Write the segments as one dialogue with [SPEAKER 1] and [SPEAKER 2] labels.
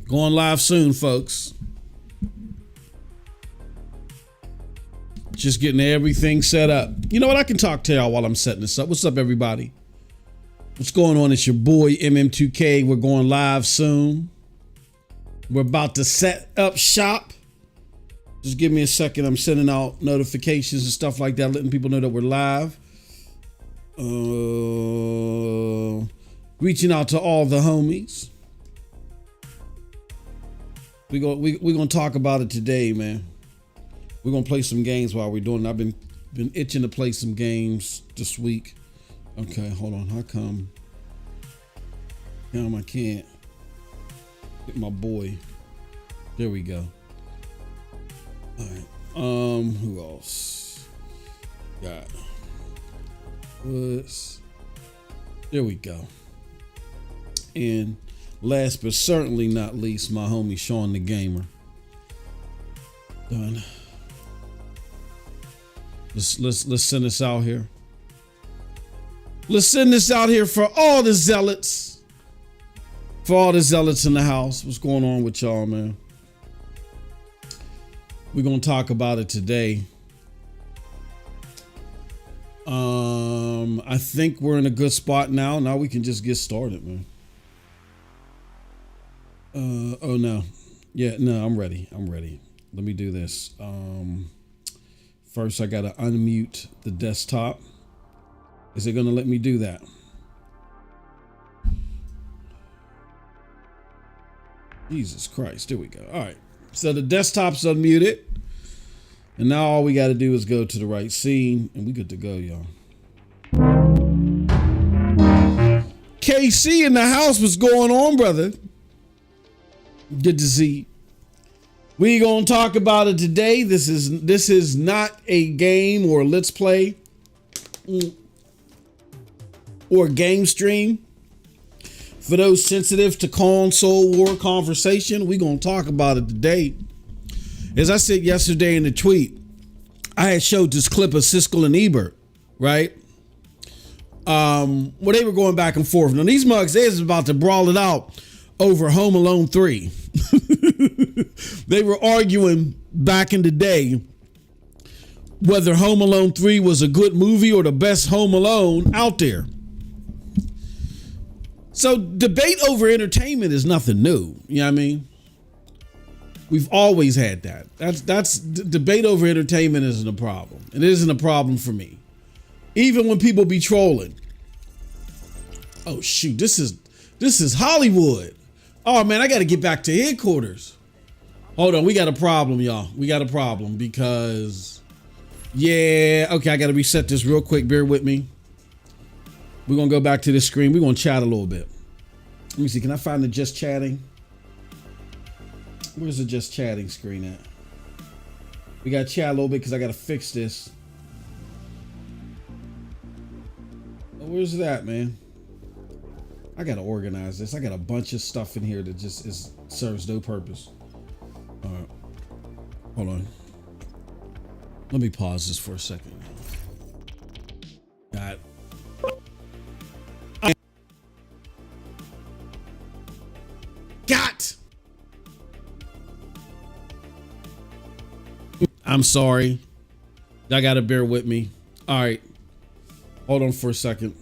[SPEAKER 1] Going live soon, folks. Just getting everything set up. You know what? I can talk to y'all while I'm setting this up. What's up, everybody? What's going on? It's your boy MM2K. We're going live soon. We're about to set up shop. Just give me a second. I'm sending out notifications and stuff like that, letting people know that we're live. Reaching out to all the homies. We're gonna talk about it today, man. We're gonna play some games while we're doing it. I've been itching to play some games this week. Okay, hold on. How come? I can't get my boy. There we go. All right. Who else? Got Woods. There we go. And last but certainly not least, my homie Sean the Gamer. Done. Let's send this out here. Let's send this out here for all the zealots. For all the zealots in the house. What's going on with y'all, man? We're gonna talk about it today. I think we're in a good spot now. Now we can just get started, man. Oh no. Yeah, no, I'm ready. Let me do this. First I gotta unmute the desktop. Is it gonna let me do that? Jesus Christ, there we go. All right, so the desktop's unmuted. And now all we gotta do is go to the right scene and we good to go, y'all. KC in the house, what's going on, brother? Good to see you. We gonna talk about it today. This is not a game or let's play or game stream. For those sensitive to console war conversation, we gonna talk about it today. As I said yesterday in the tweet, I had showed this clip of Siskel and Ebert, right? Where they were going back and forth. Now these mugs, they was about to brawl it out over Home Alone 3. They were arguing back in the day whether Home Alone 3 was a good movie or the best Home Alone out there. So debate over entertainment is nothing new. You know what I mean? We've always had that. That's debate over entertainment isn't a problem. It isn't a problem for me. Even when people be trolling. Oh shoot, this is Hollywood. Oh man, I got to get back to headquarters. Hold on, we got a problem, y'all. We got a problem because, yeah, okay, I got to reset this real quick. Bear with me. We're going to go back to this screen. We're going to chat a little bit. Let me see, can I find the just chatting? Where's the just chatting screen at? We got to chat a little bit because I got to fix this. Oh, where's that, man? I got to organize this. I got a bunch of stuff in here that just serves no purpose. All right. Hold on. Let me pause this for a second. Got I'm sorry. Y'all gotta bear with me. All right. Hold on for a second.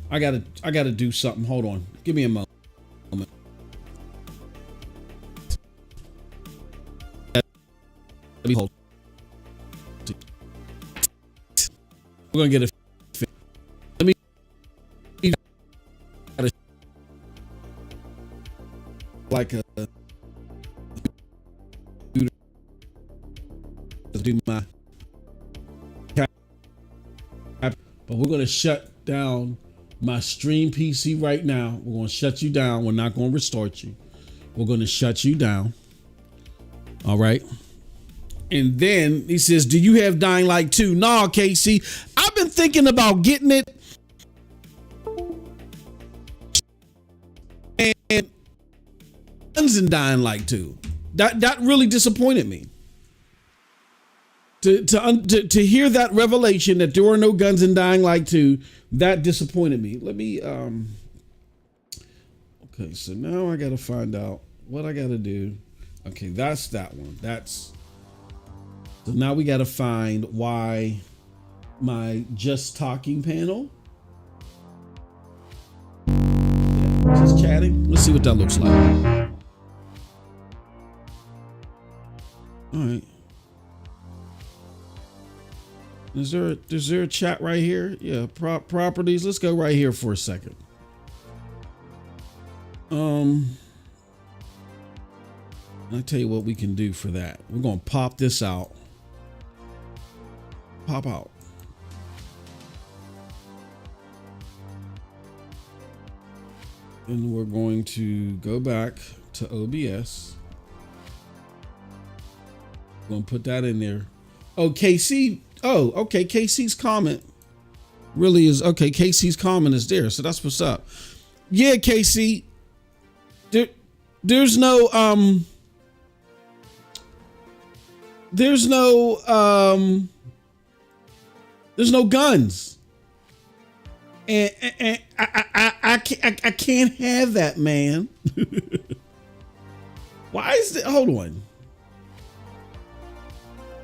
[SPEAKER 1] I gotta do something. Hold on. Give me a moment. Let me hold. We're gonna get a. Let me. Like a. Do my. But we're gonna shut down my stream PC right now. We're gonna shut you down. We're not gonna restart you. We're gonna shut you down. All right. And then he says, do you have Dying Light 2? Nah, Casey. I've been thinking about getting it. And guns in Dying Light 2. That really disappointed me. To hear that revelation that there were no guns in Dying Light 2, that disappointed me. Let me okay, Okay, so now I got to find out what I got to do. Okay, that's that one. So now we got to find why my just talking panel. Yeah, just chatting. Let's see what that looks like. All right. Is there a chat right here? Yeah, properties. Let's go right here for a second. I'll tell you what we can do for that. We're gonna pop this out. Pop out. And we're going to go back to OBS. We're gonna put that in there. Oh, KC. Oh, okay. KC's comment really is okay. KC's comment is there, so that's what's up. Yeah, KC. There's no guns, and I can't have that, man. Why is it? Hold on.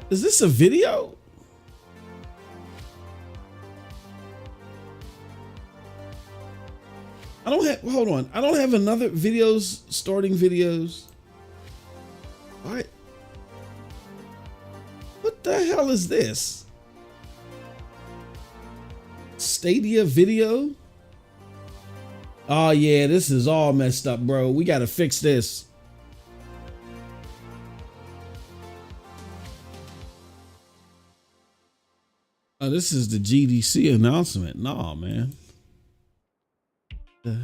[SPEAKER 1] Is this a video? I don't have, hold on. I don't have another videos, starting videos. What? What the hell is this? Stadia video? Oh yeah, this is all messed up, bro. We got to fix this. Oh, this is the GDC announcement. Nah, man. The hell?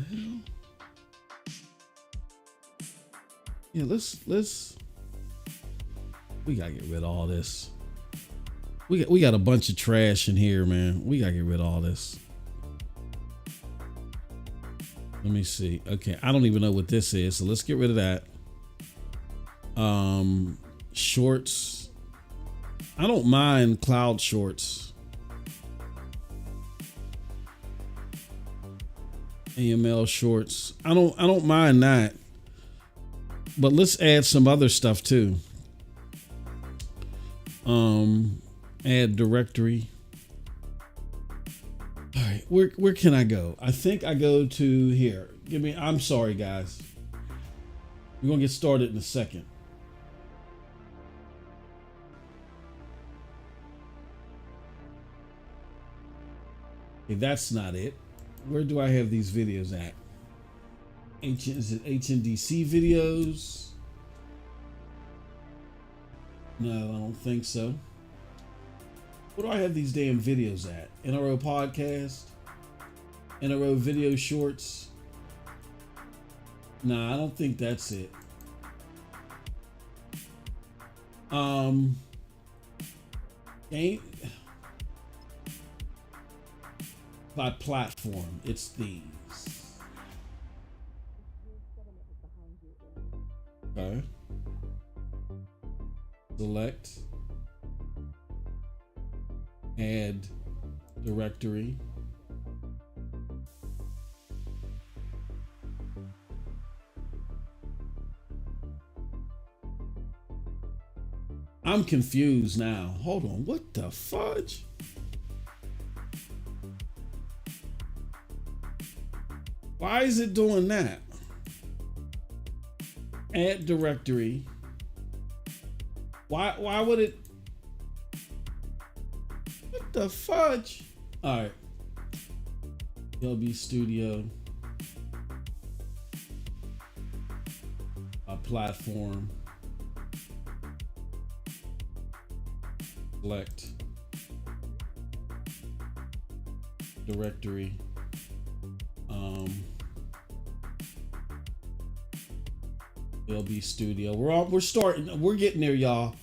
[SPEAKER 1] Yeah, let's we gotta get rid of all this. We got a bunch of trash in here, man. We gotta get rid of all this. Let me see. Okay, I don't even know what this is, so let's get rid of that. Shorts. I don't mind cloud shorts. AML shorts. I don't mind that. But let's add some other stuff too. Add directory. All right, where can I go? I think I go to here. I'm sorry, guys. We're gonna get started in a second. Okay, that's not it. Where do I have these videos at? Is it HNDC videos? No, I don't think so. Where do I have these damn videos at? NRO podcast? NRO video shorts? Nah, I don't think that's it. Game by platform, it's these. Okay. Select. Add directory. I'm confused now. Hold on. What the fudge? Why is it doing that? Add directory. Why would it? What the fudge? All right. LB Studio. A platform. Select. Directory. LB Studio. We're starting. We're getting there, y'all.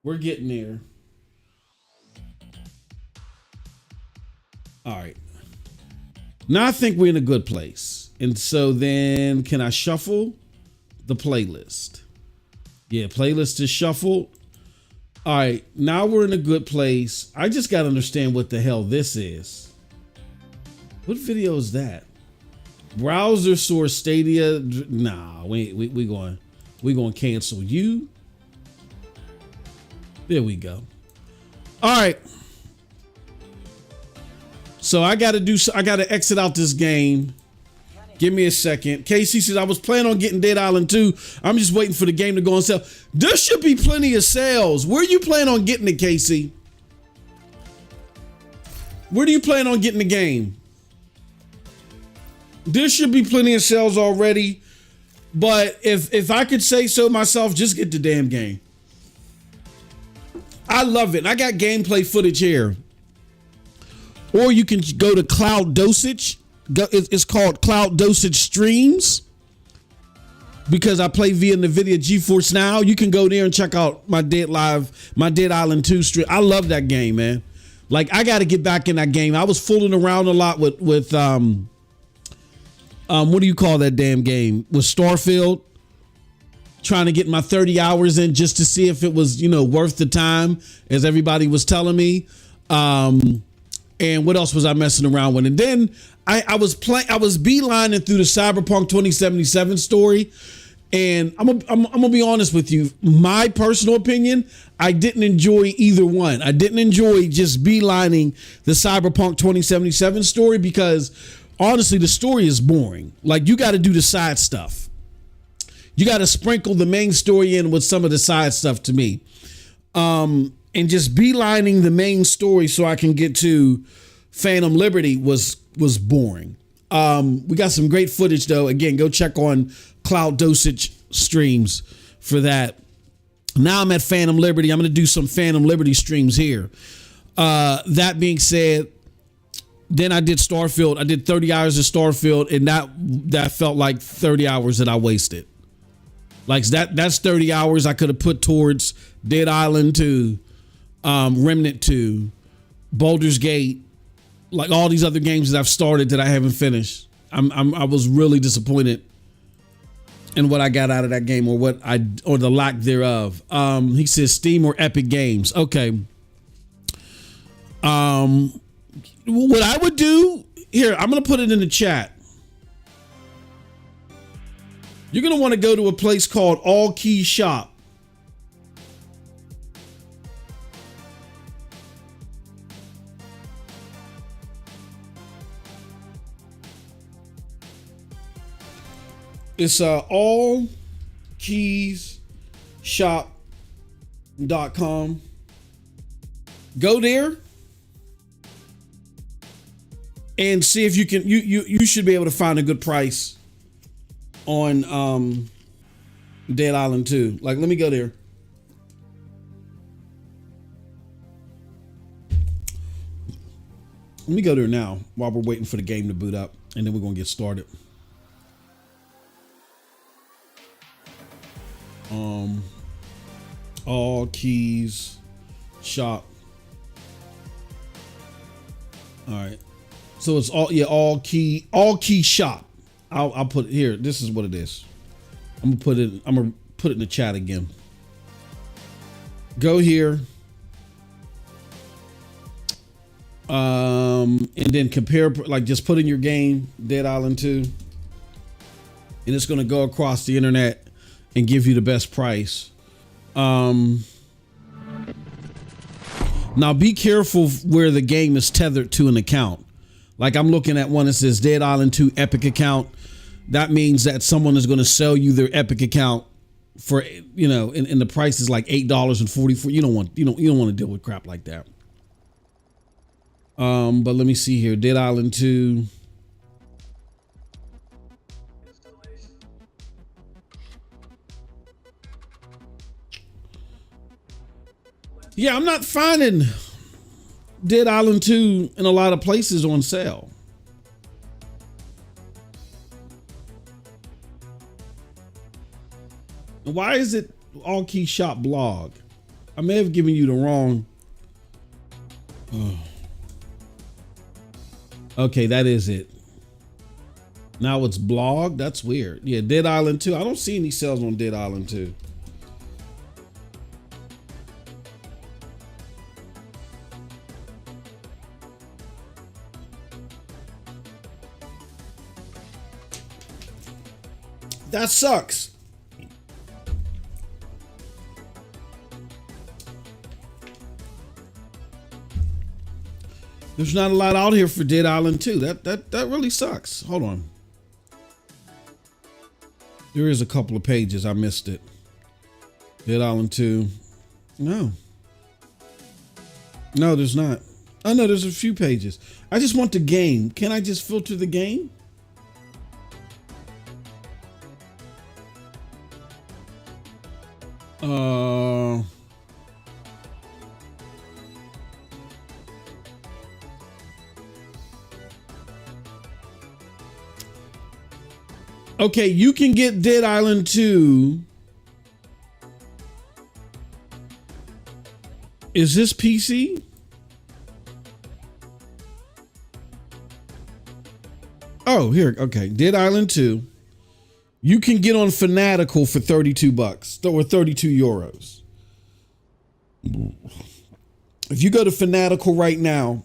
[SPEAKER 1] We're getting there. All right. Now I think we're in a good place. And so then can I shuffle the playlist? Yeah, playlist is shuffled. All right, now we're in a good place. I just got to understand what the hell this is. What video is that? Browser source Stadia. Nah, we going to cancel you. There we go. All right. So I got to exit out this game. Give me a second. KC says, I was planning on getting Dead Island 2. I'm just waiting for the game to go on sale. There should be plenty of sales. Where you plan on getting it, KC? Where do you plan on getting the game? There should be plenty of sales already. But if I could say so myself, just get the damn game. I love it. I got gameplay footage here. Or you can go to Cloud Dosage. It's called Cloud Dosage Streams. Because I play via NVIDIA GeForce Now. You can go there and check out my Dead Island 2 stream. I love that game, man. Like, I got to get back in that game. I was fooling around a lot with what do you call that damn game? With Starfield. Trying to get my 30 hours in just to see if it was, worth the time, as everybody was telling me. And what else was I messing around with? And then I was beelining through the Cyberpunk 2077 story. And I'm gonna be honest with you. My personal opinion, I didn't enjoy either one. I didn't enjoy just beelining the Cyberpunk 2077 story because honestly, the story is boring. Like, you got to do the side stuff. You got to sprinkle the main story in with some of the side stuff to me. And just beelining the main story so I can get to Phantom Liberty was boring. We got some great footage though. Again, go check on Cloud Dosage Streams for that. Now I'm at Phantom Liberty. I'm going to do some Phantom Liberty streams here. That being said, then I did Starfield. I did 30 hours of Starfield, and that felt like 30 hours that I wasted. Like that's 30 hours I could have put towards Dead Island 2, Remnant 2, Baldur's Gate, like all these other games that I've started that I haven't finished. I was really disappointed in what I got out of that game, or the lack thereof. He says Steam or Epic Games. Okay. What I would do here, I'm gonna put it in the chat. You're going to want to go to a place called All Key Shop. It's allkeysshop.com. Go there and see if you can, you should be able to find a good price on Dead Island 2. Like, let me go there. Let me go there now while we're waiting for the game to boot up, and then we're gonna get started. All Keys Shop. All right. So it's all key shop. I'll put it here. This is what it is. I'm gonna put it in the chat again. Go here. And then compare, like, just put in your game, Dead Island 2. And it's gonna go across the internet and give you the best price. Now be careful where the game is tethered to an account. Like, I'm looking at one that says Dead Island 2 Epic account. That means that someone is going to sell you their Epic account for, and the price is like $8.44. You don't want to deal with crap like that. But let me see here. Dead Island 2. Yeah, I'm not finding Dead Island 2 in a lot of places on sale. Why is it All Key Shop blog? I may have given you the wrong. Oh. Okay, that is it. Now it's blog. That's weird. Yeah, Dead Island 2. I don't see any sales on Dead Island 2. That sucks. There's not a lot out here for Dead Island 2. That really sucks. Hold on. There is a couple of pages. I missed it. Dead Island 2. No. No, there's not. Oh, no, there's a few pages. I just want the game. Can I just filter the game? Okay, you can get Dead Island 2. Is this PC? Oh, here. Okay. Dead Island 2. You can get on Fanatical for $32 or 32 euros. If you go to Fanatical right now,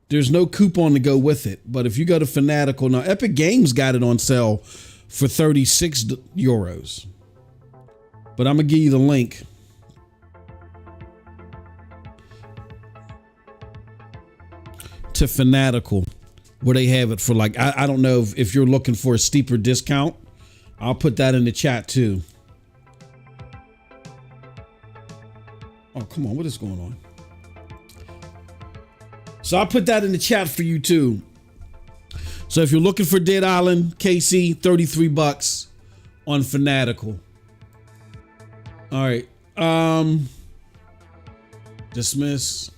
[SPEAKER 1] there's no coupon to go with it. But if you go to Fanatical now, Epic Games got it on sale for 36 euros. But I'm going to give you the link. To Fanatical, where they have it for like, I don't know if you're looking for a steeper discount. I'll put that in the chat too. Oh, come on. What is going on? So I'll put that in the chat for you too. So if you're looking for Dead Island, KC, $33 on Fanatical. All right. Dismiss.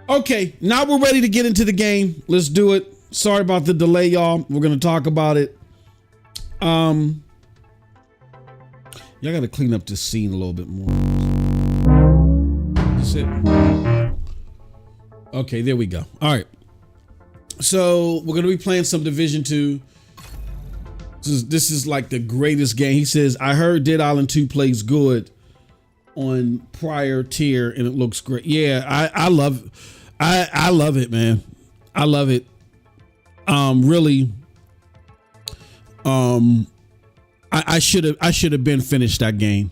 [SPEAKER 1] Okay, now we're ready to get into the game. Let's do it. Sorry about the delay, y'all. We're gonna talk about it. Y'all gotta clean up this scene a little bit more. That's it. Okay, there we go. All right. So we're gonna be playing some Division 2. This is like the greatest game. He says, I heard Dead Island 2 plays good on prior tier and it looks great. Yeah, I love it, man. I love it. Really. I should have been finished that game.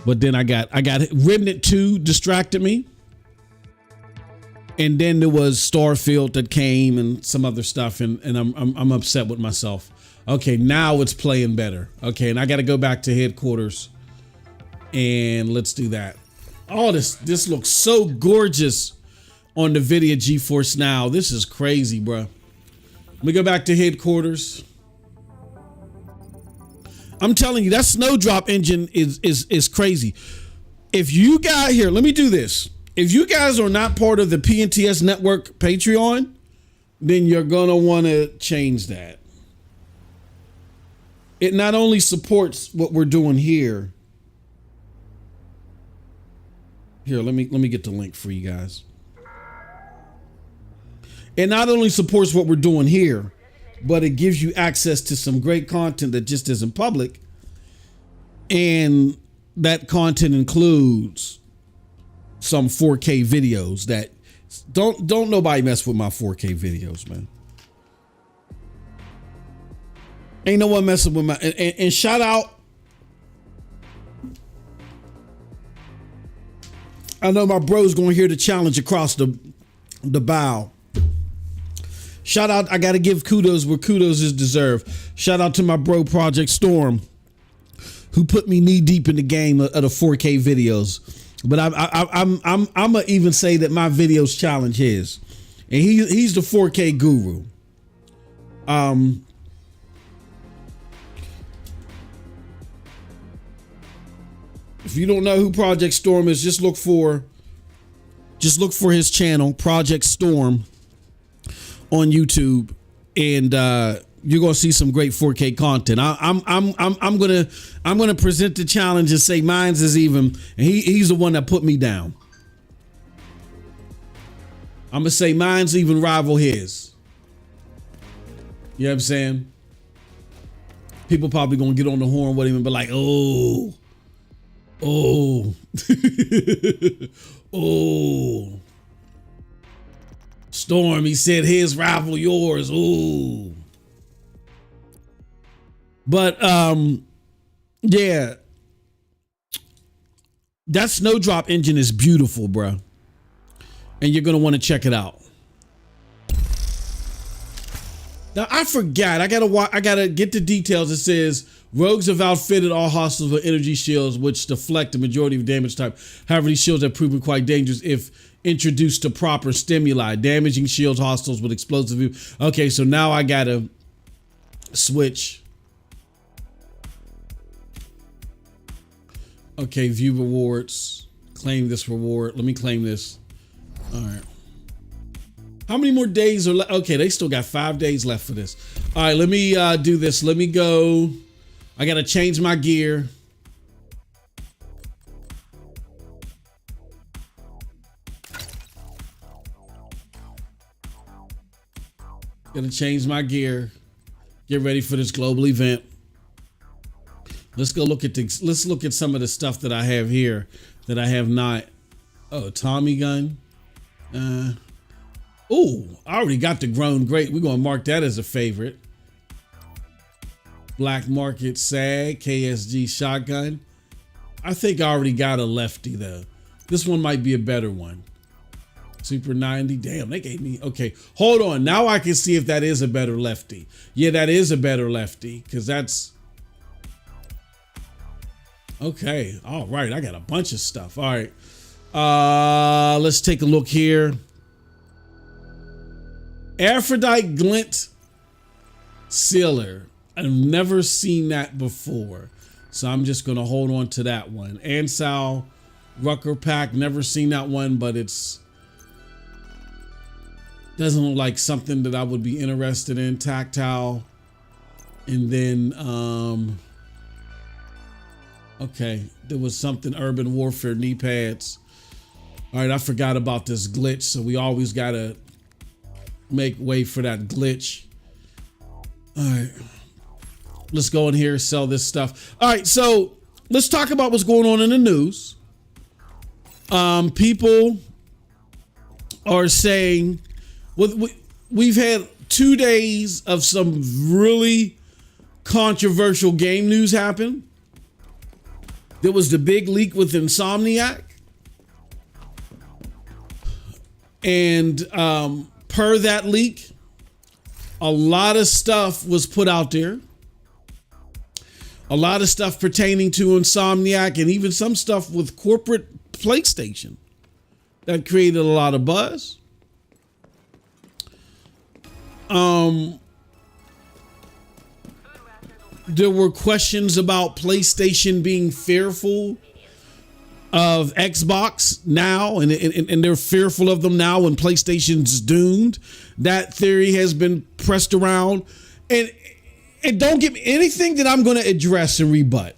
[SPEAKER 1] But then I got Remnant 2 distracted me. And then there was Starfield that came and some other stuff, and I'm upset with myself. Okay, now it's playing better. Okay, and I got to go back to headquarters, and let's do that. Oh, this looks so gorgeous on the Nvidia GeForce Now. This is crazy, bro. Let me go back to headquarters. I'm telling you, that Snowdrop engine is crazy. If you got here, let me do this. If you guys are not part of the PNTS Network Patreon, then you're going to want to change that. It not only supports what we're doing here. Here, let me get the link for you guys. It not only supports what we're doing here, but it gives you access to some great content that just isn't public. And that content includes some 4K videos that don't nobody mess with my 4K videos, man. Ain't no one messing with my and shout out. I know my bro's gonna hear the challenge across the bow. Shout out, I gotta give kudos where kudos is deserved. Shout out to my bro Project Storm, who put me knee deep in the game of the 4K videos. But I'm gonna even say that my videos challenge his, and he's the 4K guru. If you don't know who Project Storm is, just look for his channel, Project Storm, on YouTube, and you're gonna see some great 4K content. I'm gonna present the challenge and say mine's is even, and he's the one that put me down. I'm gonna say mine's even rival his. You know what I'm saying? People probably gonna get on the horn with him and be like, oh, oh. Storm, he said his rival yours. Ooh. But yeah, that Snowdrop engine is beautiful, bro, and you're gonna want to check it out. Now I forgot. I gotta get the details. It says rogues have outfitted all hostiles with energy shields, which deflect the majority of damage type. However, these shields have proven quite dangerous if introduced to proper stimuli, damaging shields hostiles with explosive. Okay, so now I gotta switch. Okay, view rewards. Claim this reward. Let me claim this. All right. How many more days are left? Okay, they still got 5 days left for this. All right, let me do this. Let me go. I got to change my gear. Gonna change my gear. Get ready for this global event. Let's go look at the, let's look at some of the stuff that I have here that I have not. Oh, Tommy gun. Oh, I already got the grown great. We're gonna mark that as a favorite. Black Market SAG, KSG shotgun. I think I already got a lefty though. This one might be a better one. Super 90. Damn, they gave me. Okay, hold on. Now I can see if that is a better lefty. Yeah, that is a better lefty because that's. Okay, all right. I got a bunch of stuff. All right. Let's take a look here. Aphrodite Glint Sealer. I've never seen that before. So I'm just going to hold on to that one. Ansal Rucker Pack. Never seen that one, but it's doesn't look like something that I would be interested in. Tactile. And then, okay, there was something Urban Warfare knee pads. All right, I forgot about this glitch. So we always got to make way for that glitch. All right, let's go in here, sell this stuff. All right, so let's talk about what's going on in the news. People are saying, well, we've had 2 days of some really controversial game news happen. There was the big leak with Insomniac. And per that leak, a lot of stuff was put out there. A lot of stuff pertaining to Insomniac and even some stuff with corporate PlayStation that created a lot of buzz. There were questions about PlayStation being fearful of Xbox now, and they're fearful of them now when PlayStation's doomed. That theory has been pressed around, and don't give me anything that I'm going to address and rebut.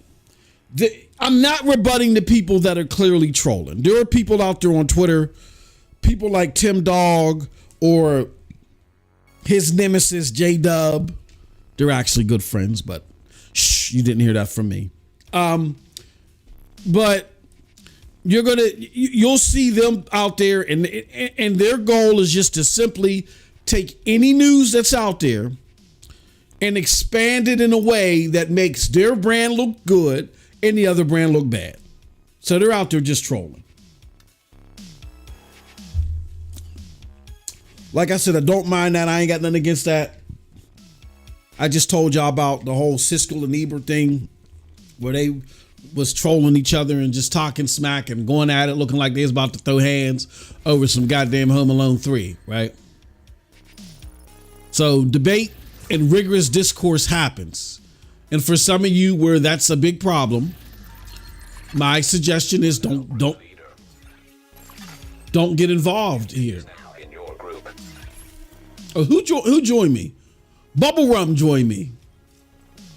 [SPEAKER 1] I'm not rebutting the people that are clearly trolling. There are people out there on Twitter, people like Tim Dog or his nemesis J-Dub. They're actually good friends, but shh, you didn't hear that from me. But you'll see them out there, and their goal is just to simply take any news that's out there and expand it in a way that makes their brand look good and the other brand look bad. So they're out there just trolling. Like I said, I don't mind that. I ain't got nothing against that. I just told y'all about the whole Siskel and Ebert thing where they was trolling each other and just talking smack and going at it, looking like they was about to throw hands over some goddamn Home Alone 3, right? So debate and rigorous discourse happens. And for some of you where that's a big problem, my suggestion is don't get involved here. Oh, who joined me? Bubble Rum joined me.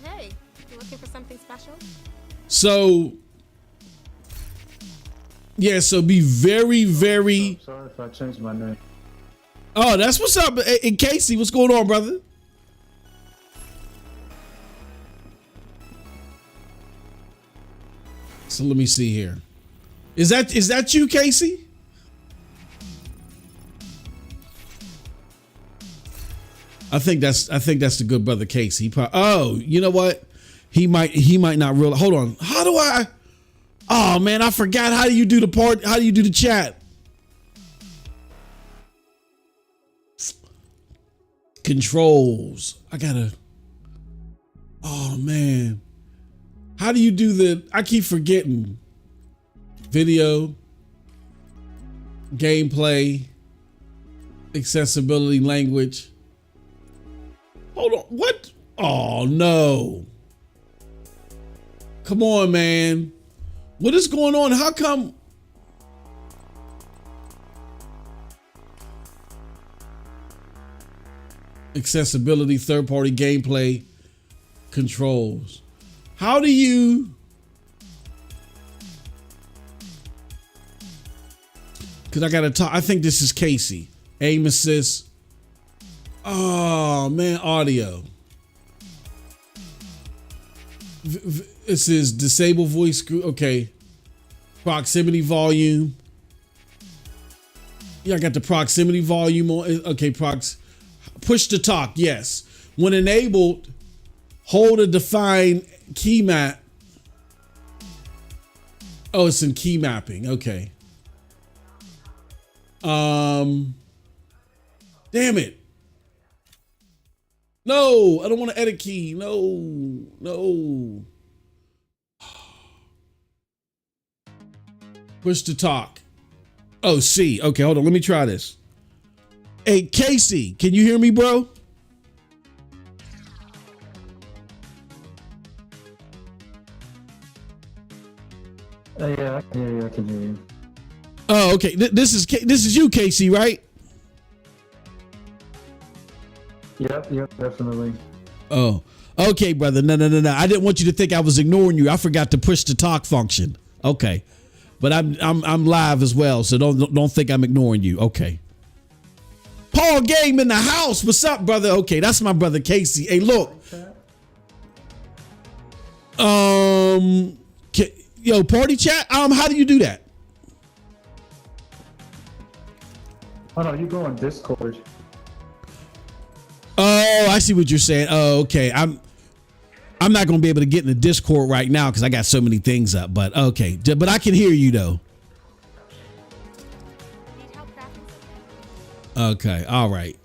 [SPEAKER 2] Hey, you looking for something special?
[SPEAKER 1] So, yeah, so be very, very.
[SPEAKER 3] Sorry if I changed my name.
[SPEAKER 1] Oh, that's what's up. Hey, Casey, what's going on, brother? So let me see here. Is that you, Casey? I think that's the good brother Casey. Oh, you know what? he might not realize. Hold on. How do I? Oh man, I forgot. How do you do the part? How do you do the chat? Controls. I gotta. Oh man. How do you do the? I keep forgetting. Video. Gameplay. Accessibility, language. Hold on. What? Oh no. Come on, man. What is going on? How come? Accessibility, third-party gameplay, controls. How do you? Because I got to talk. I think this is Casey. Aim assist. Oh, man. Audio. This is disable voice group. Okay. Proximity volume. Yeah, I got the proximity volume on. Okay, push to talk. Yes. When enabled, hold a defined key map. Oh, it's in key mapping. Okay. Damn it. No, I don't want to edit key. No. Push to talk. Oh, C. Okay, hold on. Let me try this. Hey, Casey, can you hear me, bro?
[SPEAKER 3] Yeah, I can hear you. I can hear you.
[SPEAKER 1] Oh, okay. This is you, Casey, right?
[SPEAKER 3] Yep, definitely.
[SPEAKER 1] Oh, okay, brother. No. I didn't want you to think I was ignoring you. I forgot to push the talk function. Okay, but I'm live as well, so don't think I'm ignoring you. Okay. Paul Game in the house. What's up, brother? Okay, that's my brother Casey. Hey, look. Yo, party chat. How do you do that?
[SPEAKER 3] Oh no, you go on Discord.
[SPEAKER 1] Oh, I see what you're saying. Oh, okay. I'm not gonna be able to get in the Discord right now because I got so many things up. But okay, but I can hear you though. Okay, all right.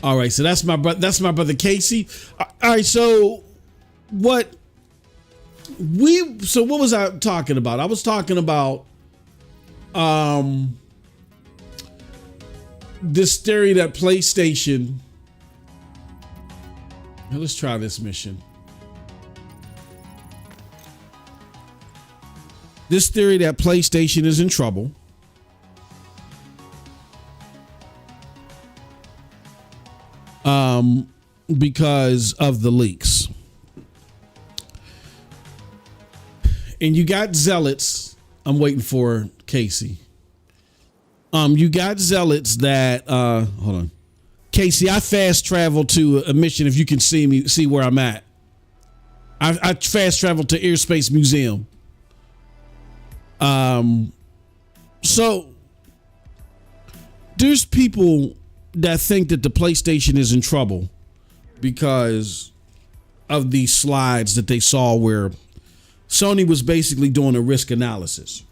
[SPEAKER 1] All right, so that's my brother Casey. All right, so what was I talking about? I was talking about this theory that PlayStation. Now let's try this mission. This theory that PlayStation is in trouble. Because of the leaks. And you got Zealots. I'm waiting for Casey. You got Zealots that hold on. Casey, I fast traveled to a mission if you can see where I'm at. I fast traveled to Airspace Museum. So there's people that think that the PlayStation is in trouble because of these slides that they saw where Sony was basically doing a risk analysis.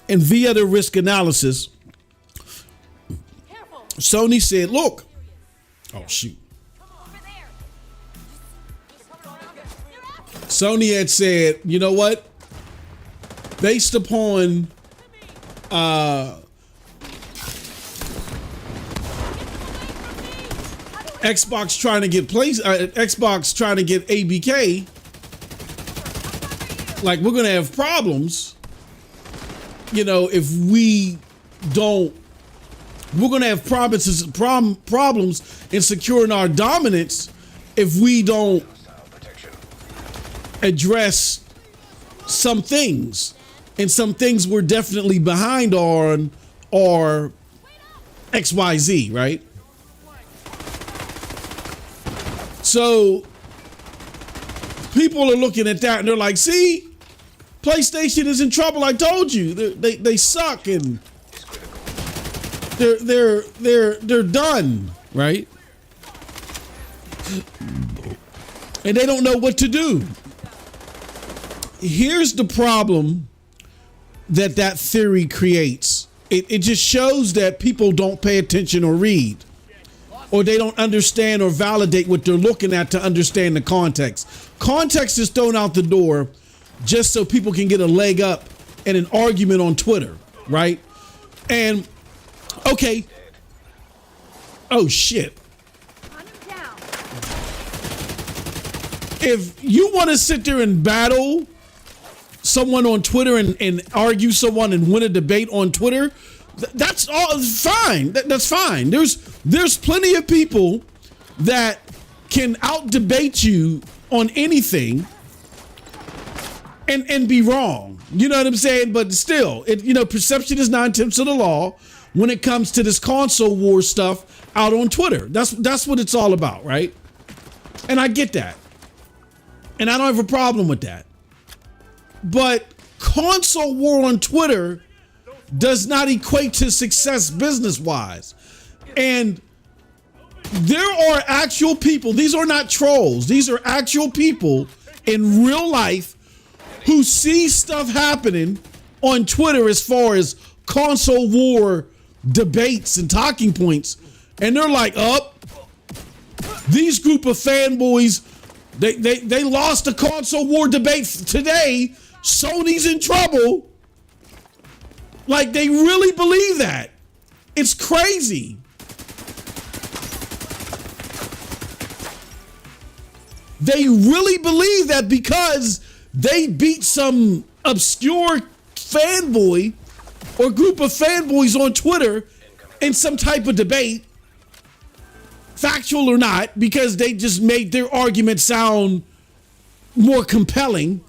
[SPEAKER 1] And via the risk analysis, Sony said, look, oh shoot. Sony had said, you know what? Based upon Xbox trying to get Xbox trying to get ABK, like we're gonna have problems. You know, if we don't, we're gonna have problems in securing our dominance if we don't address some things. And some things we're definitely behind on are XYZ, right? So people are looking at that and they're like, see, PlayStation is in trouble. I told you they suck and they're done, right? And they don't know what to do. Here's the problem that theory creates. It just shows that people don't pay attention or read, or they don't understand or validate what they're looking at to understand the context. Context is thrown out the door just so people can get a leg up in an argument on Twitter, right? And okay. Oh shit. If you want to sit there and battle someone on Twitter and argue someone and win a debate on Twitter, that's all fine. That's fine. There's plenty of people that can out debate you on anything and be wrong. You know what I'm saying? But still, perception is 9/10 of the law when it comes to this console war stuff out on Twitter. That's what it's all about, right? And I get that. And I don't have a problem with that. But console war on Twitter does not equate to success business-wise. And there are actual people, these are not trolls, these are actual people in real life who see stuff happening on Twitter as far as console war debates and talking points. And they're like, these group of fanboys, they lost the console war debate today. Sony's in trouble. Like, they really believe that. It's crazy. They really believe that because they beat some obscure fanboy or group of fanboys on Twitter in some type of debate, factual or not, because they just made their argument sound more compelling.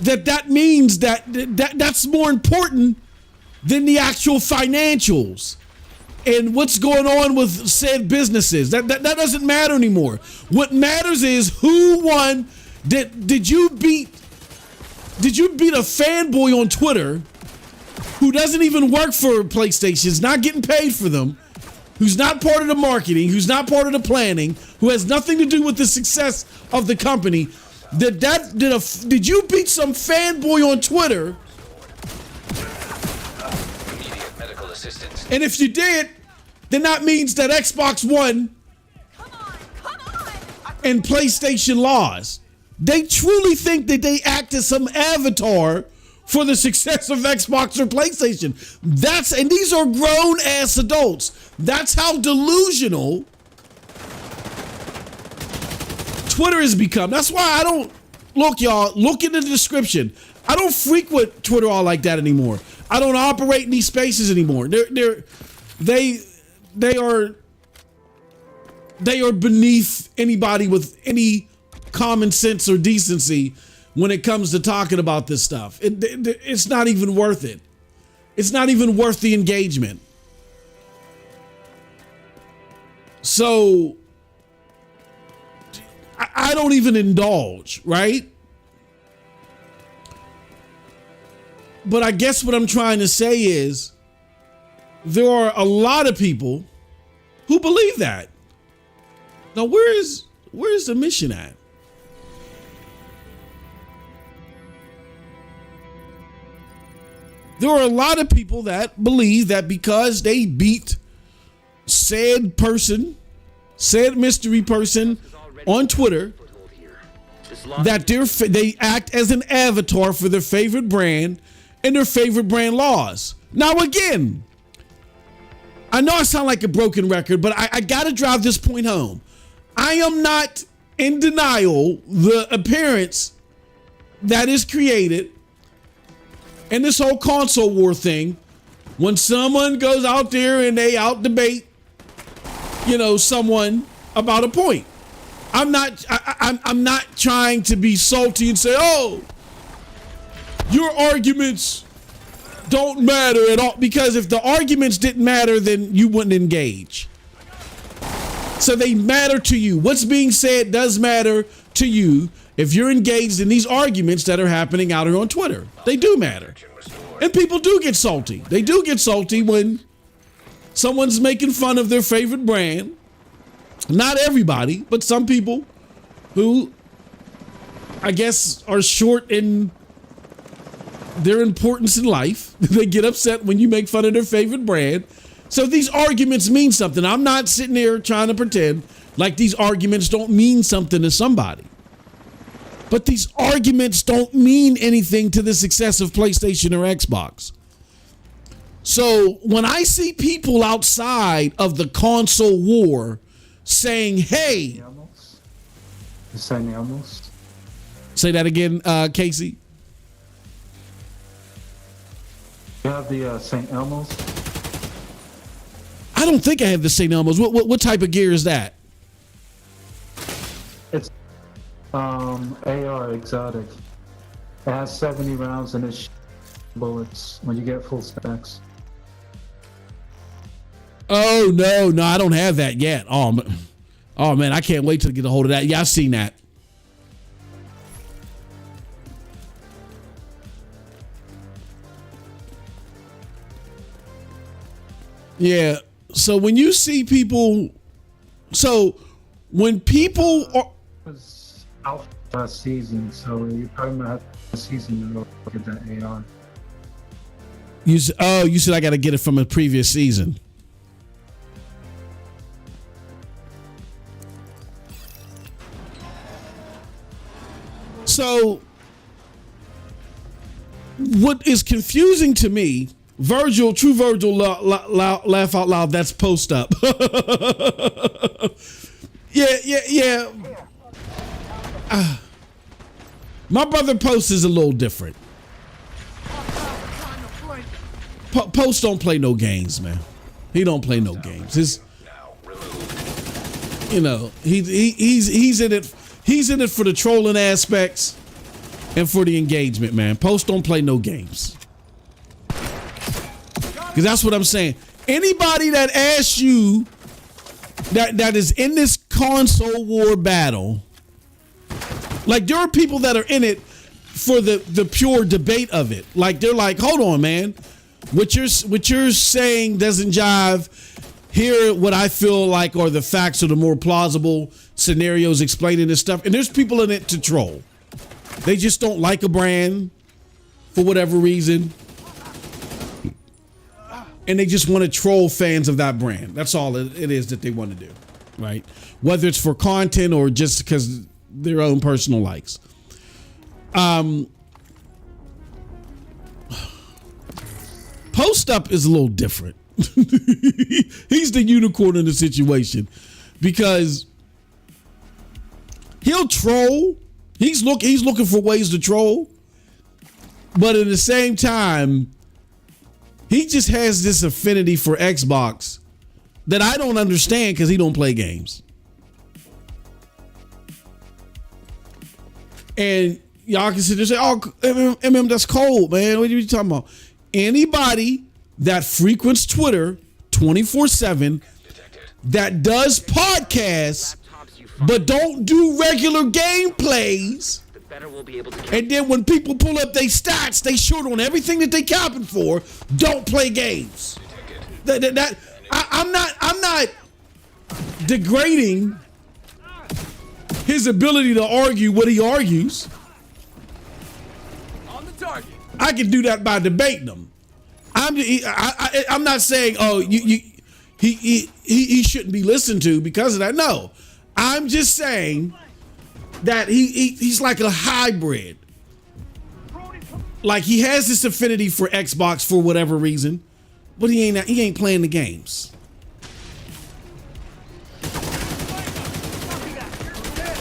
[SPEAKER 1] That means that's more important than the actual financials and what's going on with said businesses. That doesn't matter anymore. What matters is who won. Did you beat a fanboy on Twitter who doesn't even work for PlayStation, is not getting paid for them, who's not part of the marketing, who's not part of the planning, who has nothing to do with the success of the company? Did you beat some fanboy on Twitter?
[SPEAKER 4] Immediate medical assistance.
[SPEAKER 1] And if you did, then that means that Xbox won and PlayStation lost. They truly think that they act as some avatar for the success of Xbox or PlayStation. And these are grown ass adults. That's how delusional Twitter has become. That's why I don't look in the description. I don't frequent Twitter all like that anymore. I don't operate in these spaces anymore. They are beneath anybody with any common sense or decency when it comes to talking about this stuff. It's not even worth it. It's not even worth the engagement. So I don't even indulge, right? But I guess what I'm trying to say is there are a lot of people who believe that. Now, where's the mission at? There are a lot of people that believe that because they beat said person, said mystery person on Twitter, that they act as an avatar for their favorite brand and their favorite brand laws. Now, again, I know I sound like a broken record, but I got to drive this point home. I am not in denial the appearance that is created in this whole console war thing when someone goes out there and they out debate, someone about a point. I'm not trying to be salty and say, oh, your arguments don't matter at all, because if the arguments didn't matter, then you wouldn't engage. So they matter to you. What's being said does matter to you, if you're engaged in these arguments that are happening out here on Twitter. They do matter. And people do get salty. They do get salty when someone's making fun of their favorite brand. Not everybody, but some people who I guess are short in their importance in life. They get upset when you make fun of their favorite brand. So these arguments mean something. I'm not sitting here trying to pretend like these arguments don't mean something to somebody. But these arguments don't mean anything to the success of PlayStation or Xbox. So when I see people outside of the console war saying, hey,
[SPEAKER 3] St. Elmo's.
[SPEAKER 1] Say that again, Casey.
[SPEAKER 3] You have the St. Elmo's?
[SPEAKER 1] I don't think I have the St. Elmo's. What type of gear is that?
[SPEAKER 3] It's AR exotic. It has 70 rounds and it's bullets when you get full stacks.
[SPEAKER 1] Oh no, I don't have that yet. Oh man, I can't wait to get a hold of that. Yeah, I've seen that. Yeah. So when you see people, when people are,
[SPEAKER 3] It was out last season, so you probably might have a season to look at that AR.
[SPEAKER 1] you said I got to get it from a previous season. So what is confusing to me, True Virgil, laugh out loud. That's post up. Yeah. My brother Post is a little different. Post don't play no games, man. He don't play no games. He's in it. He's in it for the trolling aspects and for the engagement, man. Post don't play no games. Because that's what I'm saying. Anybody that asks you that is in this console war battle, like there are people that are in it for the pure debate of it. Like they're like, hold on, man. What you're saying doesn't jive. Here, what I feel like are the facts or the more plausible scenarios explaining this stuff. And there's people in it to troll. They just don't like a brand for whatever reason. And they just want to troll fans of that brand. That's all it is that they want to do, right? Whether it's for content or just because their own personal likes. Post up is a little different. He's the unicorn in the situation because he'll troll. He's looking for ways to troll, but at the same time, he just has this affinity for Xbox that I don't understand because he don't play games. And y'all can sit there and say, "Oh, MM, that's cold, man. What are you talking about?" Anybody that frequents Twitter 24/7, that does podcasts, but don't do regular gameplays, and then when people pull up their stats, they short on everything that they capping for, don't play games. I'm not degrading his ability to argue what he argues. On the target. I can do that by debating him. I'm not saying, oh, he shouldn't be listened to because of that. No, I'm just saying that he's like a hybrid. Like he has this affinity for Xbox for whatever reason, but he ain't playing the games.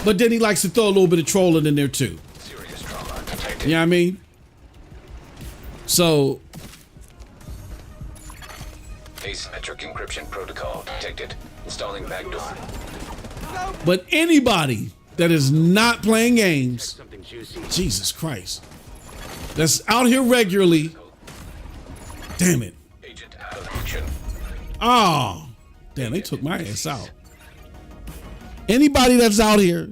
[SPEAKER 1] But then he likes to throw a little bit of trolling in there too.
[SPEAKER 4] Serious trauma detected.
[SPEAKER 1] You know what I mean? So
[SPEAKER 4] Asymmetric encryption protocol detected. Installing backdoor.
[SPEAKER 1] but anybody that is not playing games, Jesus Christ, that's out here regularly, damn it.
[SPEAKER 4] Agent out of action.
[SPEAKER 1] Oh, damn, they took my ass out. Anybody that's out here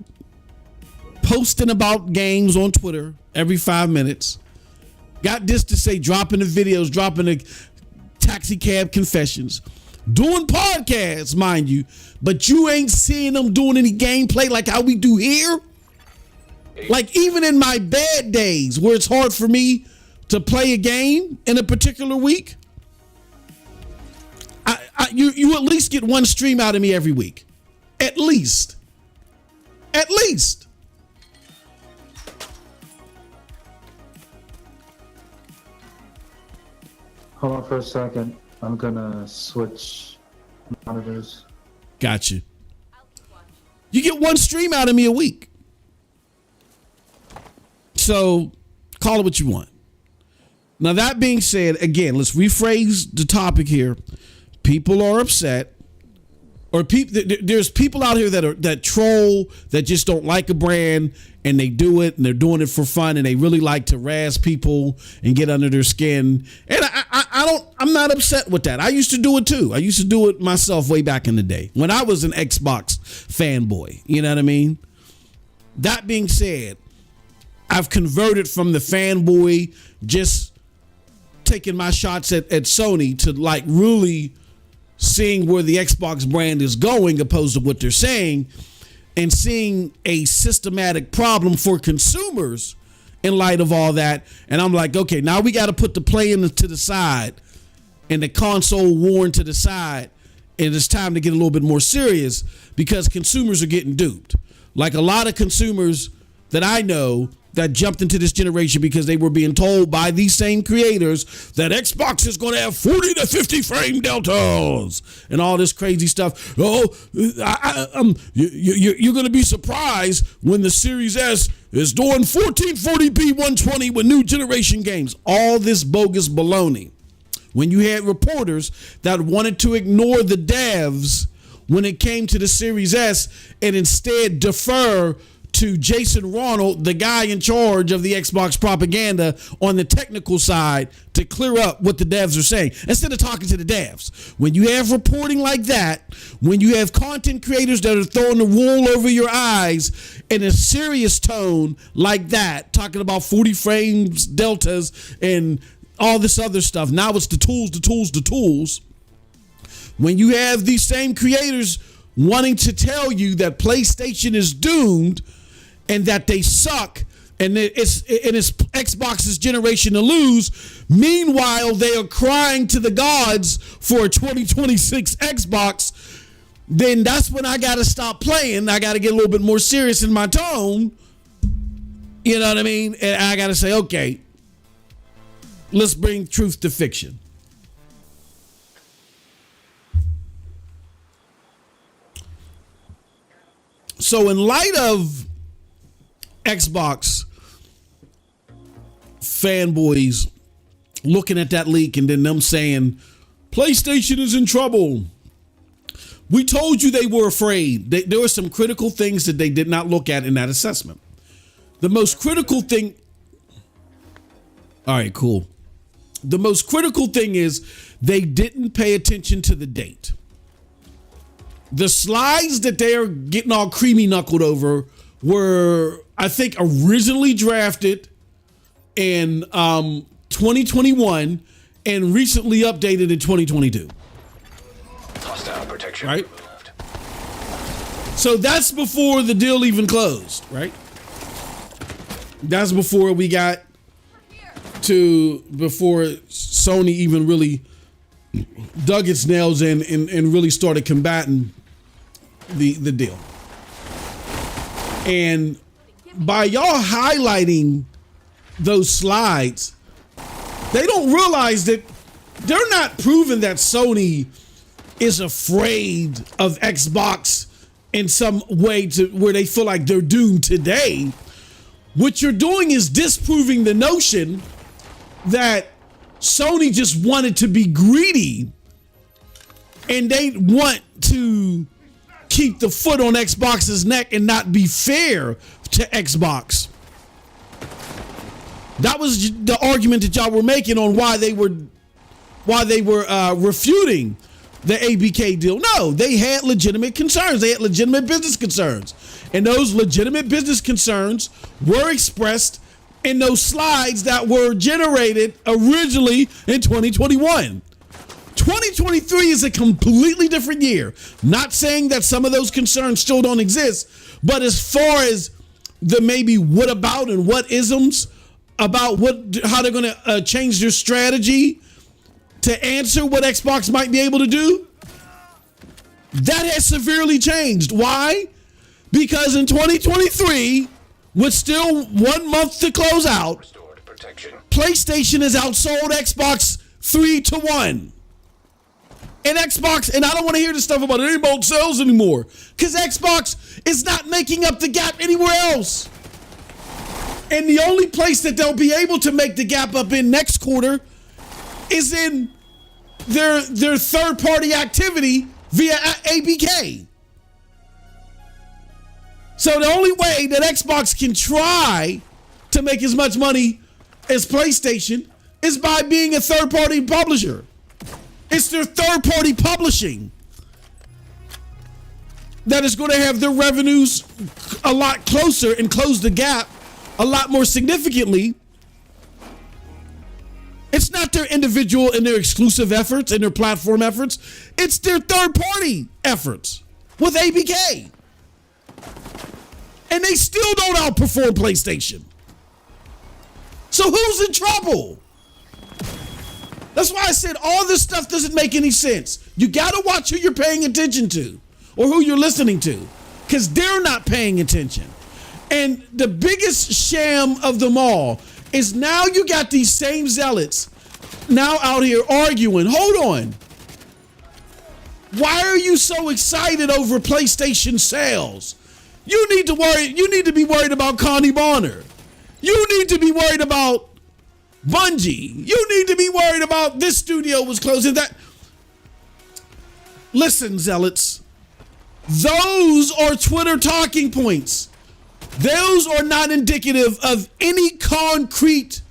[SPEAKER 1] posting about games on Twitter every 5 minutes. Got this to say, dropping the videos, dropping the taxi cab confessions, doing podcasts, mind you, but you ain't seeing them doing any gameplay like how we do here. Like even in my bad days where it's hard for me to play a game in a particular week, you at least get one stream out of me every week. At least.
[SPEAKER 3] Hold on for a second. I'm gonna switch monitors.
[SPEAKER 1] Gotcha. You get one stream out of me a week. So call it what you want. Now, that being said, again, let's rephrase the topic here. People are upset, or there's people out here that troll, that just don't like a brand, and they do it, and they're doing it for fun, and they really like to razz people and get under their skin. And I'm not upset with that. I used to do it too. I used to do it myself way back in the day when I was an Xbox fanboy. You know what I mean? That being said, I've converted from the fanboy, just taking my shots at Sony, to like really seeing where the Xbox brand is going opposed to what they're saying, and seeing a systematic problem for consumers in light of all that. And I'm like, okay, now we got to put the playing to the side and the console war to the side. And it's time to get a little bit more serious, because consumers are getting duped. Like a lot of consumers that I know that jumped into this generation because they were being told by these same creators that Xbox is going to have 40 to 50 frame deltas and all this crazy stuff. Oh, you're going to be surprised when the Series S is doing 1440p 120 with new generation games. All this bogus baloney. When you had reporters that wanted to ignore the devs when it came to the Series S and instead defer to Jason Ronald, the guy in charge of the Xbox propaganda on the technical side, to clear up what the devs are saying instead of talking to the devs. When you have reporting like that, when you have content creators that are throwing the wool over your eyes in a serious tone like that, talking about 40 frames deltas and all this other stuff, now it's the tools. When you have these same creators wanting to tell you that PlayStation is doomed and that they suck and it's Xbox's generation to lose, meanwhile they are crying to the gods for a 2026 Xbox, then that's when I got to stop playing. I got to get a little bit more serious in my tone. You know what I mean? And I got to say, okay, let's bring truth to fiction. So in light of Xbox fanboys looking at that leak and then them saying PlayStation is in trouble, we told you they were afraid. There were some critical things that they did not look at in that assessment. The most critical thing. All right, cool. The most critical thing is they didn't pay attention to the date. The slides that they're getting all creamy knuckled over were, I think, originally drafted in 2021 and recently updated in 2022.
[SPEAKER 4] Hostile protection
[SPEAKER 1] right?
[SPEAKER 4] removed.
[SPEAKER 1] So that's before the deal even closed, right? That's before we got before Sony even really dug its nails in and really started combating the deal. And by y'all highlighting those slides, they don't realize that they're not proving that Sony is afraid of Xbox in some way to where they feel like they're doomed today. What you're doing is disproving the notion that Sony just wanted to be greedy and they want to keep the foot on Xbox's neck and not be fair to Xbox. That was the argument that y'all were making on why they were refuting the ABK deal. No, they had legitimate concerns. They had legitimate business concerns. And those legitimate business concerns were expressed in those slides that were generated originally in 2021. 2023 is a completely different year. Not saying that some of those concerns still don't exist, but as far as the maybe what about and what isms about how they're going to change their strategy to answer what Xbox might be able to do, that has severely changed. Why? Because in 2023, with still 1 month to close out,
[SPEAKER 4] Restored protection.
[SPEAKER 1] PlayStation has outsold Xbox 3-1. And Xbox, and I don't want to hear this stuff about it ain't about sales anymore, because Xbox is not making up the gap anywhere else. And the only place that they'll be able to make the gap up in next quarter is in their third-party activity via ABK. So the only way that Xbox can try to make as much money as PlayStation is by being a third-party publisher. It's their third-party publishing that is going to have their revenues a lot closer and close the gap a lot more significantly. It's not their individual and their exclusive efforts and their platform efforts. It's their third-party efforts with ABK. And they still don't outperform PlayStation. So who's in trouble? That's why I said all this stuff doesn't make any sense. You got to watch who you're paying attention to or who you're listening to, because they're not paying attention. And the biggest sham of them all is now you got these same zealots now out here arguing. Hold on. Why are you so excited over PlayStation sales? You need to be worried about Connie Bonner. You need to be worried about Bungie. You need to be worried about this studio was closing that. Listen, zealots, those are Twitter talking points. Those are not indicative of any concrete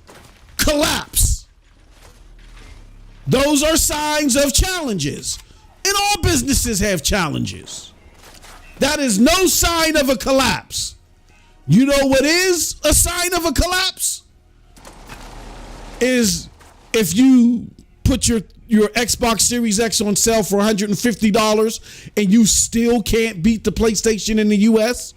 [SPEAKER 1] collapse. Those are signs of challenges. And all businesses have challenges. That is no sign of a collapse. You know what is a sign of a collapse? Is if you put your Xbox Series X on sale for $150 and you still can't beat the PlayStation in the US,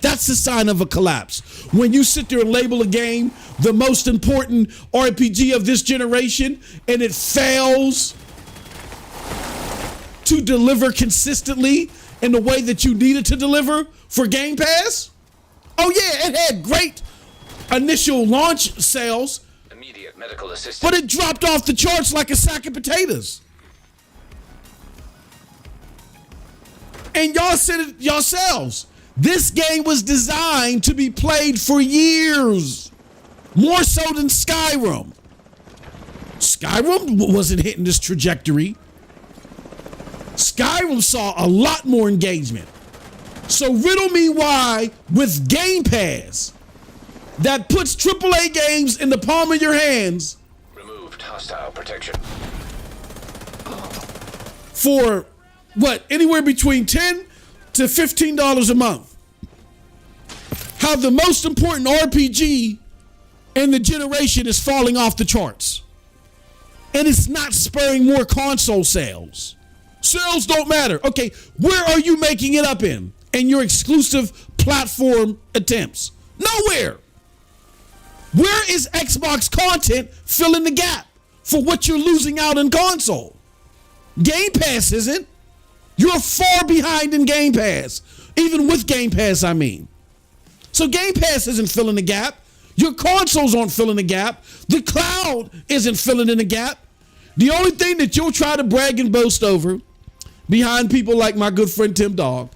[SPEAKER 1] that's the sign of a collapse. When you sit there and label a game the most important RPG of this generation and it fails to deliver consistently in the way that you needed to deliver for Game Pass. Oh yeah, it had great initial launch sales,
[SPEAKER 4] Immediate medical assistance.
[SPEAKER 1] but it dropped off the charts like a sack of potatoes. And y'all said it yourselves. This game was designed to be played for years, more so than Skyrim. Skyrim wasn't hitting this trajectory. Skyrim saw a lot more engagement. So riddle me why with Game Pass that puts AAA games in the palm of your hands
[SPEAKER 4] Removed hostile protection.
[SPEAKER 1] for what, anywhere between $10 to $15 a month. How the most important RPG in the generation is falling off the charts. And it's not spurring more console sales. Sales don't matter. Okay, where are you making it up in your exclusive platform attempts? Nowhere. Where is Xbox content filling the gap for what you're losing out in console? Game Pass isn't. You're far behind in Game Pass. Even with Game Pass, I mean. So Game Pass isn't filling the gap. Your consoles aren't filling the gap. The cloud isn't filling in the gap. The only thing that you'll try to brag and boast over behind people like my good friend Tim Dog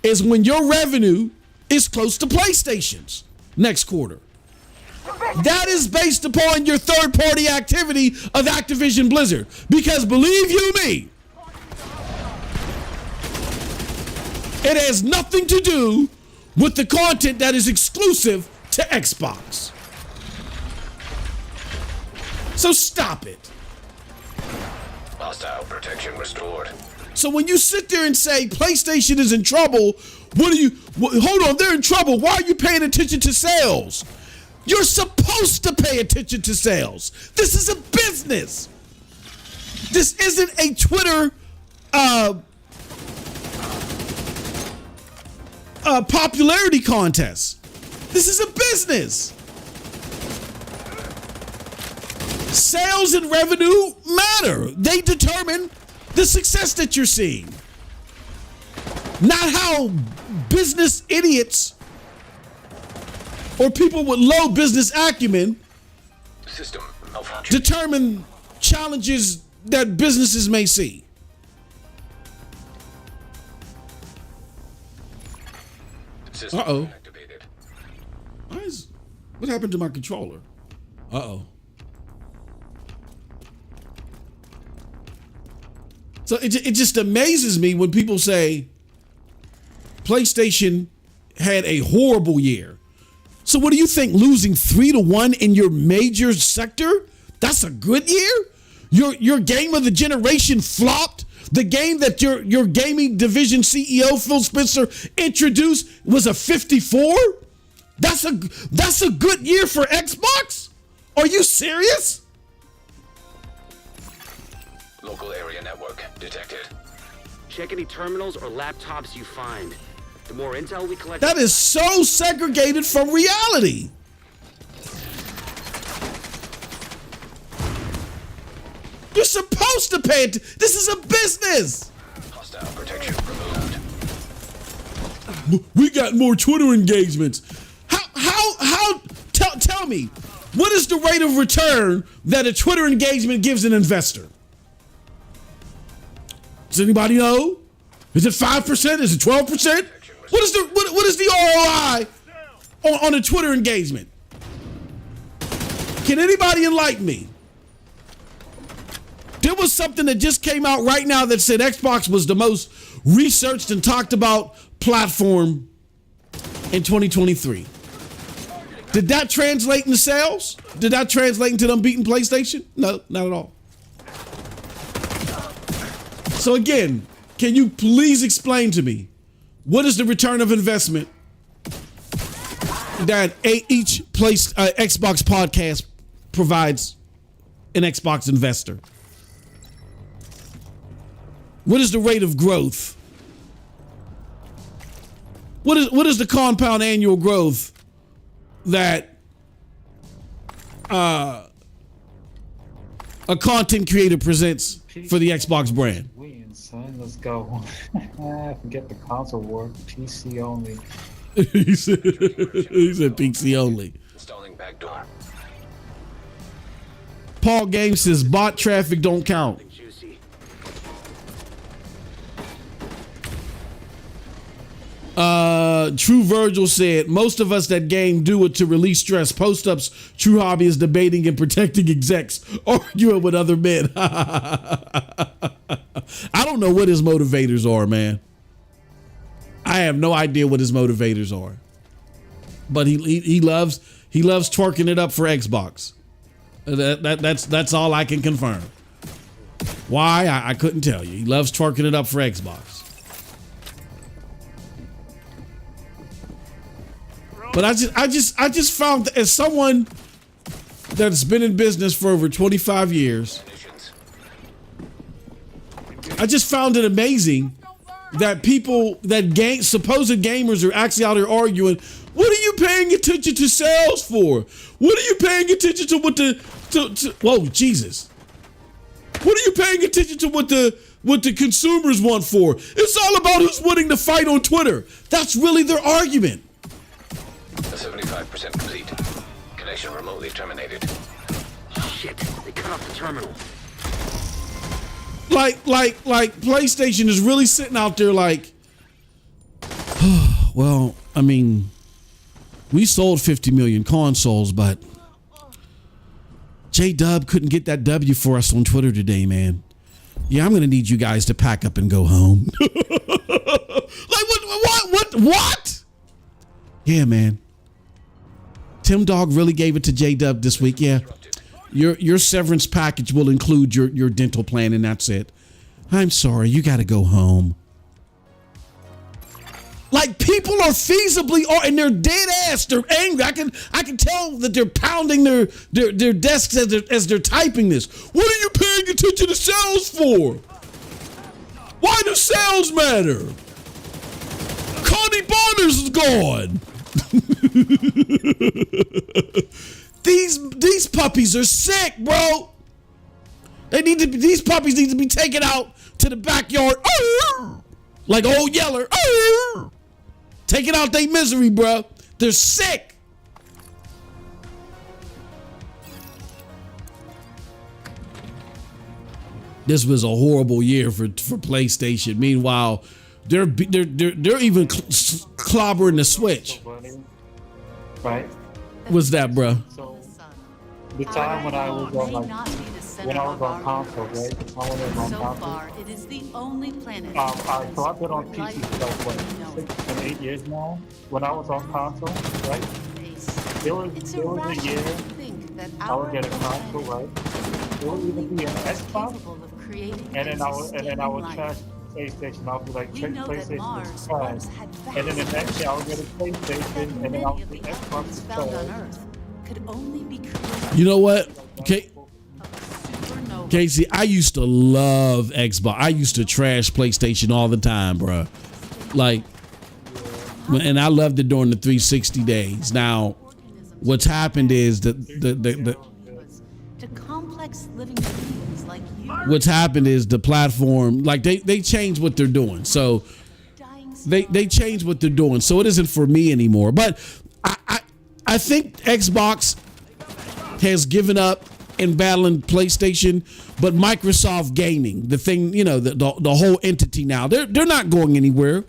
[SPEAKER 1] is when your revenue is close to PlayStation's next quarter. That is based upon your third-party activity of Activision Blizzard. Because believe you me, it has nothing to do with the content that is exclusive to Xbox. So stop it.
[SPEAKER 4] Hostile protection restored.
[SPEAKER 1] So when you sit there and say PlayStation is in trouble, hold on, they're in trouble. Why are you paying attention to sales? You're supposed to pay attention to sales. This is a business. This isn't a Twitter popularity contest. This is a business. Sales and revenue matter. They determine the success that you're seeing. Not how business idiots or people with low business acumen
[SPEAKER 4] System malfunction.
[SPEAKER 1] determine challenges that businesses may see.
[SPEAKER 4] System
[SPEAKER 1] Uh-oh.
[SPEAKER 4] activated.
[SPEAKER 1] What happened to my controller? Uh-oh. So it just amazes me when people say PlayStation had a horrible year. So what do you think? Losing 3-1 in your major sector? That's a good year? Your game of the generation flopped? The game that your gaming division CEO Phil Spencer introduced was a 54? That's a good year for Xbox? Are you serious?
[SPEAKER 4] Local area network detected.
[SPEAKER 5] Check any terminals or laptops you find. The more intel we collect...
[SPEAKER 1] That is so segregated from reality. You're supposed to pay it. This is a business.
[SPEAKER 4] Hostile protection removed.
[SPEAKER 1] We got more Twitter engagements. Tell me, what is the rate of return that a Twitter engagement gives an investor? Does anybody know? Is it 5%? Is it 12%? What is the ROI on a Twitter engagement? Can anybody enlighten me? There was something that just came out right now that said Xbox was the most researched and talked about platform in 2023. Did that translate into sales? Did that translate into them beating PlayStation? No, not at all. So again, can you please explain to me what is the return of investment that each Xbox podcast provides an Xbox investor? What is the rate of growth? What is the compound annual growth that a content creator presents for the Xbox brand?
[SPEAKER 3] We insane. Let's go. Forget the console war. PC only.
[SPEAKER 1] he said PC only.
[SPEAKER 4] Installing backdoor.
[SPEAKER 1] Paul Games says bot traffic don't count.
[SPEAKER 5] Juicy.
[SPEAKER 1] True Virgil said most of us that game do it to release stress. Post-ups, true hobby is debating and protecting execs, arguing with other men. I don't know what his motivators are, man. I have no idea what his motivators are. But he loves twerking it up for Xbox. That's all I can confirm. Why? I couldn't tell you. He loves twerking it up for Xbox. But I just found, as someone that's been in business for over 25 years, I just found it amazing that people that supposed gamers are actually out there arguing, what are you paying attention to sales for? What are you paying attention to whoa, Jesus. What are you paying attention to what the consumers want for? It's all about who's winning the fight on Twitter. That's really their argument.
[SPEAKER 4] 75% complete. Connection remotely terminated.
[SPEAKER 5] Shit, they cut off the terminal.
[SPEAKER 1] Like PlayStation is really sitting out there like, well, I mean, we sold 50 million consoles, but J-Dub couldn't get that W for us on Twitter today, man. Yeah, I'm gonna need you guys to pack up and go home. Like what? Yeah, man. Tim Dog really gave it to J-Dub this week. Yeah, your severance package will include your dental plan, and that's it. I'm sorry, you got to go home. Like, people are feasibly, and they're dead ass. They're angry. I can tell that they're pounding their desks as they're typing this. What are you paying attention to sales for? Why do sales matter? Connie Bonners is gone. These puppies are sick, bro. These puppies need to be taken out to the backyard. Like old Yeller. Taking out their misery, bro. They're sick. This was a horrible year for PlayStation. Meanwhile, they're even clobbering the Switch.
[SPEAKER 3] Right.
[SPEAKER 1] What's that, bro?
[SPEAKER 3] So the time when I was on console, right? The time when I was on
[SPEAKER 6] So
[SPEAKER 3] console.
[SPEAKER 6] far, it is the only planet.
[SPEAKER 3] So I've been on PC for like 6 and 8 years now. When I was on console, right? There was a year I would get a console, right? There would even be an Xbox, and then I would trash PlayStation. I'll be like, PlayStation is trash. And then the next year I would get a PlayStation, and then I'll get Xbox is trash.
[SPEAKER 6] Could only be created.
[SPEAKER 1] You know what? Casey, I used to love Xbox. I used to trash PlayStation all the time, bro. Like, and I loved it during the 360 days. Now, what's happened is
[SPEAKER 6] To complex living beings like you.
[SPEAKER 1] what's happened is the platform, like they changed what they're doing. So they changed what they're doing. So it isn't for me anymore. But I think Xbox has given up in battling PlayStation, but Microsoft Gaming, the thing, you know, the whole entity now, they're not going anywhere.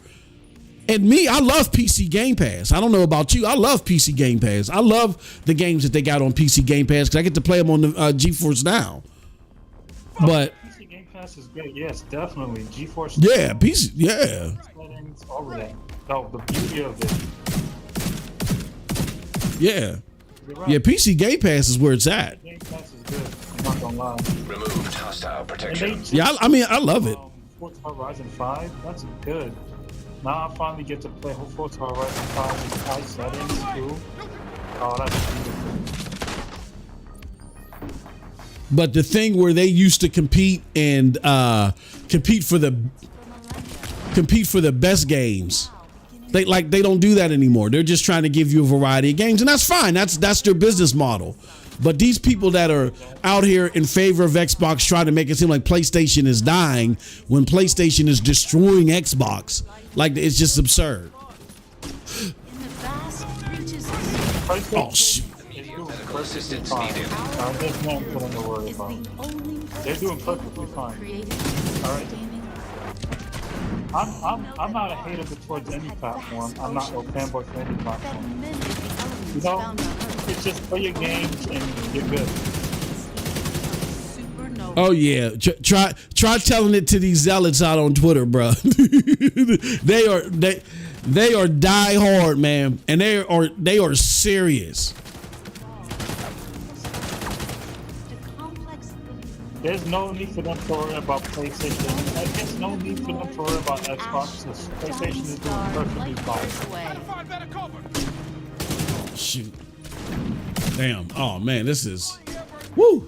[SPEAKER 1] And me, I love PC Game Pass. I don't know about you. I love PC Game Pass. I love the games that they got on PC Game Pass because I get to play them on the GeForce Now. But
[SPEAKER 3] PC Game Pass is great. Yes, definitely. GeForce.
[SPEAKER 1] yeah, PC, yeah.
[SPEAKER 3] All of that. No, the beauty of it.
[SPEAKER 1] Yeah.
[SPEAKER 3] You're right.
[SPEAKER 1] Yeah, PC Game Pass is where it's at.
[SPEAKER 3] Game Pass is good. I'm not gonna lie.
[SPEAKER 4] Removed hostile
[SPEAKER 3] And
[SPEAKER 4] protection.
[SPEAKER 3] they
[SPEAKER 1] Yeah, I mean, I love it.
[SPEAKER 3] Forza Horizon 5, that's good. Now I finally get to play Forza Horizon 5 in high settings too. Oh, that's beautiful.
[SPEAKER 1] But the thing where they used to compete and compete for the best games, they don't do that anymore. They're just trying to give you a variety of games, and that's fine. That's their business model. But these people that are out here in favor of Xbox trying to make it seem like PlayStation is dying when PlayStation is destroying Xbox, like, it's just absurd.
[SPEAKER 6] In the vast reaches of
[SPEAKER 1] Oh shoot!
[SPEAKER 4] Medical assistance needed.
[SPEAKER 3] There's no one to worry
[SPEAKER 6] is
[SPEAKER 3] about.
[SPEAKER 6] the only
[SPEAKER 3] They're doing
[SPEAKER 6] capable
[SPEAKER 3] perfectly
[SPEAKER 6] of
[SPEAKER 3] fine.
[SPEAKER 6] creating
[SPEAKER 3] Alright.
[SPEAKER 6] gaming.
[SPEAKER 3] I'm not a hater towards any platform. I'm not a fanboy for any
[SPEAKER 6] That
[SPEAKER 3] platform.
[SPEAKER 6] many of the elements
[SPEAKER 3] You know,
[SPEAKER 6] found on Earth.
[SPEAKER 3] it's just play your games and you're good.
[SPEAKER 6] Supernova.
[SPEAKER 1] Oh yeah, try telling it to these zealots out on Twitter, bro. they are die hard, man, and they are serious.
[SPEAKER 6] To complex living
[SPEAKER 3] There's no need for them to worry about PlayStation. There's no need for them to worry about Xbox. PlayStation is doing perfectly fine.
[SPEAKER 1] Shoot, damn. Oh man, this is woo.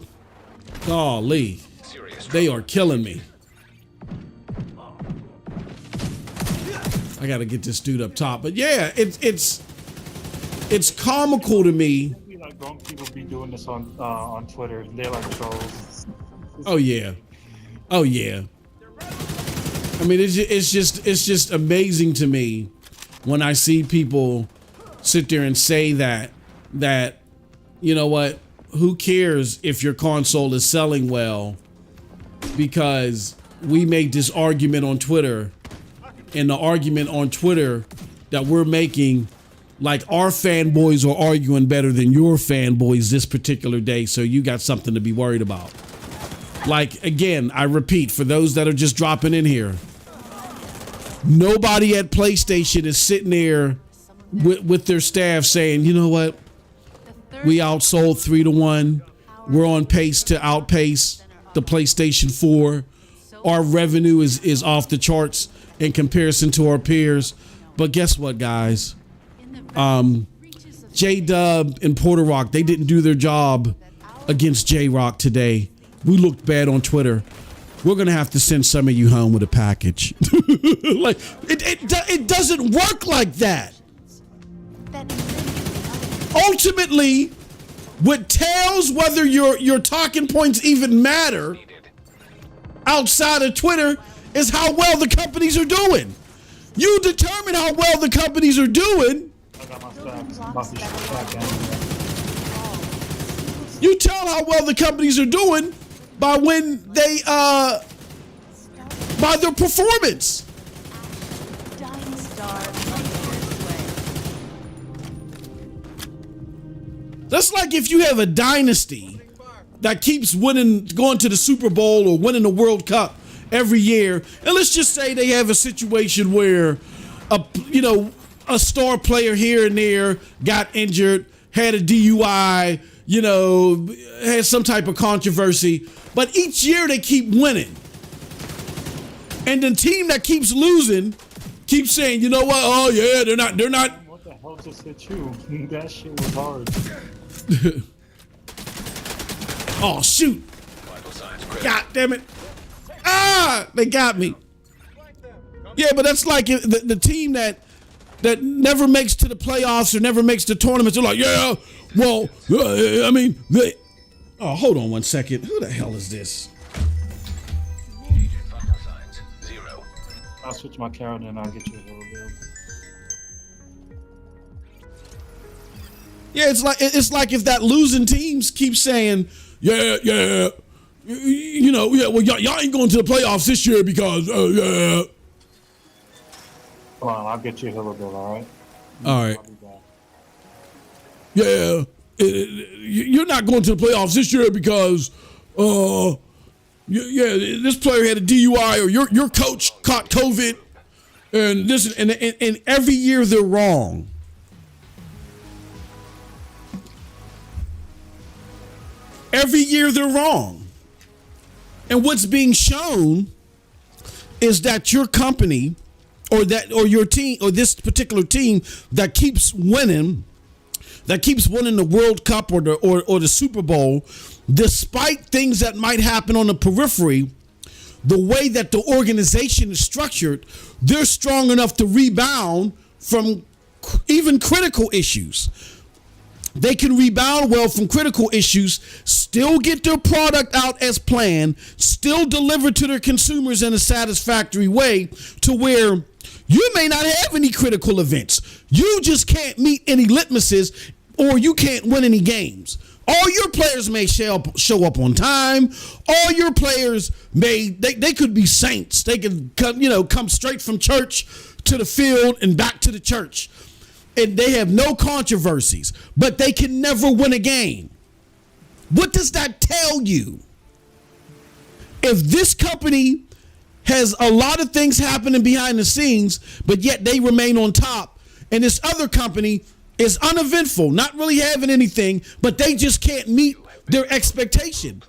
[SPEAKER 1] Golly,
[SPEAKER 4] Serious
[SPEAKER 1] they are killing me. I gotta get this dude up top, but yeah, it's comical to me.
[SPEAKER 3] I feel like grown people be doing this on Twitter. They're like trolls.
[SPEAKER 1] Oh yeah, oh yeah. I mean, it's just amazing to me when I see people sit there and say that you know what, who cares if your console is selling well, because we made this argument on Twitter, and the argument on Twitter that we're making, like, our fanboys are arguing better than your fanboys this particular day, so you got something to be worried about. Like, again, I repeat, for those that are just dropping in here, nobody at PlayStation is sitting there with their staff saying, you know what, we outsold 3-1. We're on pace to outpace the PlayStation 4. our revenue is off the charts in comparison to our peers. But guess what, guys? J-Dub and Porter Rock, they didn't do their job against J-Rock today. We looked bad on Twitter. We're going to have to send some of you home with a package. Like it doesn't work like that. Ultimately, what tells whether your talking points even matter outside of Twitter is how well the companies are doing. You determine how well the companies are doing.
[SPEAKER 3] I got my stacks. About to stack down.
[SPEAKER 1] You tell how well the companies are doing by when they by their performance. That's like if you have a dynasty that keeps winning, going to the Super Bowl or winning the World Cup every year, and let's just say they have a situation where a star player here and there got injured, had a DUI, had some type of controversy, but each year they keep winning. And the team that keeps losing keeps saying, you know what? Oh yeah, they're not.
[SPEAKER 3] What the hell just hit you? That shit was hard.
[SPEAKER 1] Oh shoot! God damn it! Ah, they got me. Yeah, but that's like the team that never makes to the playoffs or never makes the tournaments. They're like, yeah, well, I mean, oh, hold on one second. Who the hell is this?
[SPEAKER 3] I'll switch my carrot and I'll get you a little bit.
[SPEAKER 1] Yeah, it's like if that losing teams keep saying, yeah, well, y'all ain't going to the playoffs this year because, yeah.
[SPEAKER 3] Come on, I'll get you a little bit, all right?
[SPEAKER 1] All right. Yeah, you're not going to the playoffs this year because, this player had a DUI or your coach caught COVID, and this and every year they're wrong. Every year they're wrong. And what's being shown is that your company or your team or this particular team that keeps winning the World Cup or the Super Bowl, despite things that might happen on the periphery, the way that the organization is structured, they're strong enough to rebound from even critical issues. They can rebound well from critical issues, still get their product out as planned, still deliver to their consumers in a satisfactory way to where you may not have any critical events. You just can't meet any litmuses or you can't win any games. All your players may show up on time. All your players they could be saints. They could come straight from church to the field and back to the church. And they have no controversies, but they can never win a game. What does that tell you? If this company has a lot of things happening behind the scenes, but yet they remain on top, and this other company is uneventful, not really having anything, but they just can't meet their expectation.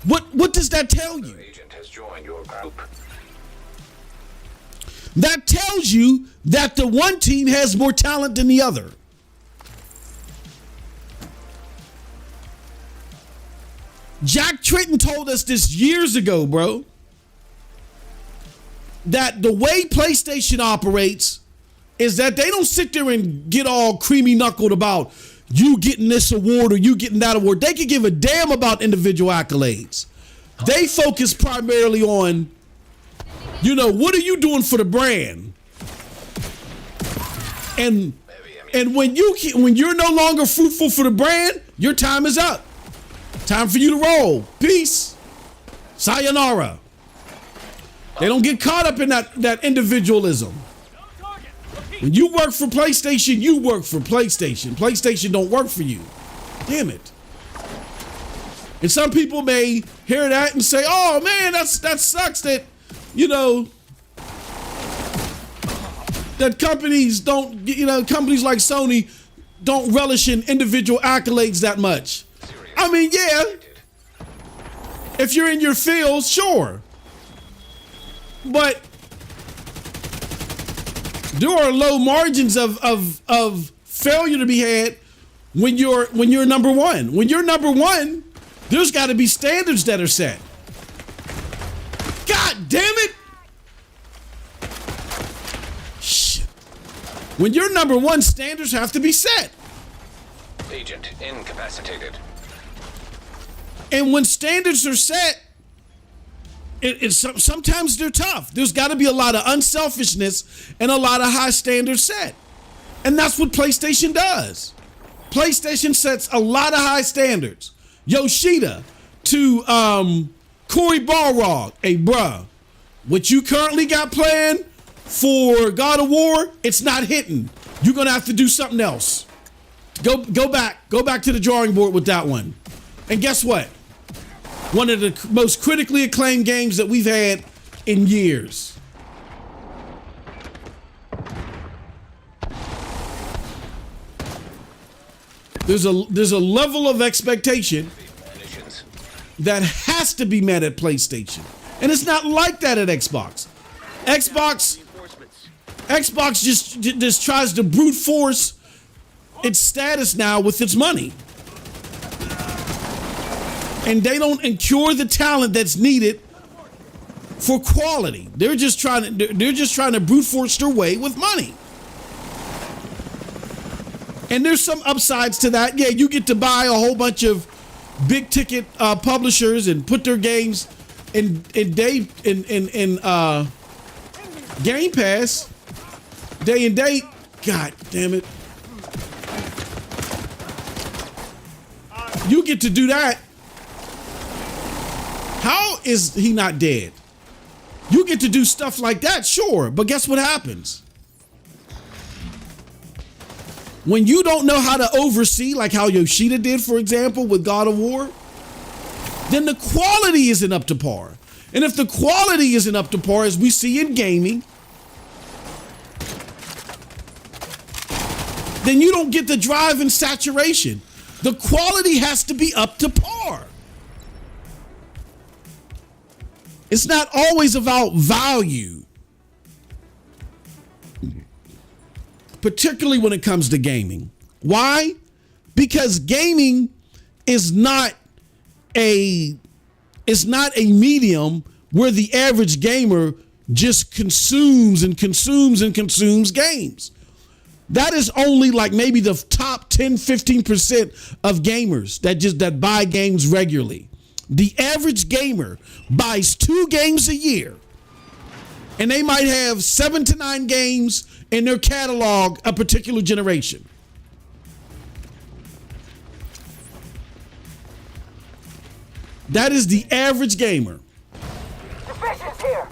[SPEAKER 1] What does that tell you?
[SPEAKER 4] Agent has joined your group.
[SPEAKER 1] That tells you that the one team has more talent than the other. Jack Tritton told us this years ago, bro, that the way PlayStation operates is that they don't sit there and get all creamy knuckled about you getting this award or you getting that award. They can give a damn about individual accolades. They focus primarily on, what are you doing for the brand? And when you're no longer fruitful for the brand, your time is up. Time for you to roll. Peace. Sayonara. They don't get caught up in that individualism. When you work for PlayStation, you work for PlayStation. PlayStation don't work for you. Damn it. And some people may hear that and say, oh man, that sucks that, that companies don't, companies like Sony don't relish in individual accolades that much. I mean, yeah, if you're in your field, sure. But there are low margins of failure to be had when you're number one. When you're number one, there's got to be standards that are set. God damn it! Shit. When you're number one, standards have to be set.
[SPEAKER 4] Agent incapacitated.
[SPEAKER 1] And when standards are set, sometimes they're tough. There's got to be a lot of unselfishness and a lot of high standards set. And that's what PlayStation does. PlayStation sets a lot of high standards. Yoshida to Corey Balrog. Hey, bruh, what you currently got planned for God of War, it's not hitting. You're going to have to do something else. Go back to the drawing board with that one. And guess what? One of the most critically acclaimed games that we've had in years. There's a level of expectation that has to be met at PlayStation. And it's not like that at Xbox. Xbox just tries to brute force its status now with its money. And they don't incur the talent that's needed for quality. They're just trying to brute force their way with money. And there's some upsides to that. Yeah, you get to buy a whole bunch of big ticket publishers and put their games in Game Pass day and date. God damn it. You get to do that. How is he not dead? You get to do stuff like that, sure, but guess what happens? When you don't know how to oversee, like how Yoshida did, for example, with God of War, then the quality isn't up to par. And if the quality isn't up to par, as we see in gaming, then you don't get the drive and saturation. The quality has to be up to par. It's not always about value, particularly when it comes to gaming. Why? Because gaming is not a medium where the average gamer just consumes games. That is only like maybe the top 10, 15% of gamers that buy games regularly. The average gamer buys 2 games a year, and they might have 7 to 9 games in their catalog a particular generation. That is the average gamer.
[SPEAKER 7] Division's here.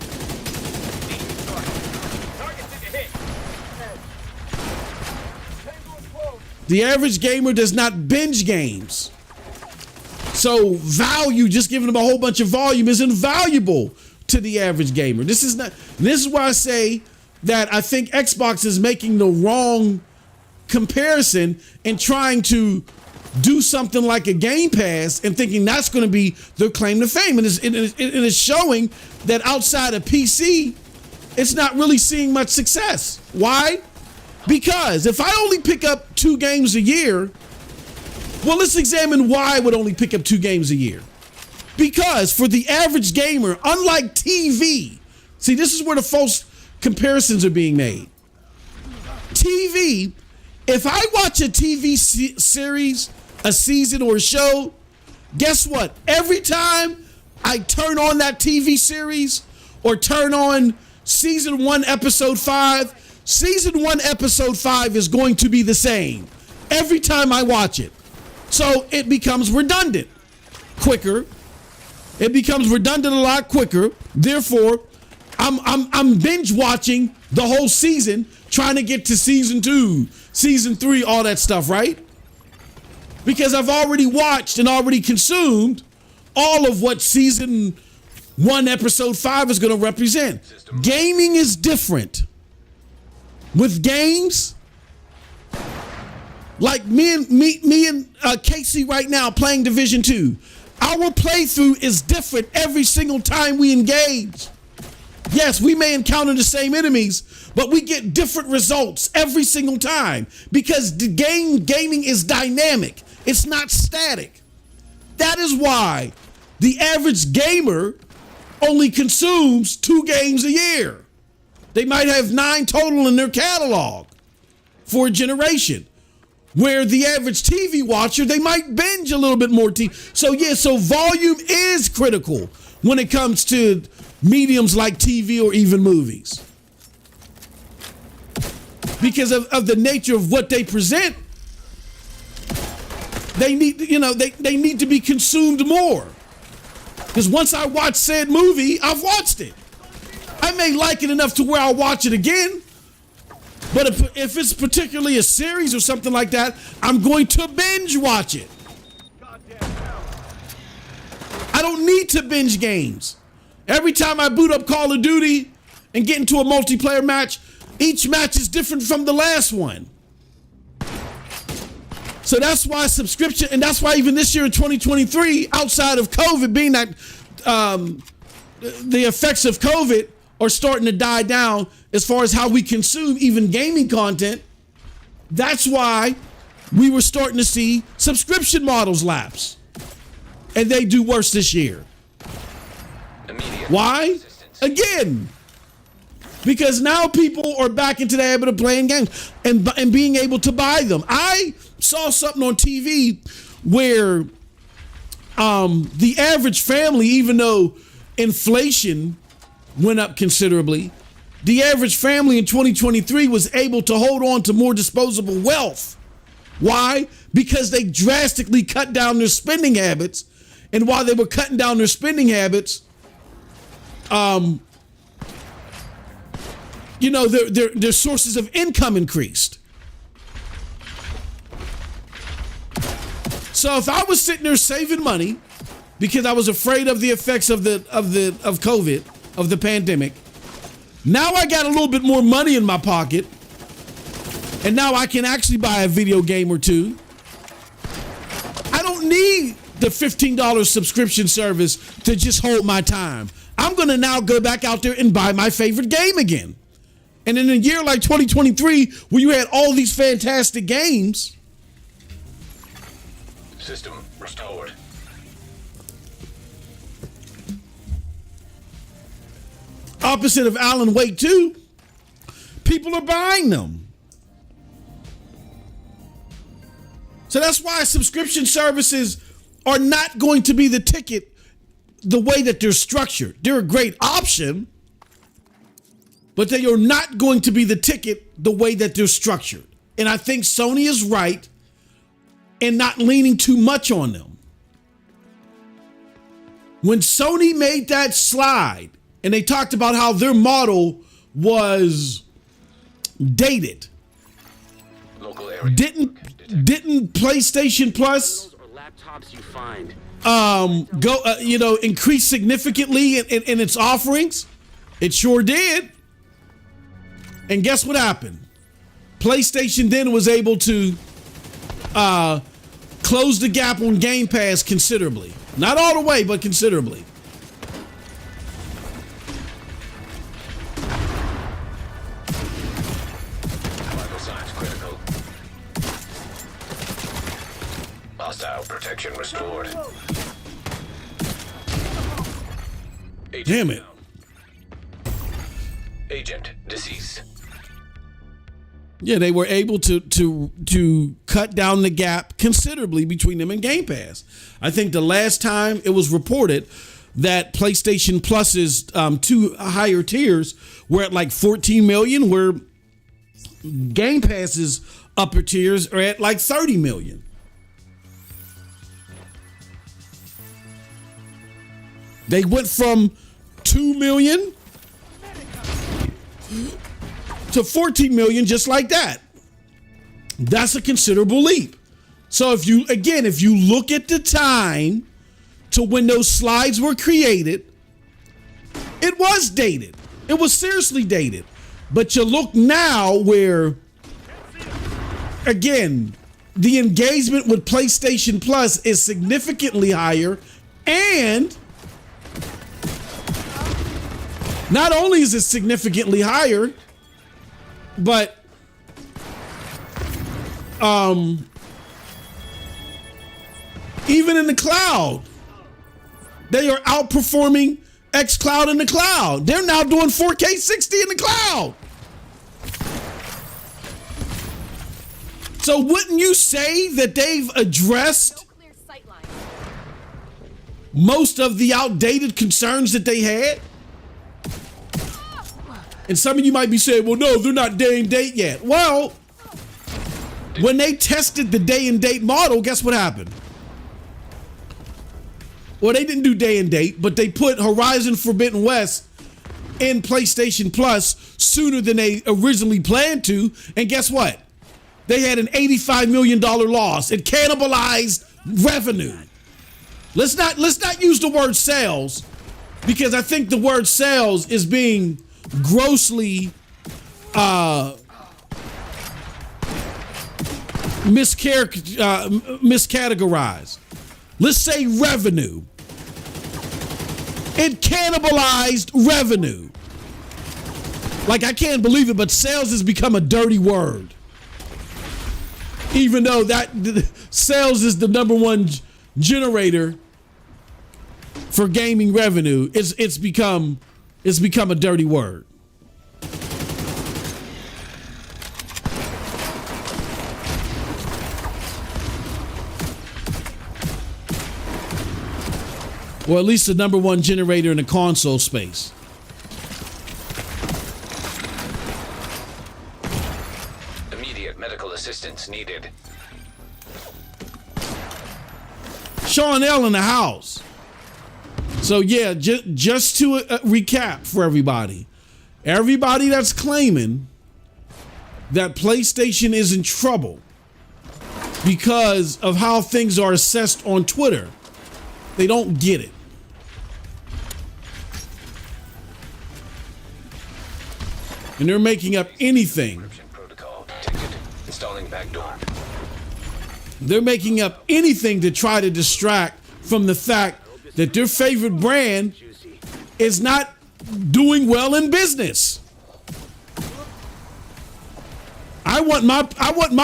[SPEAKER 1] The average gamer does not binge games. So value, just giving them a whole bunch of volume, is invaluable to the average gamer. This is why I say that I think Xbox is making the wrong comparison and trying to do something like a Game Pass and thinking that's going to be their claim to fame. And it is showing that outside of PC, it's not really seeing much success. Why? Because if I only pick up 2 games a year, well, let's examine why I would only pick up 2 games a year. Because for the average gamer, unlike TV, see, this is where the false comparisons are being made. TV, if I watch a TV series, a season or a show, guess what? Every time I turn on that TV series or turn on season 1, episode 5, season 1, episode 5 is going to be the same every time I watch it. So it becomes redundant quicker. It becomes redundant a lot quicker. Therefore, I'm binge watching the whole season, trying to get to season 2, season 3, all that stuff, right? Because I've already watched and already consumed all of what season 1, episode 5 is going to represent. Gaming is different. With games, like me and Casey right now playing Division 2, our playthrough is different every single time we engage. Yes, we may encounter the same enemies, but we get different results every single time because the gaming is dynamic. It's not static. That is why the average gamer only consumes 2 games a year. They might have 9 total in their catalog for a generation. Where the average TV watcher, they might binge a little bit more TV. So yeah, so volume is critical when it comes to mediums like TV or even movies. Because of the nature of what they present, they need, they need to be consumed more. Because once I watch said movie, I've watched it. I may like it enough to where I'll watch it again. But if it's particularly a series or something like that, I'm going to binge watch it. I don't need to binge games. Every time I boot up Call of Duty and get into a multiplayer match, each match is different from the last one. So that's why subscription, and that's why even this year in 2023, outside of COVID being that the effects of COVID are starting to die down as far as how we consume even gaming content. That's why we were starting to see subscription models lapse. And they do worse this year. Why? Again, because now people are back into the habit of playing games and being able to buy them. I saw something on TV where the average family, even though inflation went up considerably, the average family in 2023 was able to hold on to more disposable wealth. Why? Because they drastically cut down their spending habits. And while they were cutting down their spending habits, their sources of income increased. So if I was sitting there saving money because I was afraid of the effects of COVID, of the pandemic, now I got a little bit more money in my pocket, and now I can actually buy a video game or two. I don't need the $15 subscription service to just hold my time. I'm going to now go back out there and buy my favorite game again. And in a year like 2023, where you had all these fantastic games.
[SPEAKER 4] System restored.
[SPEAKER 1] Opposite of Alan Wake 2, people are buying them. So that's why subscription services are not going to be the ticket the way that they're structured. They're a great option, but they are not going to be the ticket the way that they're structured. And I think Sony is right in not leaning too much on them. When Sony made that slide and they talked about how their model was dated, didn't PlayStation Plus increase significantly in its offerings? It sure did. And guess what happened? PlayStation then was able to close the gap on Game Pass considerably. Not all the way, but considerably.
[SPEAKER 4] Vital signs critical. Hostile protection restored. Agent
[SPEAKER 1] Damn it.
[SPEAKER 4] down. Agent deceased.
[SPEAKER 1] Yeah, they were able to cut down the gap considerably between them and Game Pass. I think the last time it was reported that PlayStation Plus's 2 higher tiers were at like 14 million, where Game Pass's upper tiers are at like 30 million. They went from 2 million to 14 million just like that. That's a considerable leap. So if you look at the time to when those slides were created, it was dated. It was seriously dated. But you look now where, again, the engagement with PlayStation Plus is significantly higher, and Not only is it significantly higher, but even in the cloud, they are outperforming xCloud in the cloud. They're now doing 4K 60 in the cloud. So wouldn't you say that they've addressed most of the outdated concerns that they had? And some of you might be saying, well, no, they're not day and date yet. Well, when they tested the day and date model, guess what happened? Well, they didn't do day and date, but they put Horizon Forbidden West in PlayStation Plus sooner than they originally planned to. And guess what? They had an $85 million loss. It cannibalized revenue. Let's not use the word sales, because I think the word sales is being grossly miscategorized. Let's say revenue. It cannibalized revenue. Like, I can't believe it, but sales has become a dirty word. Even though that sales is the number one generator for gaming revenue, it's become a dirty word. Or at least the number one generator in the console space.
[SPEAKER 4] Immediate medical assistance needed.
[SPEAKER 1] Sean L in the house. So yeah, just to recap for everybody that's claiming that PlayStation is in trouble because of how things are assessed on Twitter, they don't get it. And they're making up anything.
[SPEAKER 4] Protocol detected. Installing backdoor.
[SPEAKER 1] They're making up anything to try to distract from the fact that their favorite brand is not doing well in business. I want my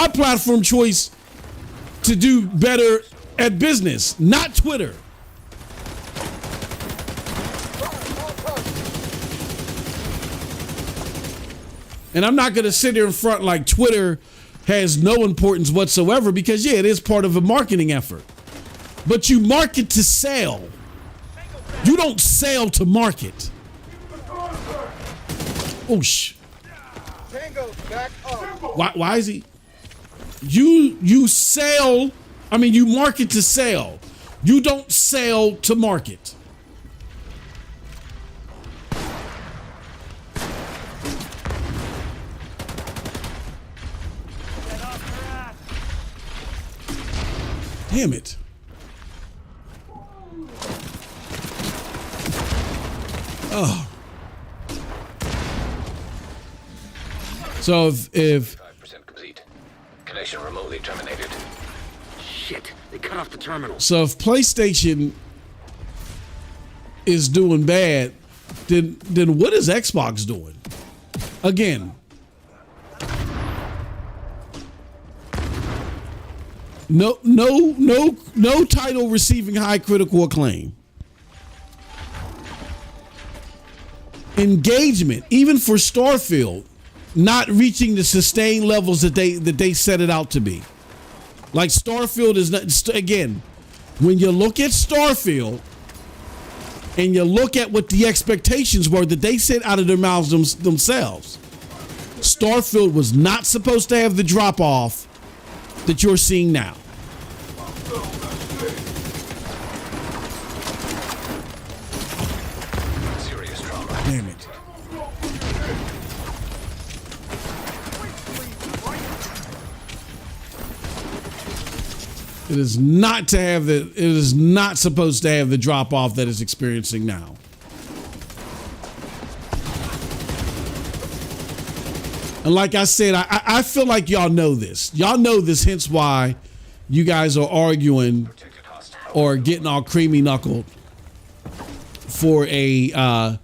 [SPEAKER 1] platform choice to do better at business, not Twitter. And I'm not going to sit here in front like Twitter has no importance whatsoever, because yeah, it is part of a marketing effort. But you market to sell. You don't sell to market. Oh Why is he? You sell. I mean, you market to sell. You don't sell to market. Damn it. Oh. So if
[SPEAKER 4] 5% complete. Connection remotely terminated.
[SPEAKER 5] Shit, they cut off the terminal.
[SPEAKER 1] So if PlayStation is doing bad, then what is Xbox doing? Again, no title receiving high critical acclaim. Engagement, even for Starfield, not reaching the sustained levels that they set it out to be. Like, Starfield is not, again, when you look at Starfield and you look at what the expectations were that they set out of their mouths themselves, Starfield was not supposed to have the drop off that you're seeing now.
[SPEAKER 4] Serious trauma.
[SPEAKER 1] Damn it. It is not to have the. It is not supposed to have the drop off that it's experiencing now. And like I said, I feel like y'all know this. Y'all know this, hence why you guys are arguing or getting all creamy knuckled for a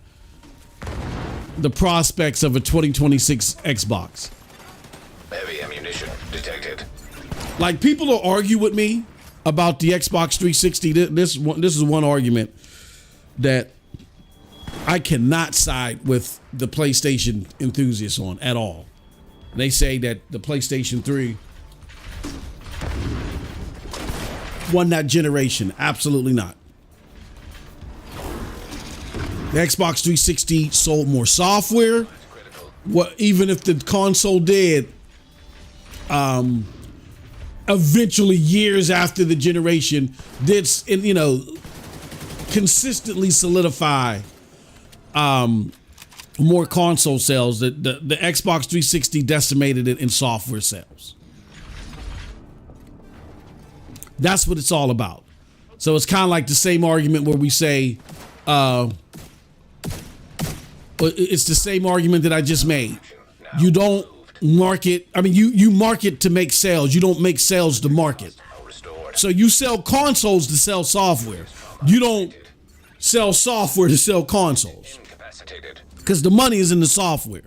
[SPEAKER 1] the prospects of a 2026 Xbox.
[SPEAKER 4] Heavy ammunition detected.
[SPEAKER 1] Like, people will argue with me about the Xbox 360. This is one argument that I cannot side with the PlayStation enthusiasts on at all. They say that the PlayStation 3 won that generation. Absolutely not. The Xbox 360 sold more software. What, even if the console did, eventually years after the generation did, you know, consistently solidify more console sales. The Xbox 360 decimated it in software sales. That's what it's all about. So it's kind of like the same argument where we say, it's the same argument that I just made. You don't market. I mean, you market to make sales. You don't make sales to market. So you sell consoles to sell software. You don't sell software to sell consoles, because the money is in the software.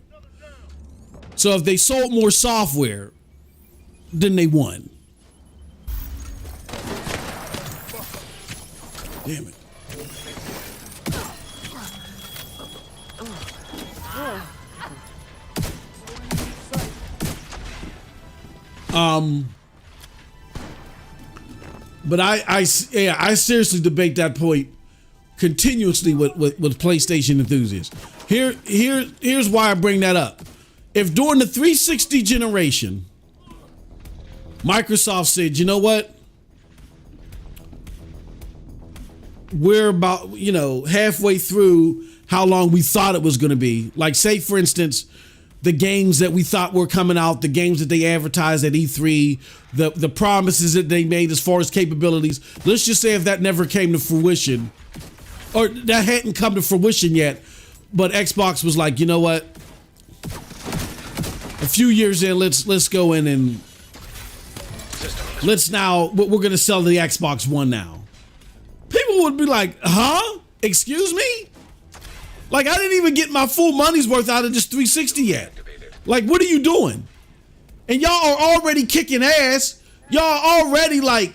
[SPEAKER 1] So if they sold more software, then they won. Damn it. But I seriously debate that point continuously with PlayStation enthusiasts. Here's why I bring that up. If during the 360 generation, Microsoft said, you know what? We're about, you know, halfway through how long we thought it was going to be. Like, say, for instance, the games that we thought were coming out, the games that they advertised at E3, the promises that they made as far as capabilities. Let's just say if that never came to fruition, or that hadn't come to fruition yet, but Xbox was like, you know what? A few years in, let's go in and we're going to sell the Xbox One now. People would be like, huh? Excuse me? Like, I didn't even get my full money's worth out of this 360 yet. Like, what are you doing? And y'all are already kicking ass. Y'all are already, like,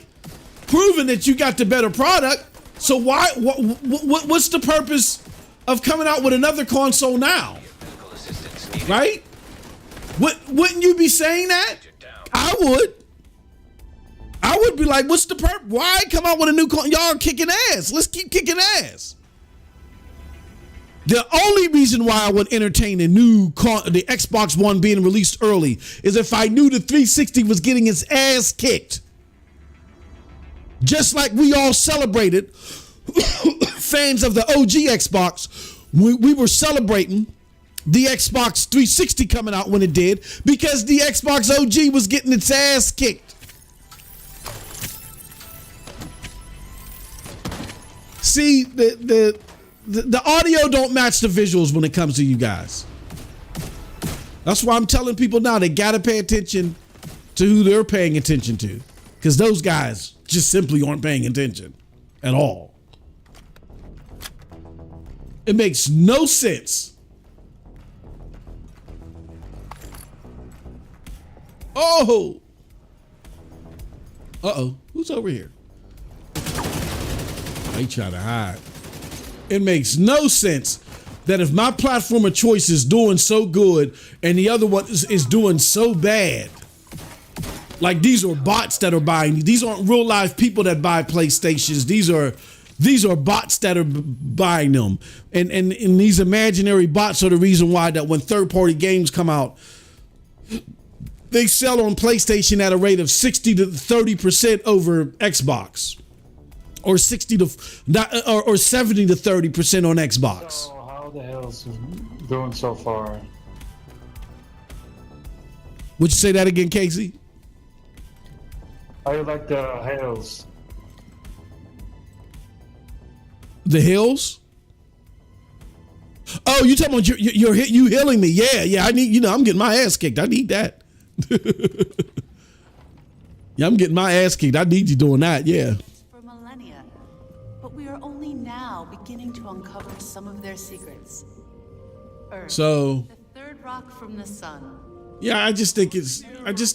[SPEAKER 1] proving that you got the better product. So what's the purpose of coming out with another console now? Right? Wouldn't you be saying that? I would. I would be like, what's the purpose? Why come out with a new console? Y'all are kicking ass. Let's keep kicking ass. The only reason why I would entertain the Xbox One being released early is if I knew the 360 was getting its ass kicked. Just like we all celebrated, fans of the OG Xbox, we were celebrating the Xbox 360 coming out when it did, because the Xbox OG was getting its ass kicked. See, the audio don't match the visuals when it comes to you guys. That's why I'm telling people now, they gotta pay attention to who they're paying attention to, because those guys just simply aren't paying attention at all. It makes no sense. Oh, who's over here? They try to hide. It makes no sense that if my platform of choice is doing so good and the other one is doing so bad, like, these are bots that are buying. These aren't real life people that buy PlayStations. These are bots that are buying them. And these imaginary bots are the reason why that when third-party games come out, they sell on PlayStation at a rate of 60 to 30% over Xbox. Or 60 to or 70 to 30% on Xbox.
[SPEAKER 3] So how the hell is it doing so far?
[SPEAKER 1] Would you say that again, Casey?
[SPEAKER 3] How you like the hills?
[SPEAKER 1] The hills? Oh, you talking about you healing me? Yeah. I need, I'm getting my ass kicked. I need that. Yeah, I'm getting my ass kicked. I need you doing that. Yeah.
[SPEAKER 6] For millennia, but we are only now beginning to uncover some of their secrets. Earth.
[SPEAKER 1] So
[SPEAKER 6] The third rock from the sun.
[SPEAKER 1] yeah, I just think it's
[SPEAKER 6] Our universe.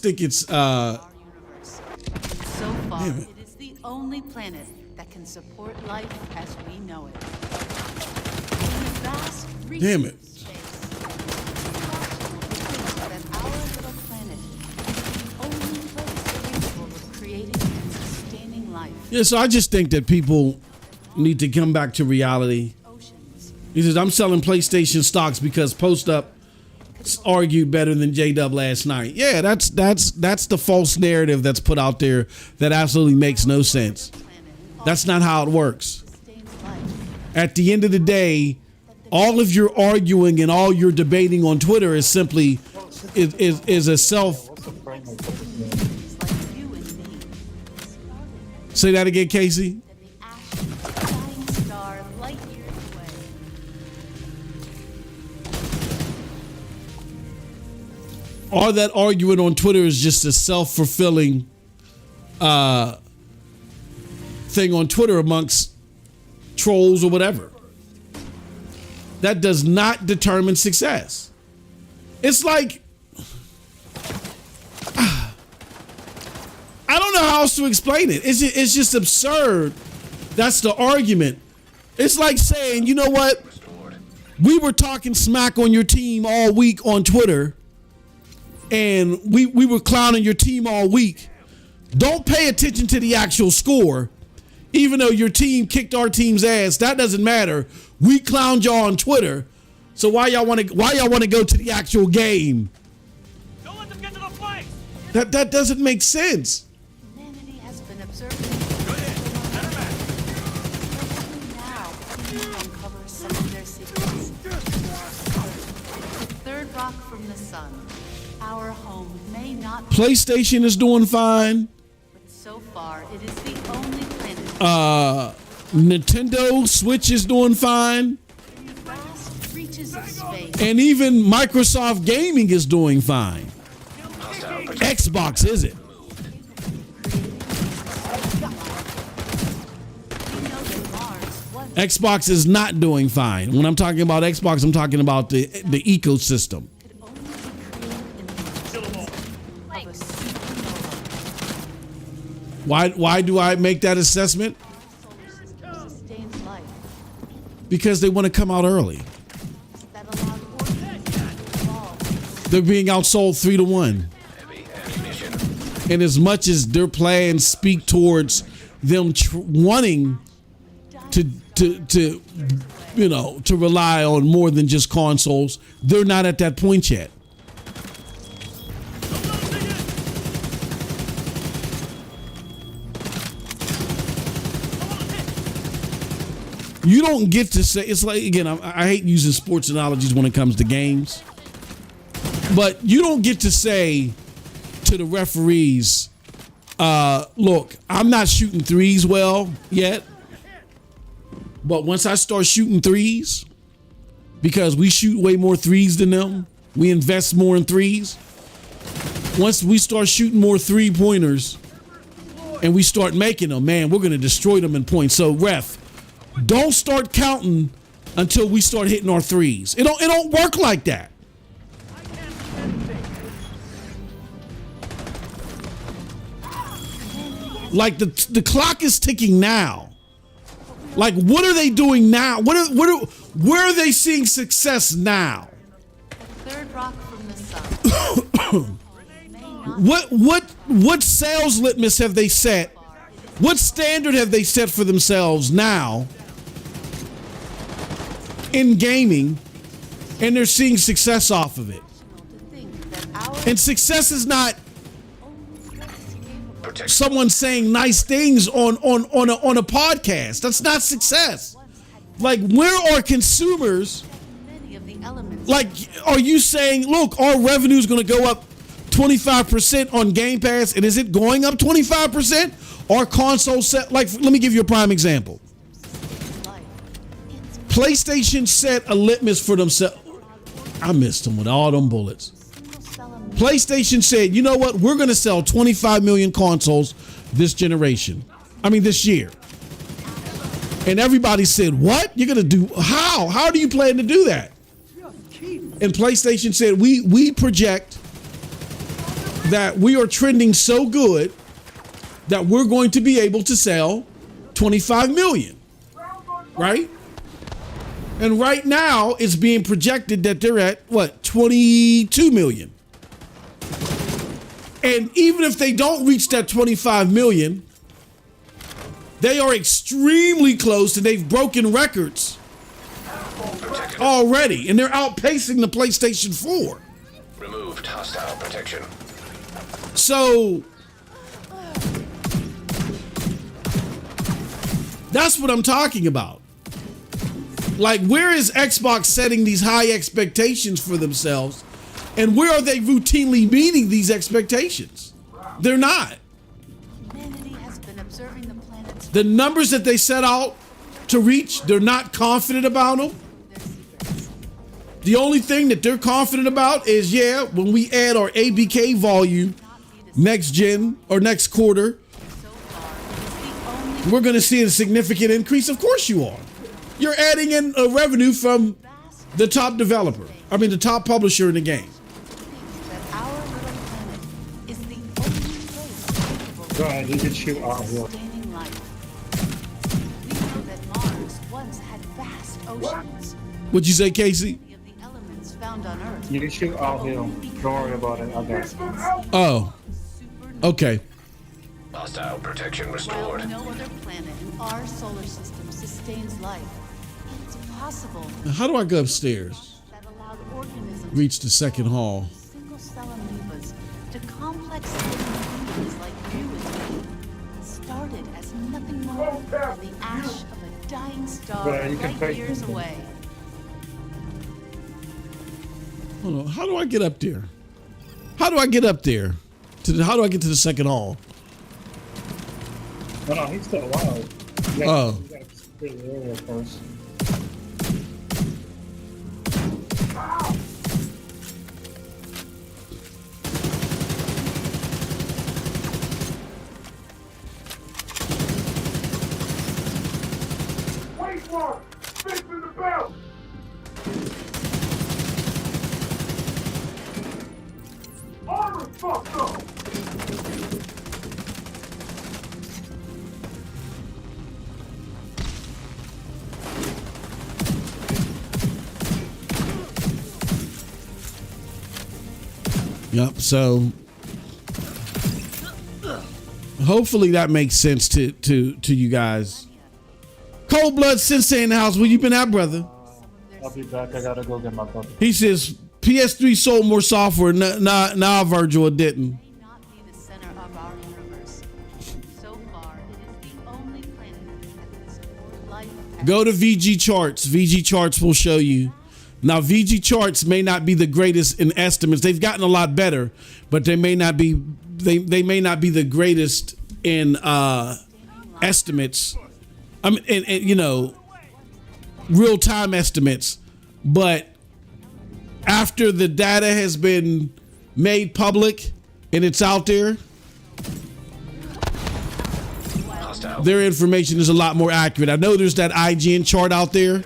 [SPEAKER 6] So far,
[SPEAKER 1] Damn
[SPEAKER 6] it is the only planet that can support life as we know it. In the vast reaches
[SPEAKER 1] Damn it.
[SPEAKER 6] of space, that our little planet is the only place capable of creating and sustaining life.
[SPEAKER 1] yeah, so I just think that people need to come back to reality.
[SPEAKER 6] Oceans,
[SPEAKER 1] He says, I'm selling PlayStation stocks because Post Up argued better than J-Dub last night. Yeah, that's the false narrative that's put out there that absolutely makes no sense. That's not how it works.
[SPEAKER 6] sustains life.
[SPEAKER 1] At the end of the day, all of your arguing and all your debating on Twitter is simply is a self.
[SPEAKER 3] What's the frame rate of this game?
[SPEAKER 6] It's like you and me. Started
[SPEAKER 1] Say that again, Casey.
[SPEAKER 6] in the ash of a dying star light years away.
[SPEAKER 1] All that arguing on Twitter is just a self-fulfilling thing on Twitter amongst trolls or whatever. That does not determine success. It's like I don't know how else to explain it. It's just absurd. That's the argument. It's like saying, you know what? We were talking smack on your team all week on Twitter, and we were clowning your team all week. Don't pay attention to the actual score, even though your team kicked our team's ass. That doesn't matter. We clowned y'all on Twitter, so why y'all want to go to the actual game?
[SPEAKER 8] Don't let them get to the fight!
[SPEAKER 1] That doesn't make sense.
[SPEAKER 6] Humanity has been observing.
[SPEAKER 8] Good hit. Let her back.
[SPEAKER 6] Now, we can uncover some of their secrets. The third rock from the sun. Our home may not be,
[SPEAKER 1] PlayStation is doing fine.
[SPEAKER 6] but so far it is the only planet
[SPEAKER 1] Nintendo Switch is doing fine.
[SPEAKER 6] in the vast reaches of space.
[SPEAKER 1] And even Microsoft Gaming is doing fine. Xbox isn't.
[SPEAKER 6] We know that Mars was
[SPEAKER 1] Xbox is not doing fine. When I'm talking about Xbox, I'm talking about the ecosystem.
[SPEAKER 6] could only be created in the existence of a supernova.
[SPEAKER 1] Why do I make that assessment?
[SPEAKER 6] Solar system sustains life
[SPEAKER 1] Because they want to come out early.
[SPEAKER 6] that allowed organisms to evolve.
[SPEAKER 1] They're being outsold 3-1.
[SPEAKER 4] Heavy ammunition.
[SPEAKER 1] And as much as their plans speak towards them wanting to rely on more than just consoles, they're not at that point yet. You don't get to say, it's like, again, I hate using sports analogies when it comes to games, but you don't get to say to the referees, look, I'm not shooting threes well yet, but once I start shooting threes, because we shoot way more threes than them, we invest more in threes. Once we start shooting more 3-pointers and we start making them, man, we're going to destroy them in points. So ref, don't start counting until we start hitting our threes. It don't work like that. Like the clock is ticking now. Like, what are they doing now? Where are they seeing success now?
[SPEAKER 6] The third rock from the sun.
[SPEAKER 1] What sales litmus have they set? What standard have they set for themselves now in gaming, and they're seeing success off of it?
[SPEAKER 6] To think that our
[SPEAKER 1] And success is not
[SPEAKER 6] only place capable
[SPEAKER 4] Protect.
[SPEAKER 1] someone saying nice things on a podcast. That's not success. Like, where are consumers?
[SPEAKER 6] many of the elements.
[SPEAKER 1] Like, are you saying, look, our revenue is going to go up 25% on Game Pass, and is it going up 25%? Our console set, like, let me give you a prime example.
[SPEAKER 6] life. It's
[SPEAKER 1] PlayStation set a litmus for themselves. I missed them with all them bullets.
[SPEAKER 6] single cell immune.
[SPEAKER 1] PlayStation said, you know what? We're going to sell 25 million consoles this year. And everybody said, what? You're going to do, how? How do you plan to do that? And PlayStation said, we project that we are trending so good that we're going to be able to sell 25 million, right? And right now it's being projected that they're at what, 22 million. And even if they don't reach that 25 million, they are extremely close and they've broken records already. And they're outpacing the PlayStation 4.
[SPEAKER 4] Removed hostile protection.
[SPEAKER 1] So that's what I'm talking about. Like, where is Xbox setting these high expectations for themselves? And where are they routinely meeting these expectations? They're not.
[SPEAKER 6] Humanity has been observing the planet's
[SPEAKER 1] The numbers that they set out to reach, they're not confident about them.
[SPEAKER 6] their secrets.
[SPEAKER 1] The only thing that they're confident about is, yeah, when we add our ABK volume next gen or next quarter,
[SPEAKER 6] So far, it's the only
[SPEAKER 1] we're going to see a significant increase. Of course you are. You're adding in a revenue from
[SPEAKER 6] vast
[SPEAKER 1] the top developer. I mean, the top publisher in the game.
[SPEAKER 6] thing that our little planet is the only place capable
[SPEAKER 3] Go ahead, you can shoot out
[SPEAKER 6] of
[SPEAKER 3] here.
[SPEAKER 6] sustaining life. We know that Mars once had vast oceans.
[SPEAKER 1] What'd you say, Casey?
[SPEAKER 6] Many of the elements found on Earth
[SPEAKER 3] You can shoot out here. Don't worry about it. I got it.
[SPEAKER 1] Oh,
[SPEAKER 6] supernova.
[SPEAKER 1] okay.
[SPEAKER 4] Hostile protection
[SPEAKER 6] While
[SPEAKER 4] restored.
[SPEAKER 6] no other planet in our solar system sustains life, it's possible
[SPEAKER 1] Now, how do I go upstairs?
[SPEAKER 6] that allowed organisms
[SPEAKER 1] Reach the second hall.
[SPEAKER 6] single-cell amoebas to complex living beings like you and me started as nothing more than the ash of a dying star
[SPEAKER 3] Well, you can
[SPEAKER 6] light
[SPEAKER 3] take
[SPEAKER 6] years
[SPEAKER 3] them.
[SPEAKER 6] away.
[SPEAKER 1] Hold on. How do I get up there? How do I get up there? How do I get to the second hall?
[SPEAKER 3] No, he's still alive. You
[SPEAKER 1] Oh.
[SPEAKER 3] gotta clear the area first.
[SPEAKER 7] Wait for it! Fixing the belt! Armor's fucked up!
[SPEAKER 1] Yep. So hopefully that makes sense to you guys. Cold Blood Sensei in the house. Where you been at, brother?
[SPEAKER 3] I'll be back. I gotta go get my brother.
[SPEAKER 1] He says PS3 sold more software. Nah, Virgil, it didn't.
[SPEAKER 6] May not be the center of our universe. So far, it is the only planet that can support life.
[SPEAKER 1] Go to VG Charts. VG Charts will show you. Now, VG Charts may not be the greatest in estimates. They've gotten a lot better, but they may not be. They may not be the greatest in estimates. I mean, and you know, real time estimates. But after the data has been made public and it's out there,
[SPEAKER 4] Hostile.
[SPEAKER 1] their information is a lot more accurate. I know there's that IGN chart out there,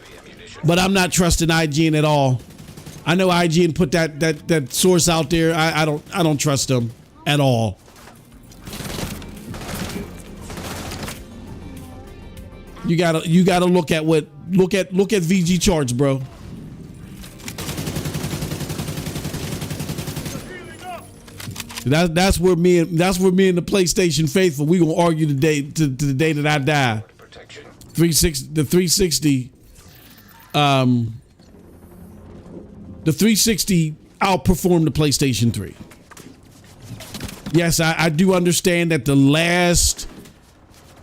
[SPEAKER 1] but I'm not trusting IGN at all. I know IGN put that source out there. I don't trust them at all. You gotta look at VG charts, bro. That's where me and the PlayStation faithful, we gonna argue today to the day that I die.
[SPEAKER 4] Protection.
[SPEAKER 1] 360 the 360 outperformed the PlayStation 3. Yes, I do understand that the last,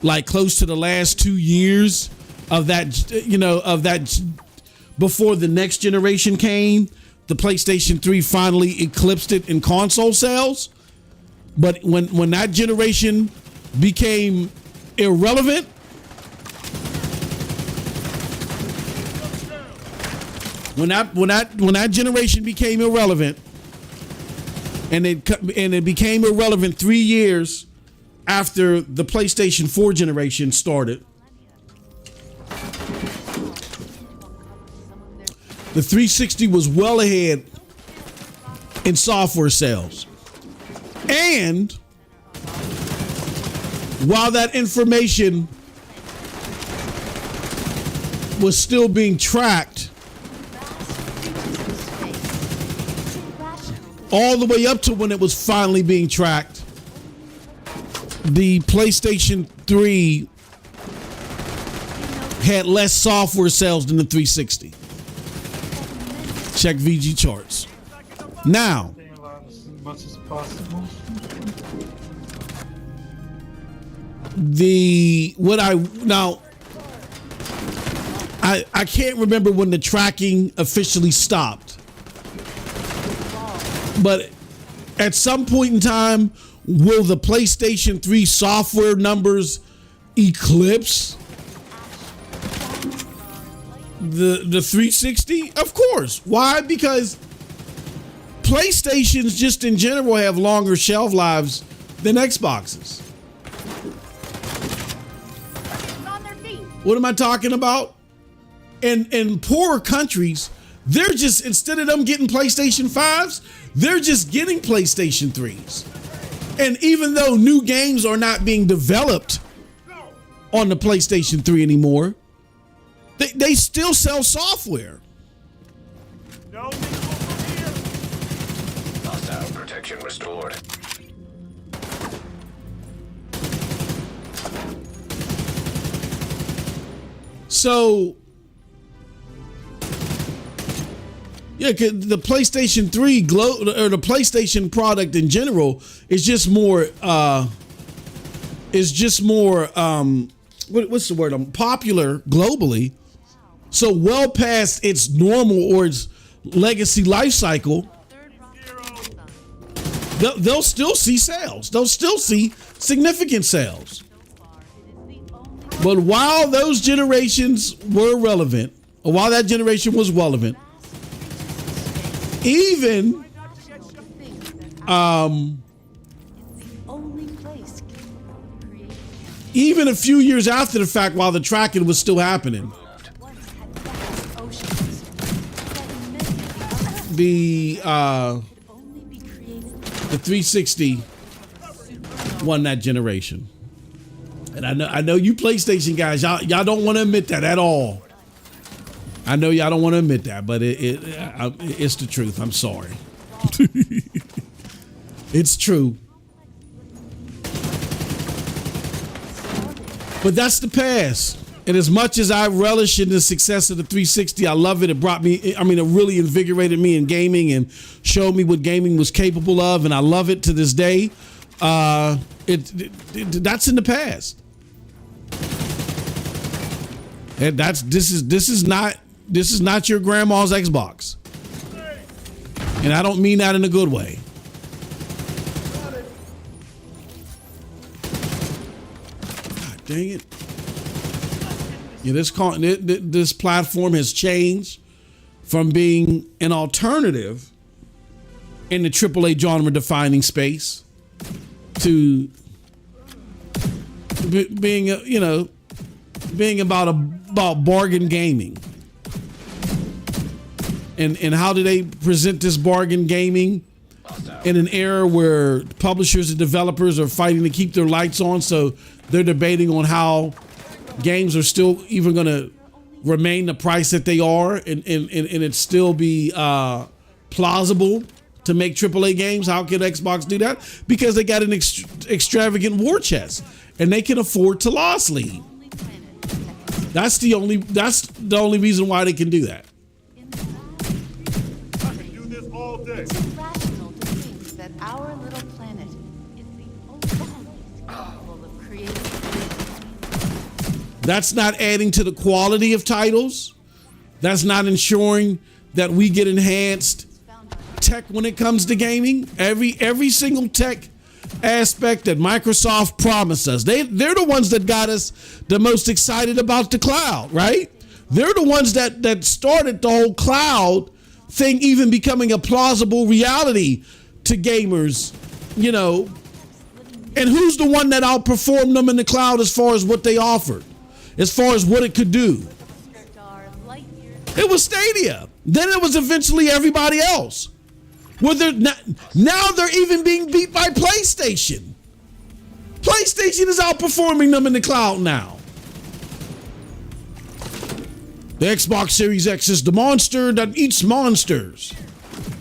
[SPEAKER 1] like close to the last 2 years of that, before the next generation came, the PlayStation 3 finally eclipsed it in console sales. But when that generation became irrelevant, when that generation became irrelevant, and it became irrelevant 3 years after the PlayStation 4 generation started. The 360 was well ahead in software sales. And while that information was still being tracked all the way up to when it was finally being tracked, the PlayStation 3 had less software sales than the 360. Check VG charts. Now,
[SPEAKER 3] As much as possible.
[SPEAKER 1] I can't remember when the tracking officially stopped, but at some point in time, will the PlayStation 3 software numbers eclipse the 360? Of course. Why? Because PlayStations just in general have longer shelf lives than Xboxes. What am I talking about? In poorer countries, they're just, instead of them getting PlayStation 5s, they're just getting PlayStation 3s. And even though new games are not being developed on the PlayStation 3 anymore, they still sell software.
[SPEAKER 8] No visual from here.
[SPEAKER 4] Hostile protection restored.
[SPEAKER 1] So, yeah, the PlayStation 3 or the PlayStation product in general is just more what's the word? Popular globally. So well past its normal or its legacy life cycle, they'll still see sales. They'll still see significant sales. But while those generations were relevant, or while that generation was relevant, even a few years after the fact, while the tracking was still happening, the 360 won that generation. And I know you PlayStation guys, y'all don't want to admit that at all. I know y'all don't want to admit that, but it's the truth. I'm sorry. It's true. But that's the past. And as much as I relish in the success of the 360, I love it. It really invigorated me in gaming and showed me what gaming was capable of. And I love it to this day. That's in the past. And this is not your grandma's Xbox. And I don't mean that in a good way. God dang it. Yeah, this platform has changed from being an alternative in the AAA genre defining space to being about bargain gaming. And how do they present this bargain gaming in an era where publishers and developers are fighting to keep their lights on? So they're debating on how games are still even going to remain the price that they are and it still be plausible to make AAA games. How can Xbox do that? Because they got an extravagant war chest and they can afford to loss lead. That's the only reason why they can do that.
[SPEAKER 7] I can do this all day.
[SPEAKER 6] It's irrational to think that our little planet is the only capable of creating.
[SPEAKER 1] That's not adding to the quality of titles. That's not ensuring that we get enhanced tech when it comes to gaming. Every single tech aspect that Microsoft promised us, they're the ones that got us the most excited about the cloud, right? They're the ones that started the whole cloud thing even becoming a plausible reality to gamers, and who's the one that outperformed them in the cloud as far as what they offered, as far as what it could do? It was Stadia. Then it was eventually everybody else. Now they're even being beat by PlayStation. PlayStation is outperforming them in the cloud now. The Xbox Series X is the monster that eats monsters.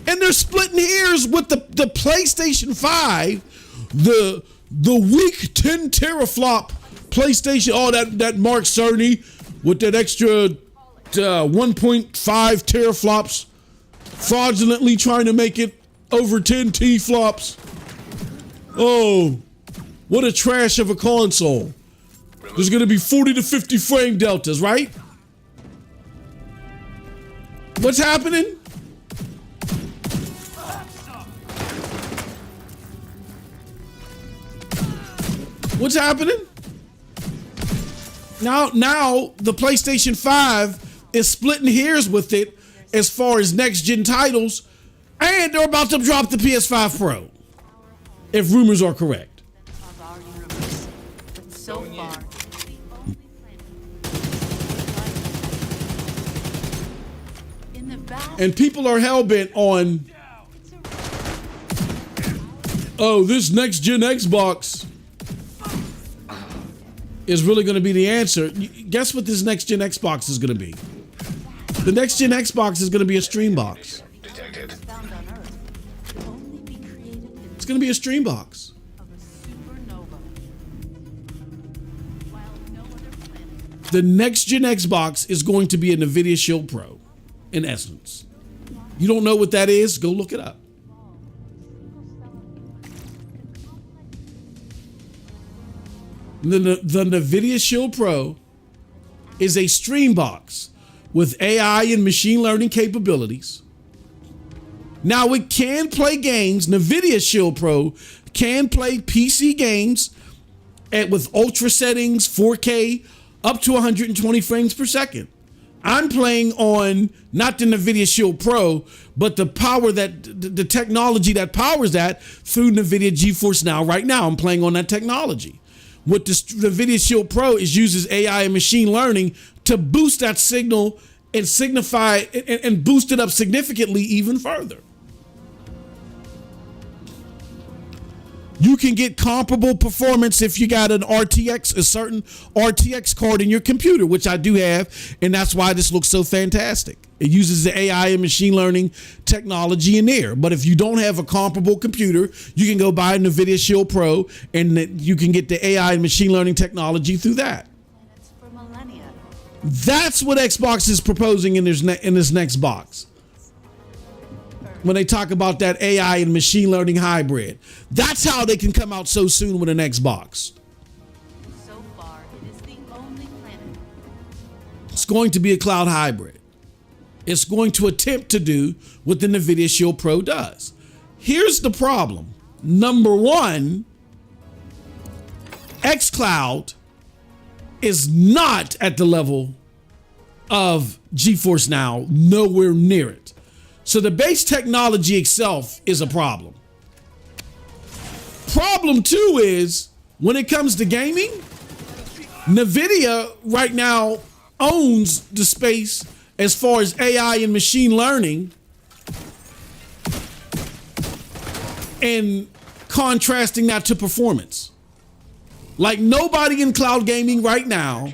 [SPEAKER 1] And they're splitting hairs with the PlayStation 5, the weak 10 teraflop PlayStation, that Mark Cerny with that extra 1.5 teraflops, fraudulently trying to make it over 10 T-flops. Oh, what a trash of a console. There's going to be 40 to 50 frame deltas, right? What's happening? What's happening? Now the PlayStation 5 is splitting hairs with it as far as next gen titles, and they're about to drop the PS5 Pro, if rumors are correct.
[SPEAKER 6] Of our universe. But so far, in the vast
[SPEAKER 1] And people are hell-bent on, oh, this next gen Xbox is really going to be the answer. Guess what this next gen Xbox is going to be? The next gen Xbox is going to be a stream box.
[SPEAKER 4] Detected.
[SPEAKER 6] found on Earth could only be created in
[SPEAKER 1] It's going to be a stream box.
[SPEAKER 6] of a supernova. While no other planet
[SPEAKER 1] The next gen Xbox is going to be a NVIDIA Shield Pro, in essence. You don't know what that is? Go look it up. The NVIDIA Shield Pro is a stream box with AI and machine learning capabilities. Now it can play games. NVIDIA Shield Pro can play PC games with ultra settings, 4K, up to 120 frames per second. I'm playing on not the NVIDIA Shield Pro, but the technology that powers that through NVIDIA GeForce Now. Right now, I'm playing on that technology. What the NVIDIA Shield Pro uses AI and machine learning to boost that signal and signify and boost it up significantly even further. You can get comparable performance if you got a certain RTX card in your computer, which I do have, and that's why this looks so fantastic. It uses the AI and machine learning technology in there. But if you don't have a comparable computer, you can go buy a NVIDIA Shield Pro, and you can get the AI and machine learning technology through that.
[SPEAKER 6] planets for millennia.
[SPEAKER 1] That's what Xbox is proposing in this next box. When they talk about that AI and machine learning hybrid, that's how they can come out so soon with an Xbox.
[SPEAKER 6] So far, it is the only planet.
[SPEAKER 1] It's going to be a cloud hybrid. It's going to attempt to do what the NVIDIA Shield Pro does. Here's the problem. Number one, xCloud is not at the level of GeForce Now, nowhere near it. So the base technology itself is a problem. Problem two is when it comes to gaming, NVIDIA right now owns the space as far as AI and machine learning, and contrasting that to performance. Like nobody in cloud gaming right now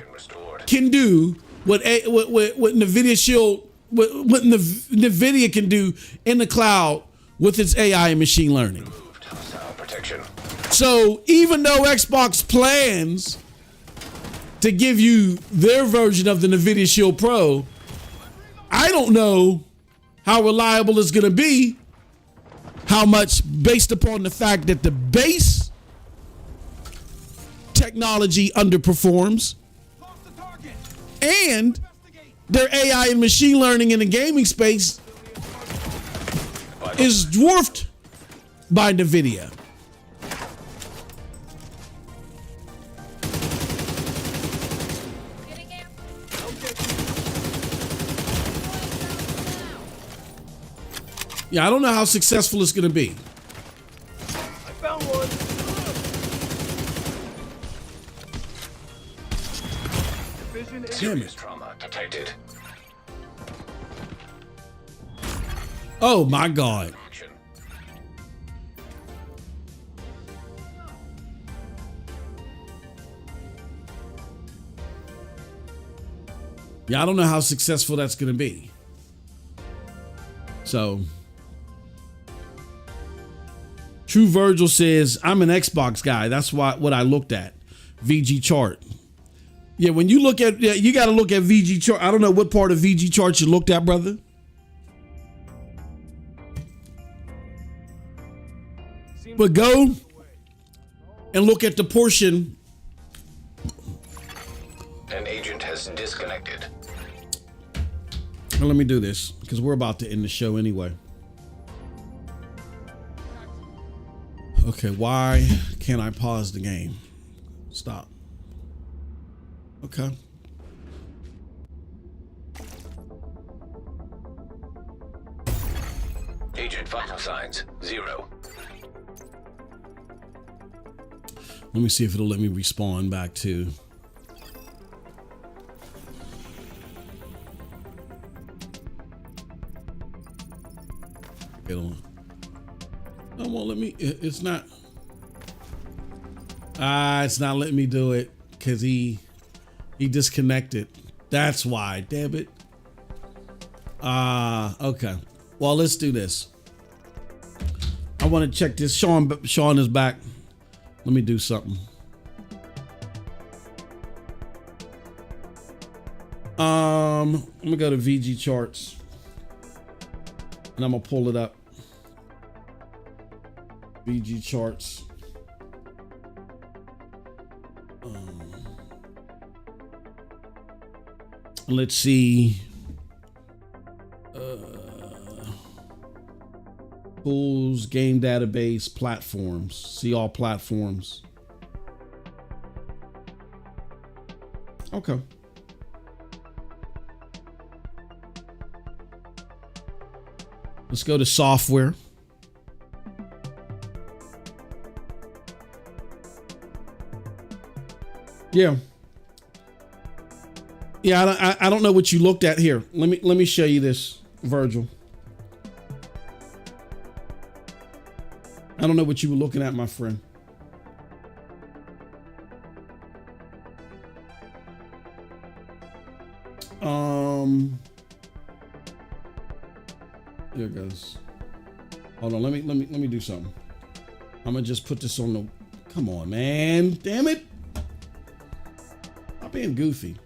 [SPEAKER 1] can do what NVIDIA Shield, what NVIDIA can do in the cloud with its AI and machine learning. So even though Xbox plans to give you their version of the NVIDIA Shield Pro, I don't know how reliable it's going to be, how much based upon the fact that the base technology underperforms and their AI and machine learning in the gaming space is dwarfed by NVIDIA. Yeah, I don't know how successful it's going to be.
[SPEAKER 8] I found one. Division
[SPEAKER 1] Damn
[SPEAKER 4] Serious
[SPEAKER 1] it.
[SPEAKER 4] trauma detected.
[SPEAKER 1] Oh my God.
[SPEAKER 4] Action.
[SPEAKER 1] Yeah, I don't know how successful that's going to be. So, True Virgil says, I'm an Xbox guy. That's what I looked at. VG chart. Yeah, when you look at, you got to look at VG chart. I don't know what part of VG chart you looked at, brother. But go and look at the portion.
[SPEAKER 4] An agent has disconnected.
[SPEAKER 1] Well, let me do this because we're about to end the show anyway. Okay, why can't I pause the game? Stop. Okay.
[SPEAKER 4] Agent vital signs 0.
[SPEAKER 1] Let me see if it'll let me respawn back to. It won't let me. It's not. It's not letting me do it because he disconnected. That's why. Damn it. Okay. Well, let's do this. I want to check this. Sean is back. Let me do something. I'm gonna go to VG charts and I'm gonna pull it up. VG charts. Let's see. Tools, game database, platforms. See all platforms. Okay. Let's go to software. Yeah. Yeah, I don't know what you looked at here. Let me show you this, Virgil. I don't know what you were looking at, my friend. There it goes. Hold on, let me do something. I'm gonna just put this on the. Come on, man! Damn it! I'm being goofy.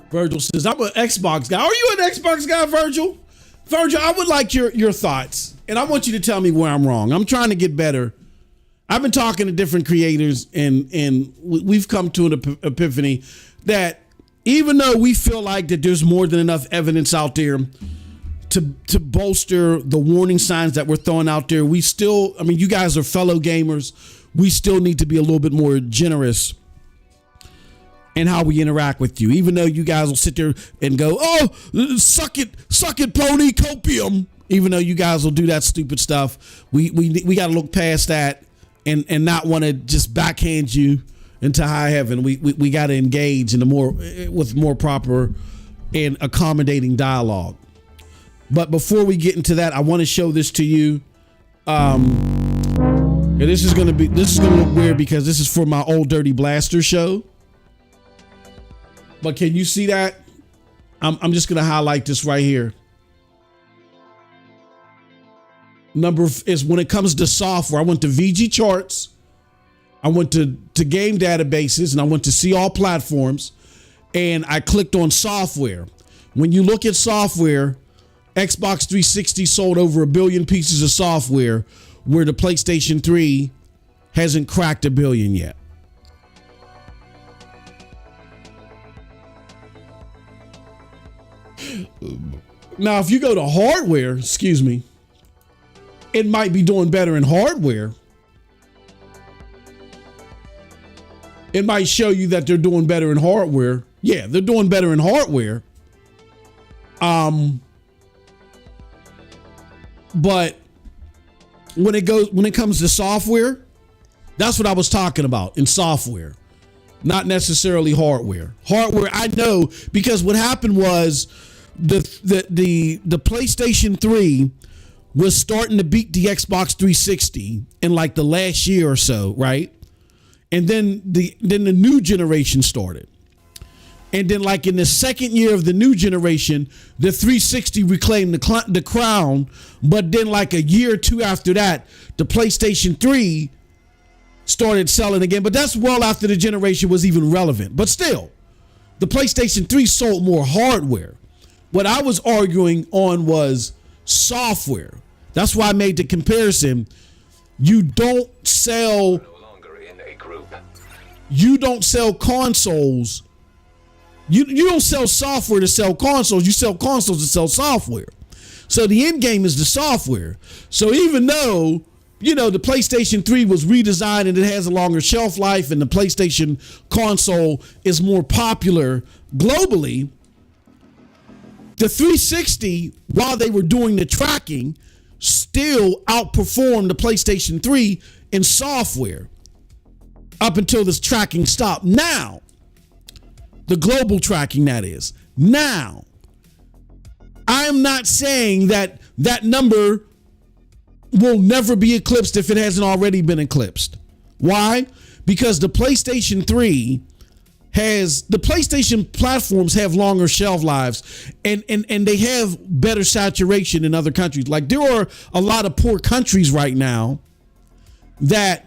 [SPEAKER 1] Virgil says, I'm an Xbox guy. Are you an Xbox guy, Virgil? Virgil, I would like your thoughts. And I want you to tell me where I'm wrong. I'm trying to get better. I've been talking to different creators and we've come to an epiphany that even though we feel like that there's more than enough evidence out there to bolster the warning signs that we're throwing out there, we still, I mean, you guys are fellow gamers. We still need to be a little bit more generous and how we interact with you, even though you guys will sit there and go, oh, suck it, pony, copium. Even though you guys will do that stupid stuff, we got to look past that and not want to just backhand you into high heaven. We got to engage in with more proper and accommodating dialogue. But before we get into that, I want to show this to you. And this is gonna look weird because this is for my Old Dirty Blaster show. But can you see that? I'm just gonna highlight this right here. Is when it comes to software, I went to VG charts, I went to game databases, and I went to see all platforms, and I clicked on software. When you look at software, Xbox 360 sold over 1 billion pieces of software, where the PlayStation 3 hasn't cracked 1 billion yet. Now, if you go to hardware, excuse me, it might be doing better in hardware. It might show you that they're doing better in hardware. Yeah, they're doing better in hardware. But when it comes to software, that's what I was talking about in software. not necessarily hardware. Hardware, I know, because what happened was the PlayStation 3 was starting to beat the Xbox 360 in like the last year or so, right? And then the new generation started. And then like in the second year of the new generation, the 360 reclaimed the crown. But then like a year or two after that, the PlayStation 3 started selling again. But that's well after the generation was even relevant. But still, the PlayStation 3 sold more hardware. What I was arguing on was software. That's why I made the comparison. You don't sell consoles. You don't sell software to sell consoles. You sell consoles to sell software. So the end game is the software. So even though, the PlayStation 3 was redesigned and it has a longer shelf life and the PlayStation console is more popular globally, the 360, while they were doing the tracking, still outperformed the PlayStation 3 in software up until this tracking stopped. Now, the global tracking, that is. Now, I am not saying that number will never be eclipsed if it hasn't already been eclipsed. Why? Because the PlayStation platforms have longer shelf lives and they have better saturation in other countries. Like there are a lot of poor countries right now that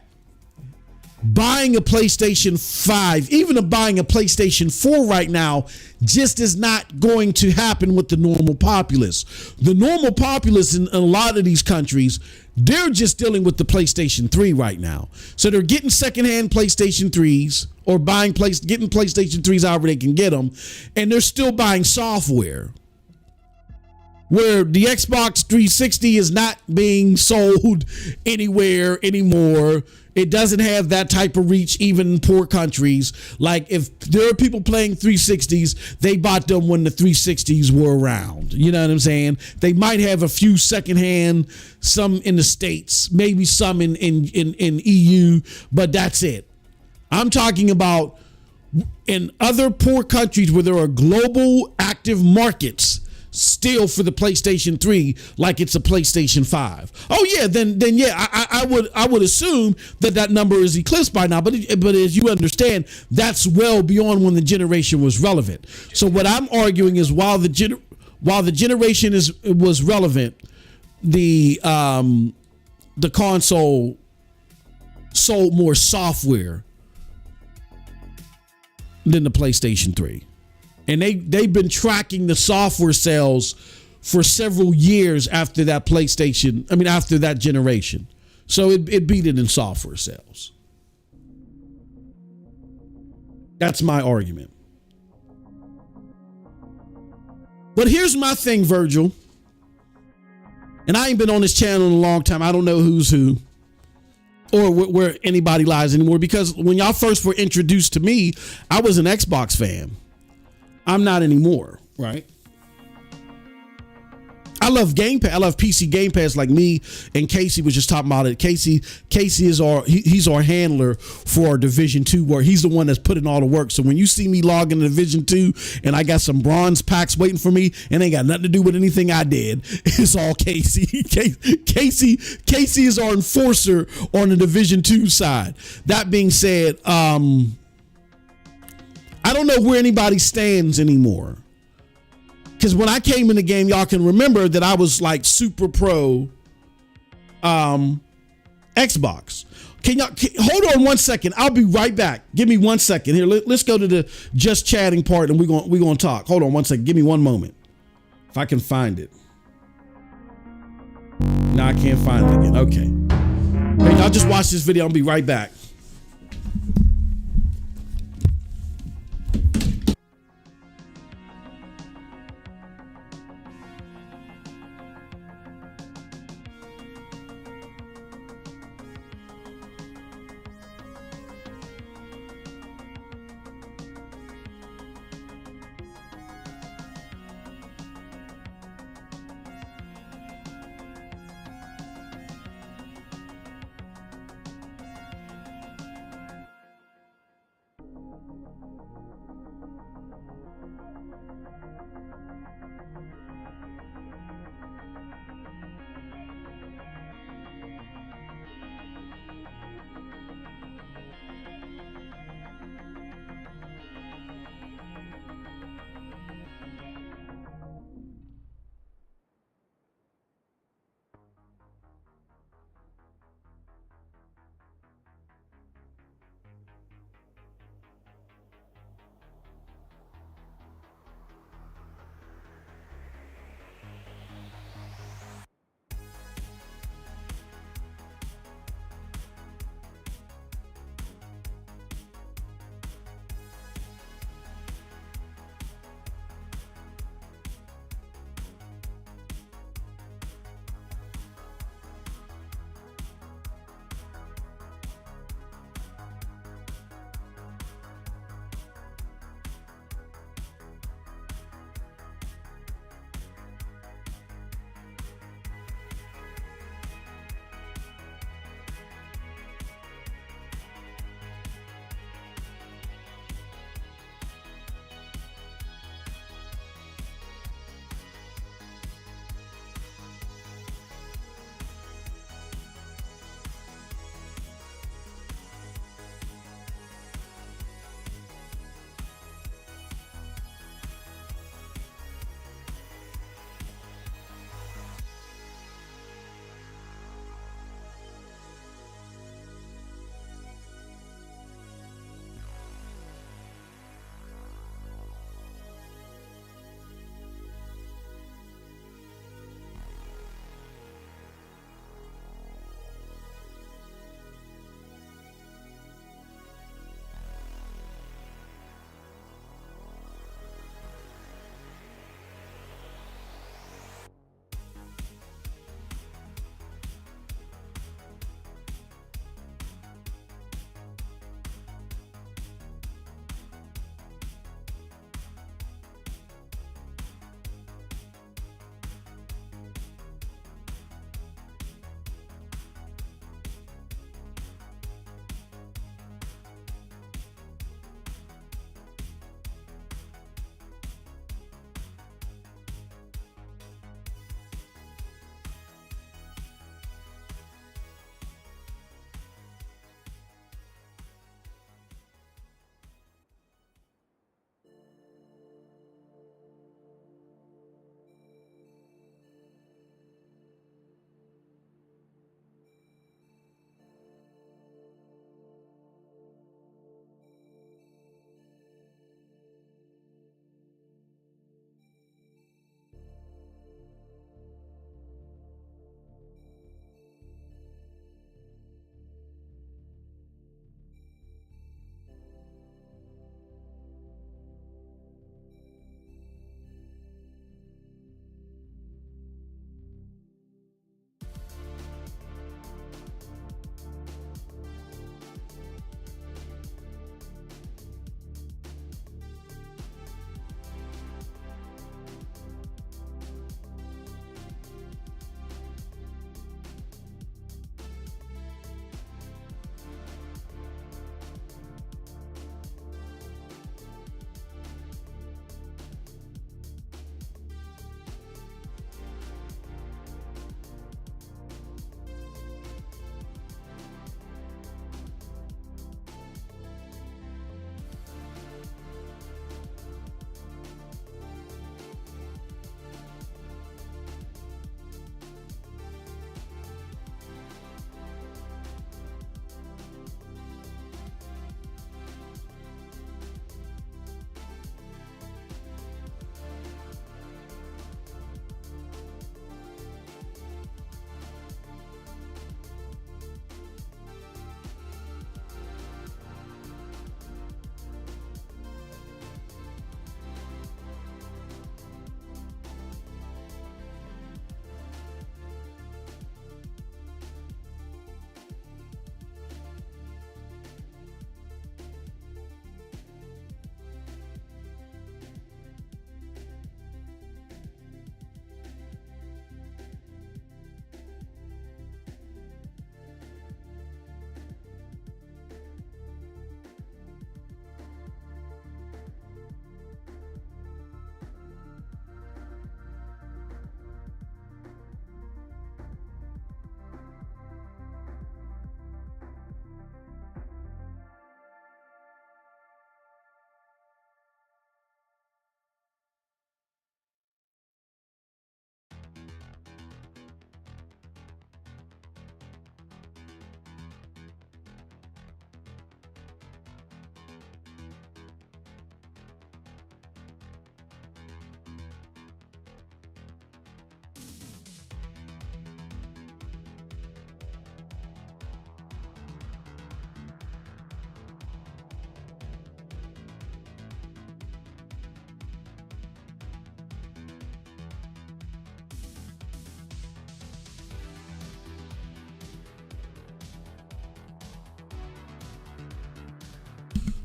[SPEAKER 1] buying a PlayStation 5, even buying a PlayStation 4 right now, just is not going to happen with the normal populace. The normal populace in a lot of these countries, they're just dealing with the PlayStation 3 right now. So they're getting secondhand PlayStation 3s or getting PlayStation 3s however they can get them, and they're still buying software. Where the Xbox 360 is not being sold anywhere anymore. It doesn't have that type of reach even in poor countries. Like if there are people playing 360s, they bought them when the 360s were around. You know what I'm saying? They might have a few secondhand, some in the States, maybe some in EU, but that's it. I'm talking about in other poor countries where there are global active markets still for the PlayStation 3 like it's a PlayStation 5. Oh yeah, then yeah, I would assume that number is eclipsed by now, but as you understand, that's well beyond when the generation was relevant. So what I'm arguing is while the generation was relevant, the console sold more software than the PlayStation 3. And they've been tracking the software sales for several years after that after that generation. So it beat it in software sales. That's my argument. But here's my thing, Virgil. And I ain't been on this channel in a long time. I don't know who's who or where anybody lies anymore, because when y'all first were introduced to me, I was an Xbox fan. I'm not anymore, right? I love Game Pass. I love PC Game Pass, like me and Casey was just talking about it. Casey is he's our handler for our Division 2 work. He's the one that's putting all the work. So when you see me log into Division 2 and I got some bronze packs waiting for me and ain't got nothing to do with anything I did, it's all Casey. Casey is our enforcer on the Division 2 side. That being said, I don't know where anybody stands anymore. Because when I came in the game, y'all can remember that I was like super pro Xbox. Can y'all hold on one second? I'll be right back. Give me 1 second here. Let's go to the just chatting part and we're going to talk. Hold on 1 second. Give me one moment. If I can find it. No, I can't find it again. Okay. Hey, y'all just watch this video. I'll be right back.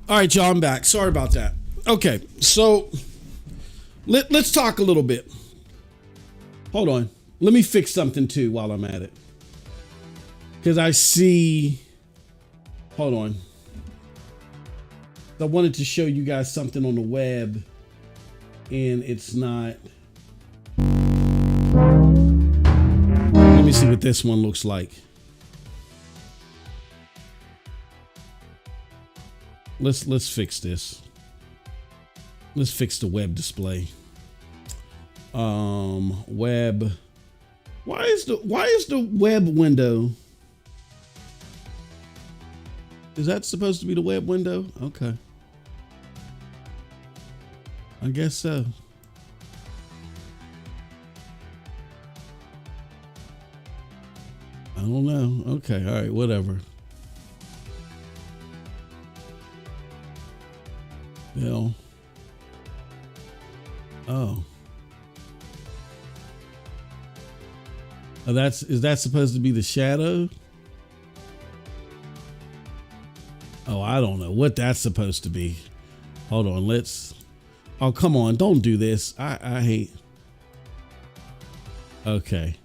[SPEAKER 1] All right, y'all, I'm back. Sorry about that. Okay, so let's talk a little bit. Hold on. Let me fix something too while I'm at it. Because I see... Hold on. I wanted to show you guys something on the web, and it's not... Let me see what this one looks like. Let's fix this. Let's fix the web display. Web. Why is the web window? Is that supposed to be the web window? Okay. I guess so. I don't know. Okay. All right. Whatever. Hell. Oh. Oh, is that supposed to be the shadow? Oh, I don't know what that's supposed to be. Hold on, oh, come on, don't do this. I hate. Okay.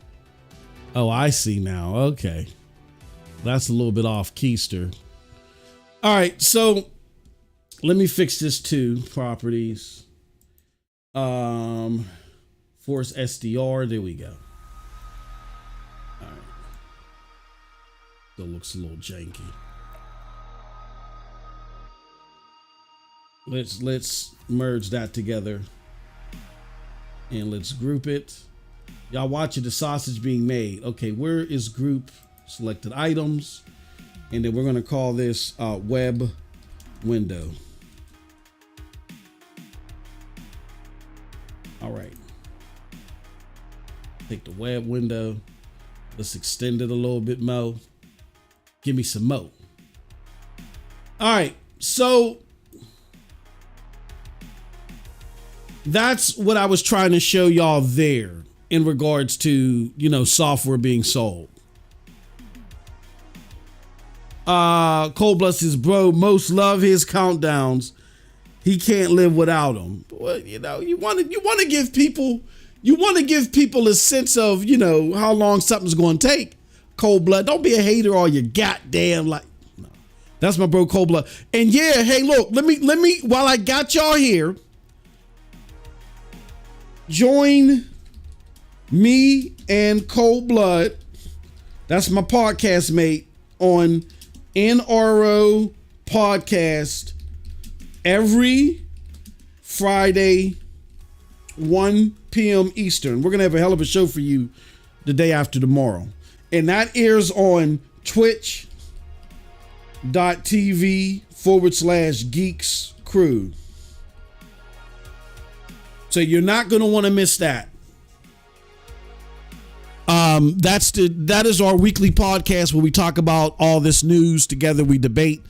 [SPEAKER 1] Oh, I see now. Okay. That's a little bit off keister. All right, so let me fix this too. Properties. Force SDR. There we go. All right. Still looks a little janky. Let's merge that together and let's group it. Y'all watching the sausage being made. Okay, where is group selected items? And then we're going to call this web window. All right. Take the web window. Let's extend it a little bit more. Give me some more. All right. So that's what I was trying to show y'all there in regards to, software being sold. Cold Blood says, bro, most love his countdowns. He can't live without them. Well, you want to give people a sense of, how long something's going to take. Cold Blood, don't be a hater all your goddamn life. No, that's my bro Cold Blood. And yeah, hey, look, let me while I got y'all here, join me and Cold Blood. That's my podcast mate on NRO podcast every Friday, 1 p.m. Eastern. We're going to have a hell of a show for you the day after tomorrow. And that airs on twitch.tv/Geeks Crew. So you're not going to want to miss that. That is our weekly podcast where we talk about all this news together. We debate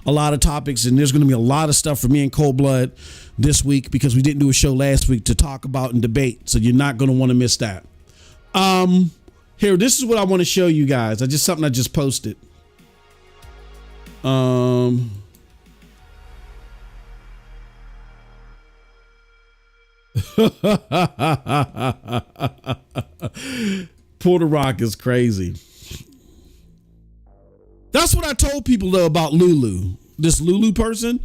[SPEAKER 1] a lot of topics, and there's going to be a lot of stuff for me and Cold Blood this week because we didn't do a show last week to talk about and debate. So you're not going to want to miss that. Here, this is what I want to show you guys. Something I just posted. Puerto Rock is crazy. That's what I told people though about Lulu. This Lulu person,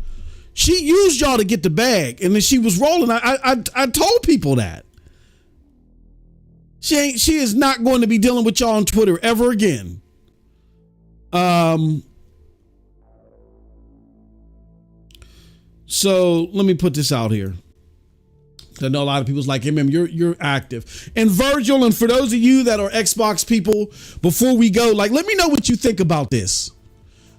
[SPEAKER 1] she used y'all to get the bag, and then she was rolling. I told people that she is not going to be dealing with y'all on Twitter ever again. So let me put this out here. I know a lot of people's like, you're active. And Virgil, and for those of you that are Xbox people, before we go, let me know what you think about this.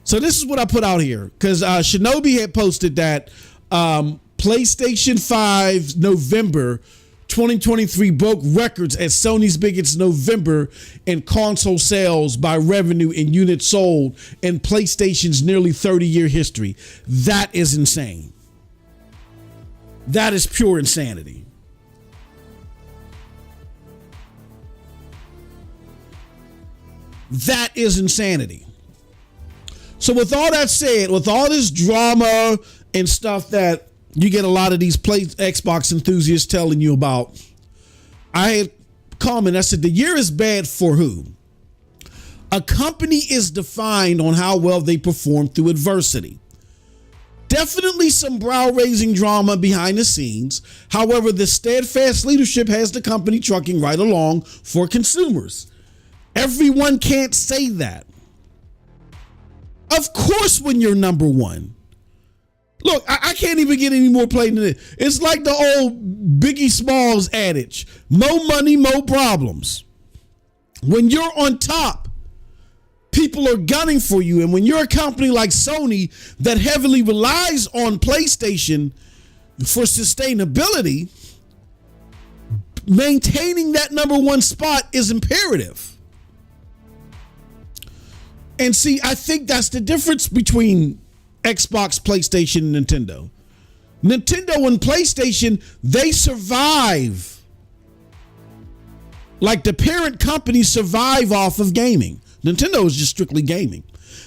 [SPEAKER 1] So this is what I put out here, because Shinobi had posted that PlayStation 5 November 2023 broke records at Sony's biggest November in console sales by revenue and units sold in PlayStation's nearly 30-year history. That is insane. That is pure insanity. That is insanity. So with all that said, with all this drama and stuff that you get a lot of these Xbox enthusiasts telling you about, I had commented, I said, the year is bad for who? A company is defined on how well they perform through adversity. Definitely some brow-raising drama behind the scenes. However, the steadfast leadership has the company trucking right along for consumers. Everyone can't say that. Of course, when you're number one. Look, I can't even get any more plain than it. It's like the old Biggie Smalls adage, more money, more problems. When you're on top, people are gunning for you. And when you're a company like Sony that heavily relies on PlayStation for sustainability, maintaining that number one spot is imperative. And see, I think that's the difference between Xbox, PlayStation, and Nintendo. Nintendo and PlayStation, they survive. Like the parent companies survive off of gaming. Nintendo is just strictly gaming.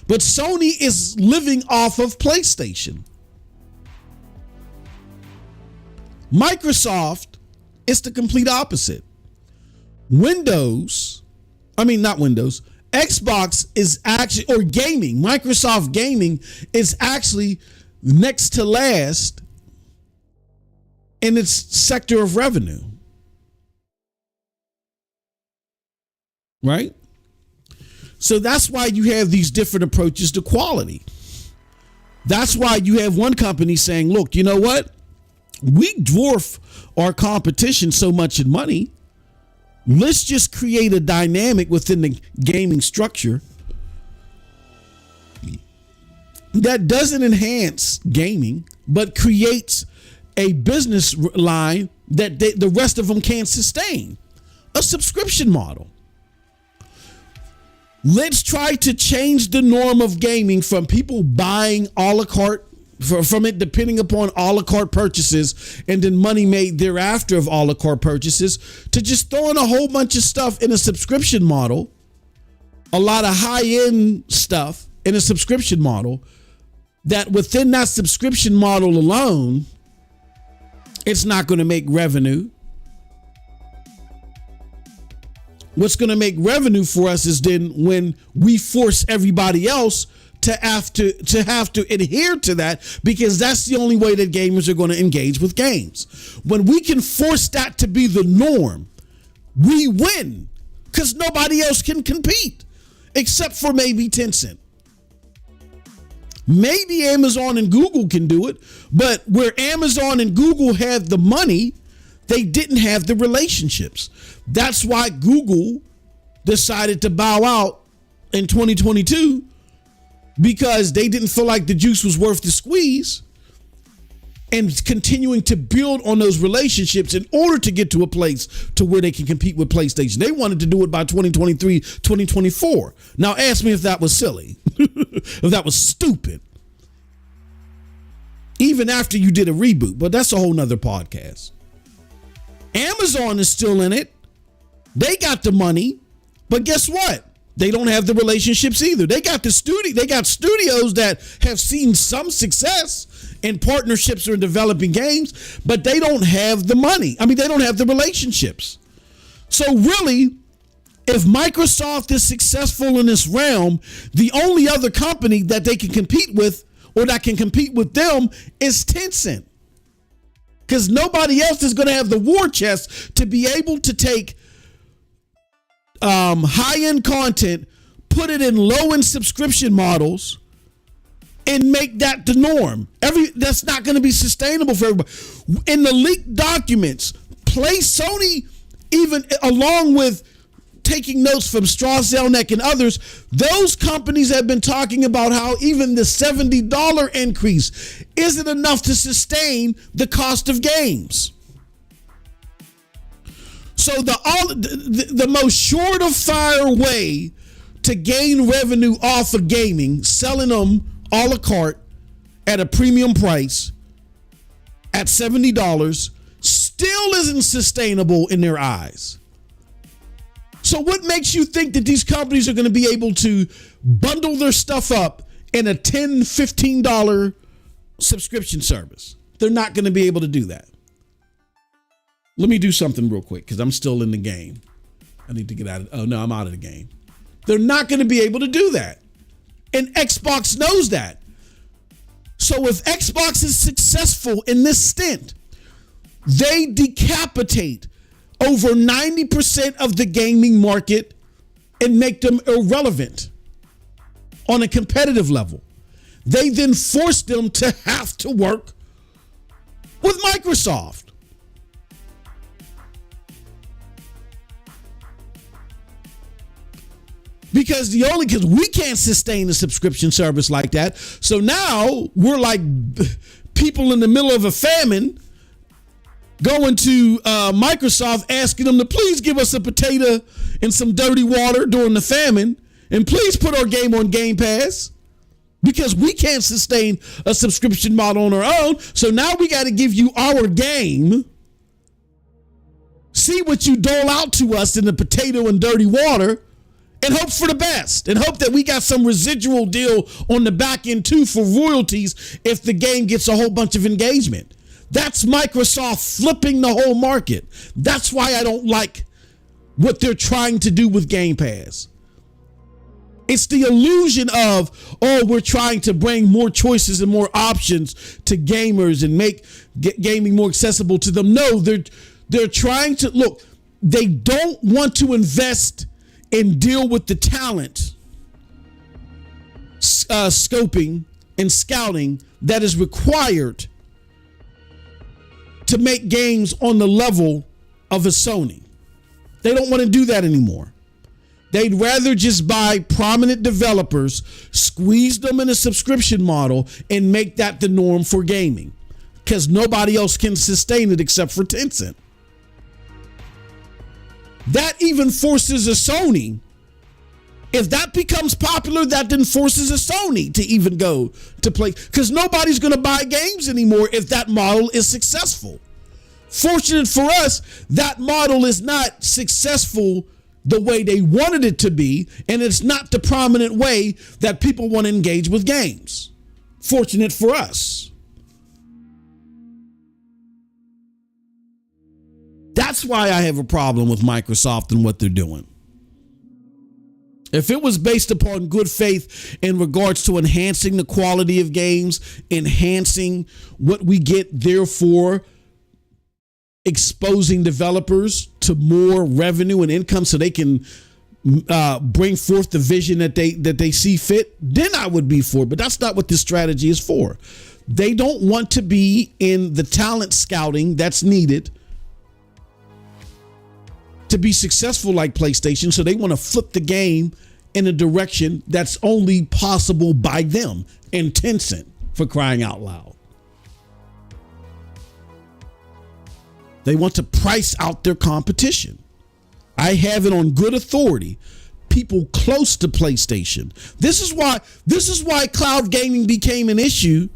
[SPEAKER 1] But Sony is living off of PlayStation. Microsoft is the complete opposite. Xbox is actually, or gaming, Microsoft gaming is actually next to last in its sector of revenue. Right? So that's why you have these different approaches to quality. That's why you have one company saying, look, you know what? We dwarf our competition so much in money. Let's just create a dynamic within the gaming structure that doesn't enhance gaming, but creates a business line that the rest of them can't sustain. A subscription model. Let's try to change the norm of gaming from people buying a la carte, from it depending upon a la carte purchases and then money made thereafter of a la carte purchases, to just throwing a whole bunch of stuff in a subscription model, a lot of high-end stuff in a subscription model, that within that subscription model alone, it's not going to make revenue. What's going to make revenue for us is then when we force everybody else to have to adhere to that, because that's the only way that gamers are going to engage with games. When we can force that to be the norm, we win, because nobody else can compete except for maybe Tencent. Maybe Amazon and Google can do it, but where Amazon and Google had the money, they didn't have the relationships. That's why Google decided to bow out in 2022, because they didn't feel like the juice was worth the squeeze, and continuing to build on those relationships in order to get to a place to where they can compete with PlayStation. They wanted to do it by 2023, 2024. Now ask me if that was silly, if that was stupid, even after you did a reboot, but that's a whole nother podcast. Amazon is still in it. They got the money, but guess what? They don't have the relationships either. They got studios that have seen some success in partnerships or in developing games, but they don't have the money. I mean, they don't have the relationships. So really, if Microsoft is successful in this realm, the only other company that they can compete with, or that can compete with them, is Tencent. Because nobody else is going to have the war chest to be able to take high-end content, put it in low-end subscription models, and make that the norm. That's not going to be sustainable for everybody. In the leaked documents, Sony, even along with taking notes from Strauss Zelnick and others, those companies have been talking about how even the $70 increase isn't enough to sustain the cost of games. So the most surefire way to gain revenue off of gaming, selling them a la carte at a premium price at $70, still isn't sustainable in their eyes. So what makes you think that these companies are going to be able to bundle their stuff up in a $10, $15 subscription service. They're not going to be able to do that. Let me do something real quick because I'm still in the game. I need to get out of, oh no, I'm out of the game. They're not going to be able to do that. And Xbox knows that. So if Xbox is successful in this stint, they decapitate over 90% of the gaming market and make them irrelevant on a competitive level. They then force them to have to work with Microsoft. Because we can't sustain a subscription service like that. So now we're like people in the middle of a famine going to Microsoft asking them to please give us a potato and some dirty water during the famine. And please put our game on Game Pass because we can't sustain a subscription model on our own. So now we got to give you our game. See what you dole out to us in the potato and dirty water. And hope for the best and hope that we got some residual deal on the back end too for royalties if the game gets a whole bunch of engagement. That's Microsoft flipping the whole market. That's why I don't like what they're trying to do with Game Pass. It's the illusion of, oh, we're trying to bring more choices and more options to gamers and make gaming more accessible to them. No, they're trying to, look, they don't want to invest and deal with the talent scoping and scouting that is required to make games on the level of a Sony. They don't want to do that anymore. They'd rather just buy prominent developers, squeeze them in a subscription model, and make that the norm for gaming because nobody else can sustain it except for Tencent. That even forces a Sony. If that becomes popular, that then forces a Sony to even go to play because nobody's going to buy games anymore if that model is successful. Fortunate for us, that model is not successful the way they wanted it to be, and it's not the prominent way that people want to engage with games. Fortunate for us. That's why I have a problem with Microsoft and what they're doing. If it was based upon good faith in regards to enhancing the quality of games, enhancing what we get, therefore exposing developers to more revenue and income so they can bring forth the vision that they see fit, then I would be for it. But that's not what this strategy is for. They don't want to be in the talent scouting that's needed to be successful like PlayStation, so they want to flip the game in a direction that's only possible by them and Tencent, for crying out loud. They want to price out their competition. I have it on good authority. People close to PlayStation. This is why cloud gaming became an issue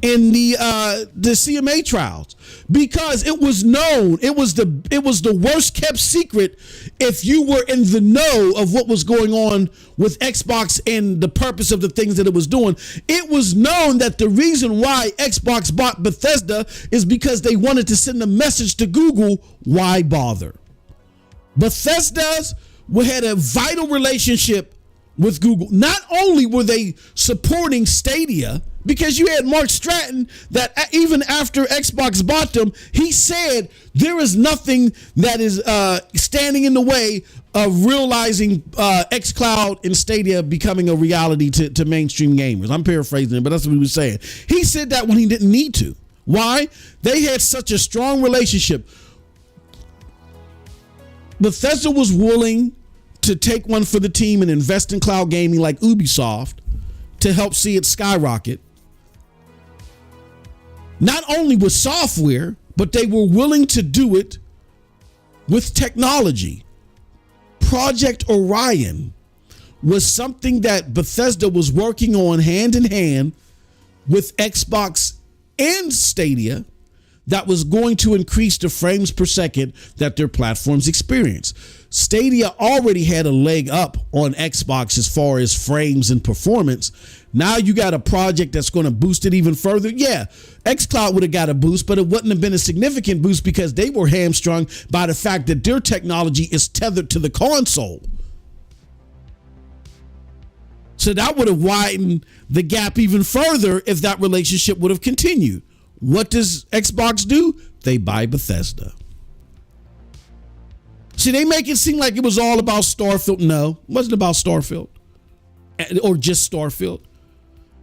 [SPEAKER 1] in the CMA trials, because it was known, it was the worst kept secret if you were in the know of what was going on with Xbox and the purpose of the things that it was doing. It was known that the reason why Xbox bought Bethesda is because they wanted to send a message to Google, why bother? Bethesda's had a vital relationship with Google. Not only were they supporting Stadia, because you had Mark Stratton that even after Xbox bought them, he said there is nothing that is standing in the way of realizing xCloud and Stadia becoming a reality to mainstream gamers. I'm paraphrasing it, but that's what he was saying. He said that when he didn't need to. Why? They had such a strong relationship. Bethesda was willing to take one for the team and invest in cloud gaming like Ubisoft to help see it skyrocket. Not only with software, but they were willing to do it with technology. Project Orion was something that Bethesda was working on hand in hand with Xbox and Stadia that was going to increase the frames per second that their platforms experience. Stadia already had a leg up on Xbox as far as frames and performance. Now you got a project that's going to boost it even further. Yeah, xCloud would have got a boost, but it wouldn't have been a significant boost because they were hamstrung by the fact that their technology is tethered to the console. So that would have widened the gap even further if that relationship would have continued. What does Xbox do? They buy Bethesda. See, they make it seem like it was all about Starfield. No, it wasn't about Starfield or just Starfield.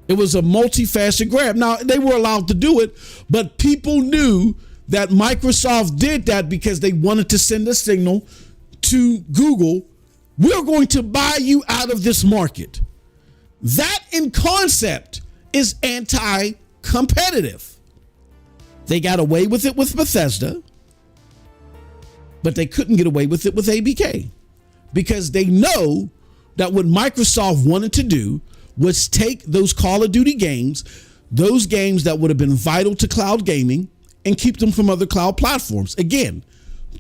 [SPEAKER 1] It was a multifaceted grab. Now, they were allowed to do it, but people knew that Microsoft did that because they wanted to send a signal to Google, we're going to buy you out of this market. That in concept is anti-competitive. They got away with it with Bethesda, but they couldn't get away with it with ABK because they know that what Microsoft wanted to do was take those Call of Duty games, those games that would have been vital to cloud gaming, and keep them from other cloud platforms. Again,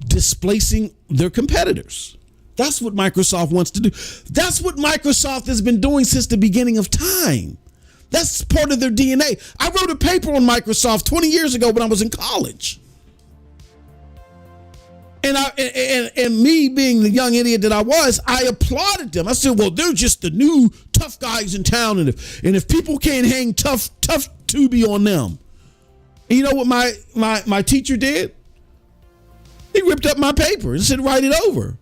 [SPEAKER 1] displacing their competitors. That's what Microsoft wants to do. That's what Microsoft has been doing since the beginning of time. That's part of their DNA. I wrote a paper on Microsoft 20 years ago when I was in college. And me being the young idiot that I was, I applauded them. I said, well, they're just the new tough guys in town. And if people can't hang tough to be on them. And you know what my teacher did? He ripped up my paper and said, write it over.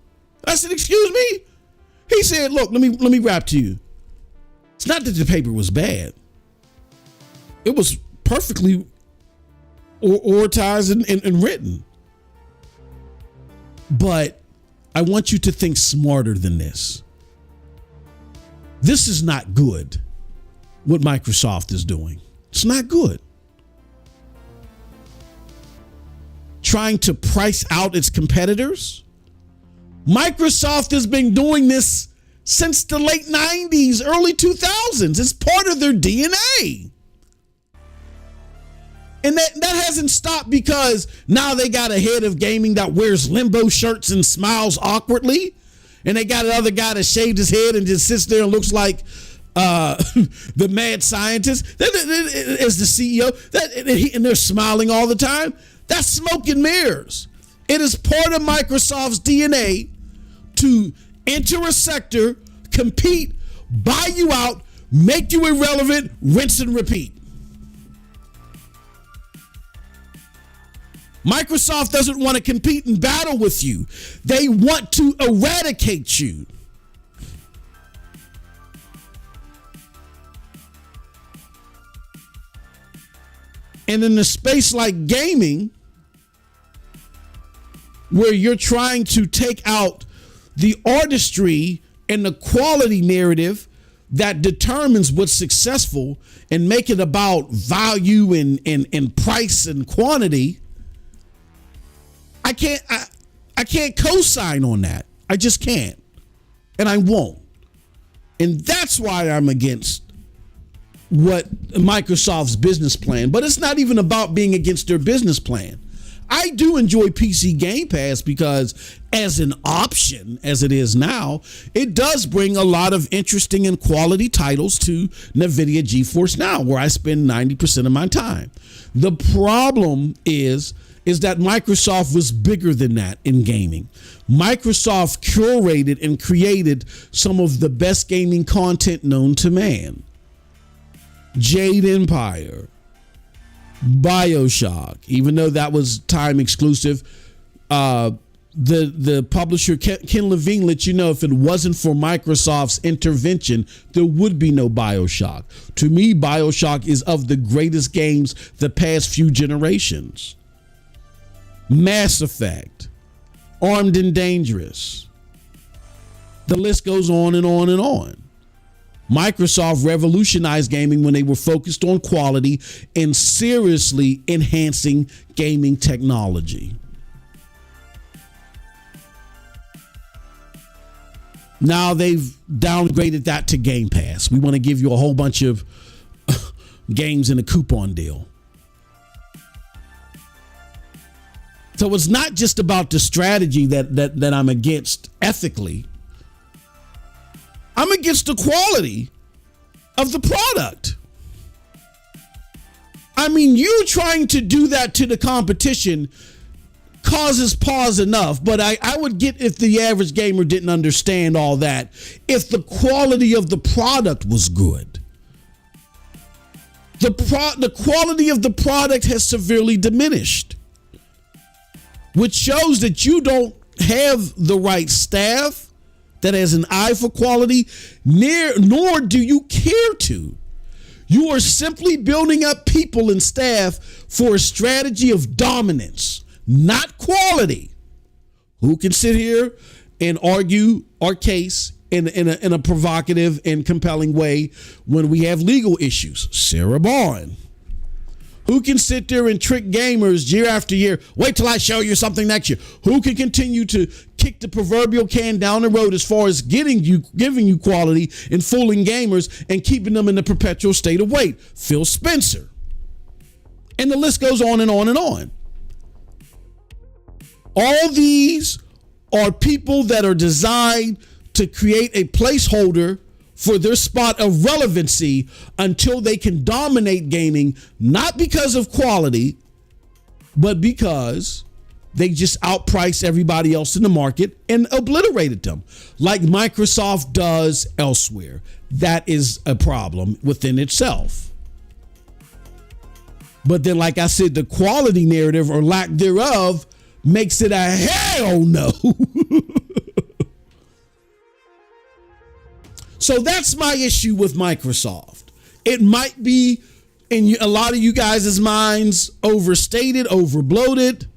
[SPEAKER 1] I said, excuse me? He said, look, let me rap to you. It's not that the paper was bad. It was perfectly ortized and written. But I want you to think smarter than this. This is not good, what Microsoft is doing. It's not good. Trying to price out its competitors. Microsoft has been doing this since the late 90s, early 2000s. It's part of their DNA. And that hasn't stopped because now they got a head of gaming that wears limbo shirts and smiles awkwardly. And they got another guy that shaved his head and just sits there and looks like the mad scientist. As the CEO, and they're smiling all the time. That's smoke and mirrors. It is part of Microsoft's DNA to enter a sector, compete, buy you out, make you irrelevant, rinse and repeat. Microsoft doesn't want to compete and battle with you. They want to eradicate you. And in a space like gaming, where you're trying to take out the artistry and the quality narrative that determines what's successful and make it about value and price and quantity, I can't co-sign on that. I just can't. And I won't. And that's why I'm against what Microsoft's business plan. But it's not even about being against their business plan. I do enjoy PC Game Pass because as an option, as it is now, it does bring a lot of interesting and quality titles to NVIDIA GeForce Now, where I spend 90% of my time. The problem is that Microsoft was bigger than that in gaming. Microsoft curated and created some of the best gaming content known to man. Jade Empire, BioShock, even though that was time exclusive, the publisher Ken Levine let you know if it wasn't for Microsoft's intervention, there would be no BioShock. To me, BioShock is of the greatest games the past few generations. Mass Effect, Armed and Dangerous. The list goes on and on and on. Microsoft revolutionized gaming when they were focused on quality and seriously enhancing gaming technology. Now they've downgraded that to Game Pass. We want to give you a whole bunch of games in a coupon deal. So it's not just about the strategy that I'm against ethically. I'm against the quality of the product. I mean, you trying to do that to the competition causes pause enough, but I would get if the average gamer didn't understand all that, if the quality of the product was good. The quality of the product has severely diminished, which shows that you don't have the right staff that has an eye for quality, nor do you care to. You are simply building up people and staff for a strategy of dominance, not quality. Who can sit here and argue our case in a provocative and compelling way when we have legal issues? Sarah Bond. Who can sit there and trick gamers year after year? Wait till I show you something next year. Who can continue to kick the proverbial can down the road as far as giving you quality and fooling gamers and keeping them in the perpetual state of wait? Phil Spencer. And the list goes on and on and on. All these are people that are designed to create a placeholder for their spot of relevancy until they can dominate gaming, not because of quality, but because they just outpriced everybody else in the market and obliterated them, like Microsoft does elsewhere. That is a problem within itself. But then, like I said, the quality narrative or lack thereof makes it a hell no. So that's my issue with Microsoft. It might be in a lot of you guys' minds overstated, overbloated,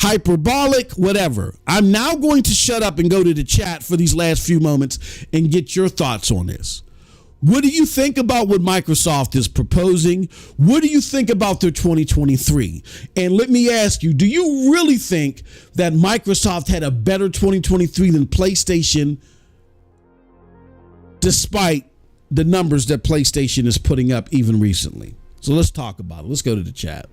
[SPEAKER 1] hyperbolic, whatever. I'm now going to shut up and go to the chat for these last few moments and get your thoughts on this. What do you think about what Microsoft is proposing? What do you think about their 2023? And let me ask you, do you really think that Microsoft had a better 2023 than PlayStation, despite the numbers that PlayStation is putting up even recently? So let's talk about it. Let's go to the chat.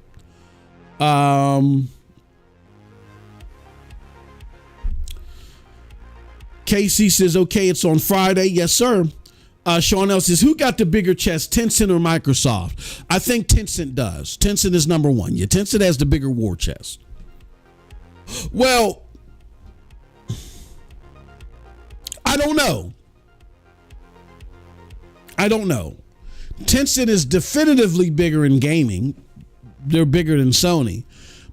[SPEAKER 1] Casey says, okay, it's on Friday. Yes, sir. Sean L says, who got the bigger chest, Tencent or Microsoft? I think Tencent does. Tencent is number one. Yeah, Tencent has the bigger war chest. Well, I don't know. Tencent is definitively bigger in gaming. They're bigger than Sony.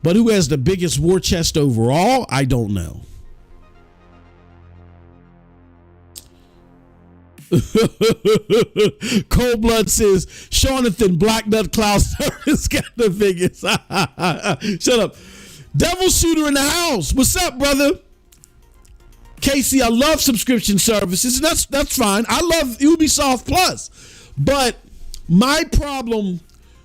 [SPEAKER 1] But who has the biggest war chest overall? I don't know. Cold Blood says, Jonathan Black Nut Cloud Service got the biggest. Shut up. Devil Shooter in the house. What's up, brother? Casey, I love subscription services. That's fine. I love Ubisoft Plus. But my problem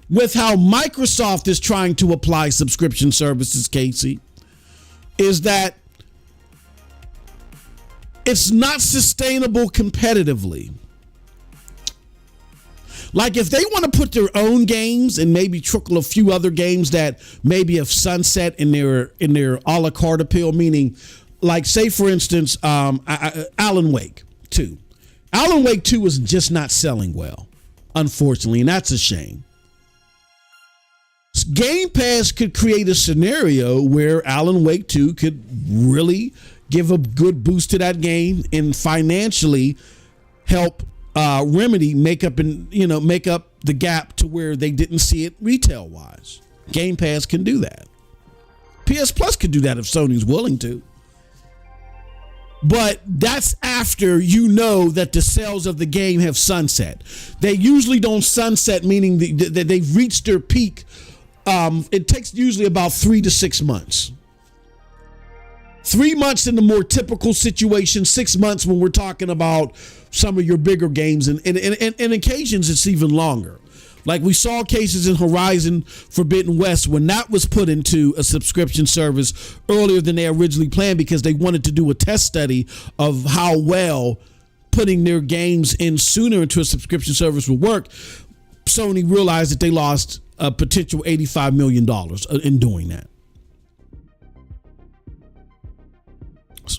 [SPEAKER 1] with how Microsoft is trying to apply subscription services, Casey, is that it's not sustainable competitively. Like if they want to put their own games and maybe trickle a few other games that maybe have sunset in their a la carte appeal, meaning like say for instance, Alan Wake 2. Alan Wake 2 was just not selling well, unfortunately, and that's a shame. Game Pass could create a scenario where Alan Wake 2 could really give a good boost to that game and financially help Remedy make up the gap to where they didn't see it retail wise. Game Pass can do that. PS Plus could do that if Sony's willing to. But that's after you know that the sales of the game have sunset. They usually don't sunset, meaning that they've reached their peak. It takes usually about 3 to 6 months. 3 months in the more typical situation, 6 months when we're talking about some of your bigger games, and occasions it's even longer. Like we saw cases in Horizon Forbidden West when that was put into a subscription service earlier than they originally planned because they wanted to do a test study of how well putting their games in sooner into a subscription service would work. Sony realized that they lost a potential $85 million in doing that.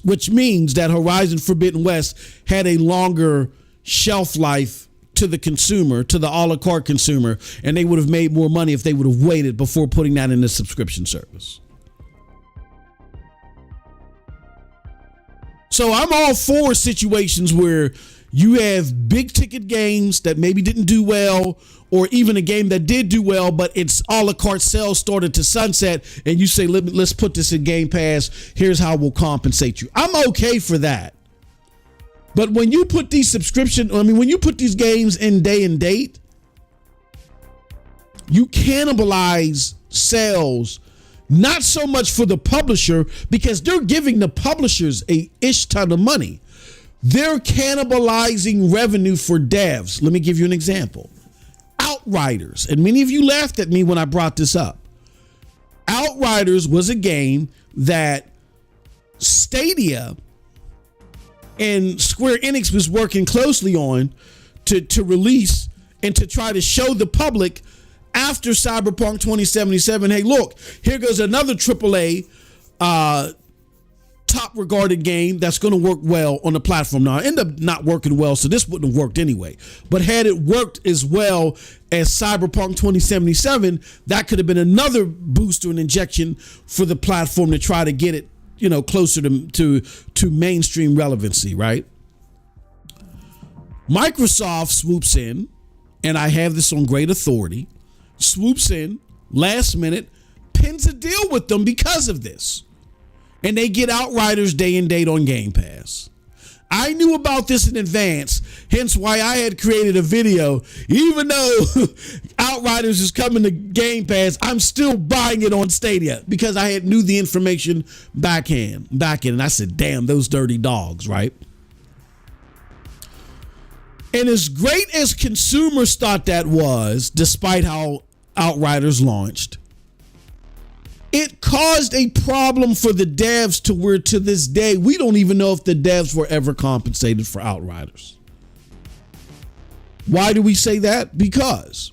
[SPEAKER 1] which means that Horizon Forbidden West had a longer shelf life to the consumer, to the a la carte consumer, and they would have made more money if they would have waited before putting that in the subscription service. So I'm all for situations where you have big ticket games that maybe didn't do well, or even a game that did do well, but its a la carte sales started to sunset, and you say, let's put this in Game Pass. Here's how we'll compensate you. I'm okay for that. But when you put these when you put these games in day and date, you cannibalize sales, not so much for the publisher, because they're giving the publishers a ish ton of money. They're cannibalizing revenue for devs. Let me give you an example. Outriders, and many of you laughed at me when I brought this up. Outriders was a game that Stadia and Square Enix was working closely on to release and to try to show the public after Cyberpunk 2077, hey, look, here goes another AAA top regarded game that's going to work well on the platform. Now, it ended up not working well, so this wouldn't have worked anyway. But had it worked as well as Cyberpunk 2077, that could have been another boost or an injection for the platform to try to get it, closer to mainstream relevancy, right? Microsoft swoops in, and I have this on great authority, swoops in last minute, pins a deal with them because of this. And they get Outriders day and date on Game Pass. I knew about this in advance, hence why I had created a video. Even though Outriders is coming to Game Pass, I'm still buying it on Stadia because I knew the information back in. And I said, damn, those dirty dogs, right? And as great as consumers thought that was, despite how Outriders launched, it caused a problem for the devs to where to this day, we don't even know if the devs were ever compensated for Outriders. Why do we say that? Because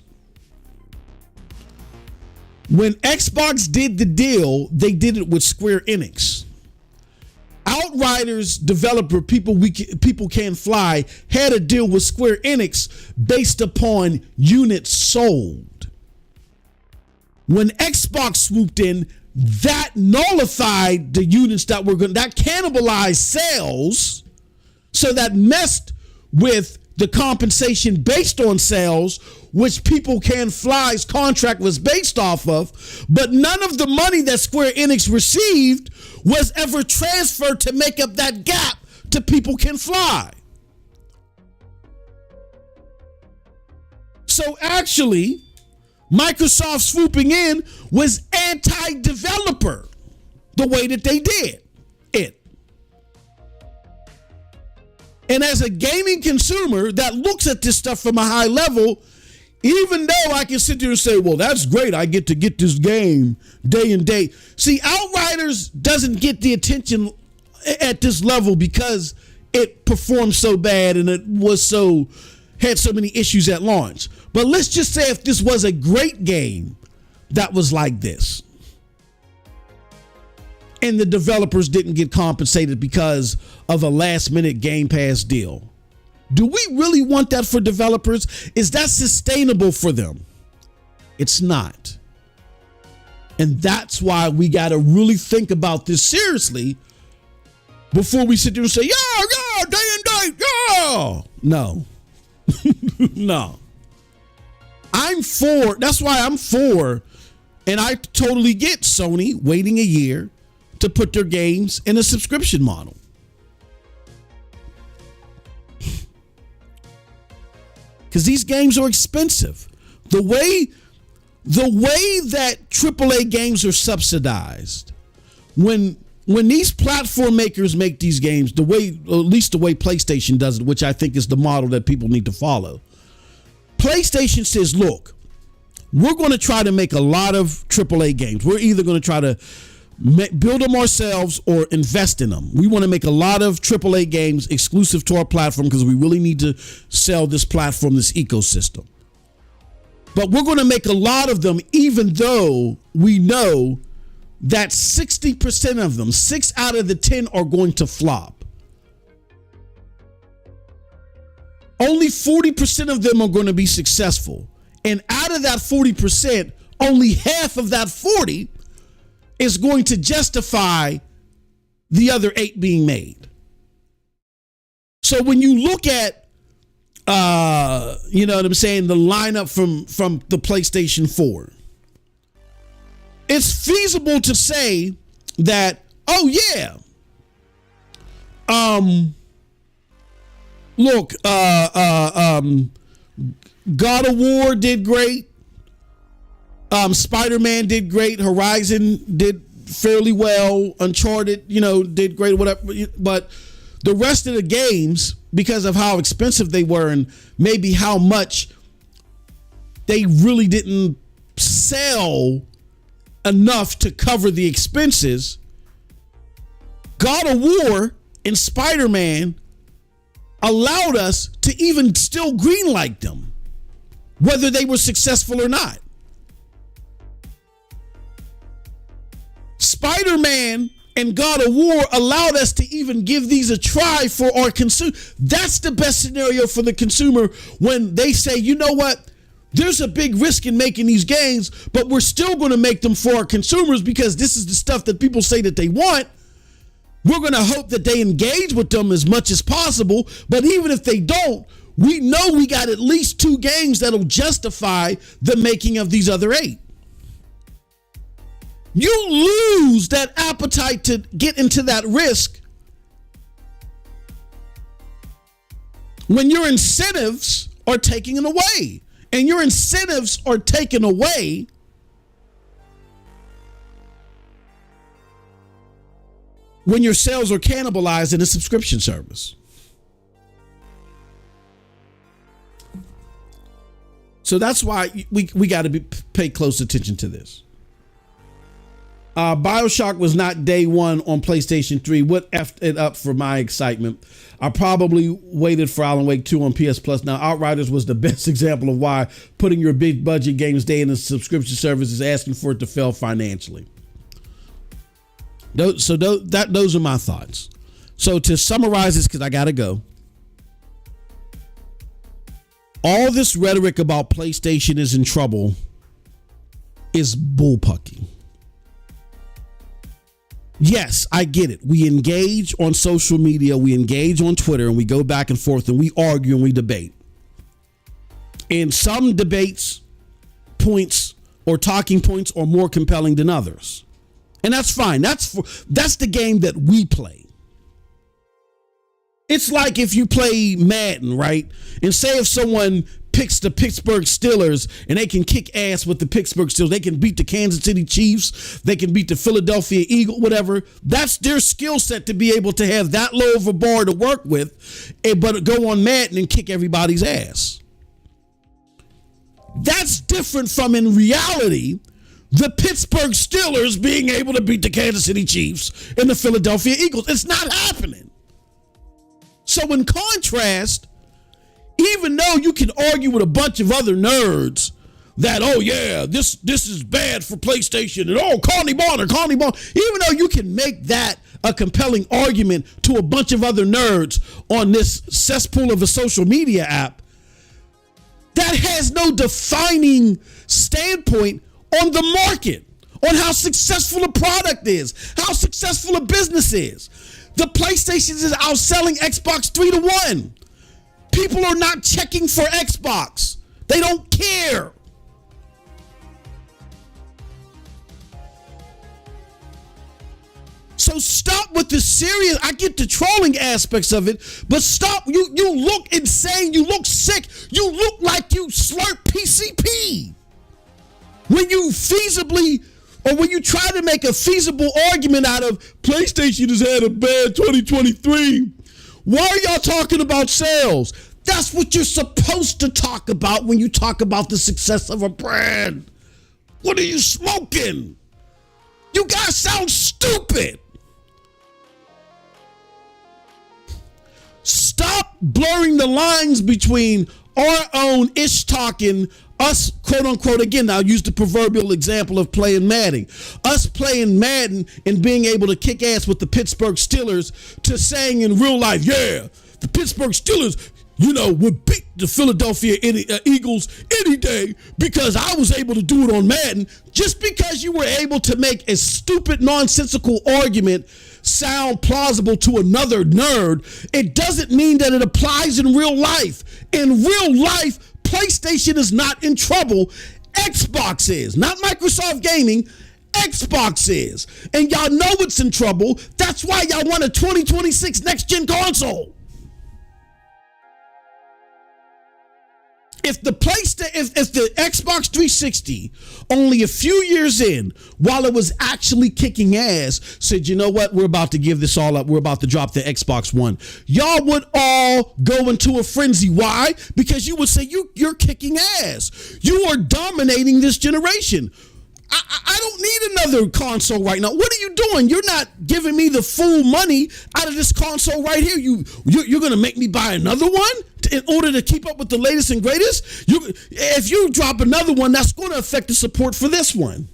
[SPEAKER 1] when Xbox did the deal, they did it with Square Enix. Outriders developer People Can Fly had a deal with Square Enix based upon units sold. When Xbox swooped in, that nullified the units that cannibalized sales, so that messed with the compensation based on sales, which People Can Fly's contract was based off of, but none of the money that Square Enix received was ever transferred to make up that gap to People Can Fly. So actually, Microsoft swooping in was anti-developer the way that they did it. And as a gaming consumer that looks at this stuff from a high level, even though I can sit there and say, well, that's great, I get to get this game day and date. See, Outriders doesn't get the attention at this level because it performed so bad and it had so many issues at launch. But let's just say if this was a great game that was like this, and the developers didn't get compensated because of a last minute Game Pass deal, do we really want that for developers? Is that sustainable for them? It's not. And that's why we got to really think about this seriously before we sit there and say, yeah, day and date, yeah. No. No. That's why I'm for, and I totally get Sony waiting a year to put their games in a subscription model. Because these games are expensive. The way that AAA games are subsidized, when these platform makers make these games, at least the way PlayStation does it, which I think is the model that people need to follow. PlayStation says, look, we're going to try to make a lot of AAA games. We're either going to try to build them ourselves or invest in them. We want to make a lot of AAA games exclusive to our platform because we really need to sell this platform, this ecosystem. But we're going to make a lot of them even though we know that 60% of them, 6 out of the 10 are going to flop. Only 40% of them are going to be successful. And out of that 40%, only half of that 40 is going to justify the other 8 being made. So when you look at, you know what I'm saying, the lineup from the PlayStation 4, it's feasible to say that, oh yeah, look, God of War did great. Spider-Man did great. Horizon did fairly well. Uncharted, did great, whatever. But the rest of the games, because of how expensive they were and maybe how much they really didn't sell enough to cover the expenses, God of War and Spider-Man allowed us to even still greenlight them, whether they were successful or not. Spider-Man and God of War allowed us to even give these a try for our consumer. That's the best scenario for the consumer when they say, you know what? There's a big risk in making these games, but we're still going to make them for our consumers because this is the stuff that people say that they want. We're going to hope that they engage with them as much as possible. But even if they don't, we know we got at least 2 games that'll justify the making of these other 8. You lose that appetite to get into that risk when your incentives are taken away. And your incentives are taken away when your sales are cannibalized in a subscription service. So that's why we got to pay close attention to this. BioShock was not day one on PlayStation 3. What effed it up for my excitement? I probably waited for Alan Wake 2 on PS Plus. Now, Outriders was the best example of why putting your big budget games day in a subscription service is asking for it to fail financially. Those are my thoughts. So to summarize this, because I got to go. All this rhetoric about PlayStation is in trouble is bullpucky. Yes, I get it. We engage on social media, we engage on Twitter, and we go back and forth and we argue and we debate. And some debates, points or talking points are more compelling than others. And that's fine. That's the game that we play. It's like if you play Madden, right? And say if someone picks the Pittsburgh Steelers and they can kick ass with the Pittsburgh Steelers, they can beat the Kansas City Chiefs, they can beat the Philadelphia Eagles, whatever. That's their skill set to be able to have that low of a bar to work with, but go on Madden and kick everybody's ass. That's different from, in reality, the Pittsburgh Steelers being able to beat the Kansas City Chiefs and the Philadelphia Eagles. It's not happening. So in contrast, even though you can argue with a bunch of other nerds that, oh yeah, this is bad for PlayStation and oh, Connie Bond, even though you can make that a compelling argument to a bunch of other nerds on this cesspool of a social media app, that has no defining standpoint on the market, on how successful a product is, how successful a business is. The PlayStation is outselling Xbox 3-1. People are not checking for Xbox. They don't care. So stop with the serious. I get the trolling aspects of it, but stop. You look insane. You look sick. You look like you slurp PCP. When you feasibly, or when you try to make a feasible argument out of PlayStation has had a bad 2023. Why are y'all talking about sales? That's what you're supposed to talk about when you talk about the success of a brand. What are you smoking? You guys sound stupid. Stop blurring the lines between our own ish talking, us quote unquote, again, I'll use the proverbial example of playing Madden, us playing Madden and being able to kick ass with the Pittsburgh Steelers, to saying in real life, yeah, the Pittsburgh Steelers, would beat the Philadelphia Eagles any day because I was able to do it on Madden. Just because you were able to make a stupid, nonsensical argument sound plausible to another nerd, it doesn't mean that it applies in real life. In real life, PlayStation is not in trouble. Xbox is. Not Microsoft Gaming. Xbox is. And y'all know it's in trouble. That's why y'all want a 2026 next-gen console. If the Xbox 360 only a few years in, while it was actually kicking ass, said, you know what, we're about to give this all up, we're about to drop the Xbox One, y'all would all go into a frenzy. Why? Because you would say, you're kicking ass. You are dominating this generation. I don't need another console right now. What are you doing? You're not giving me the full money out of this console right here. You're going to make me buy another one in order to keep up with the latest and greatest? If you drop another one, that's going to affect the support for this one.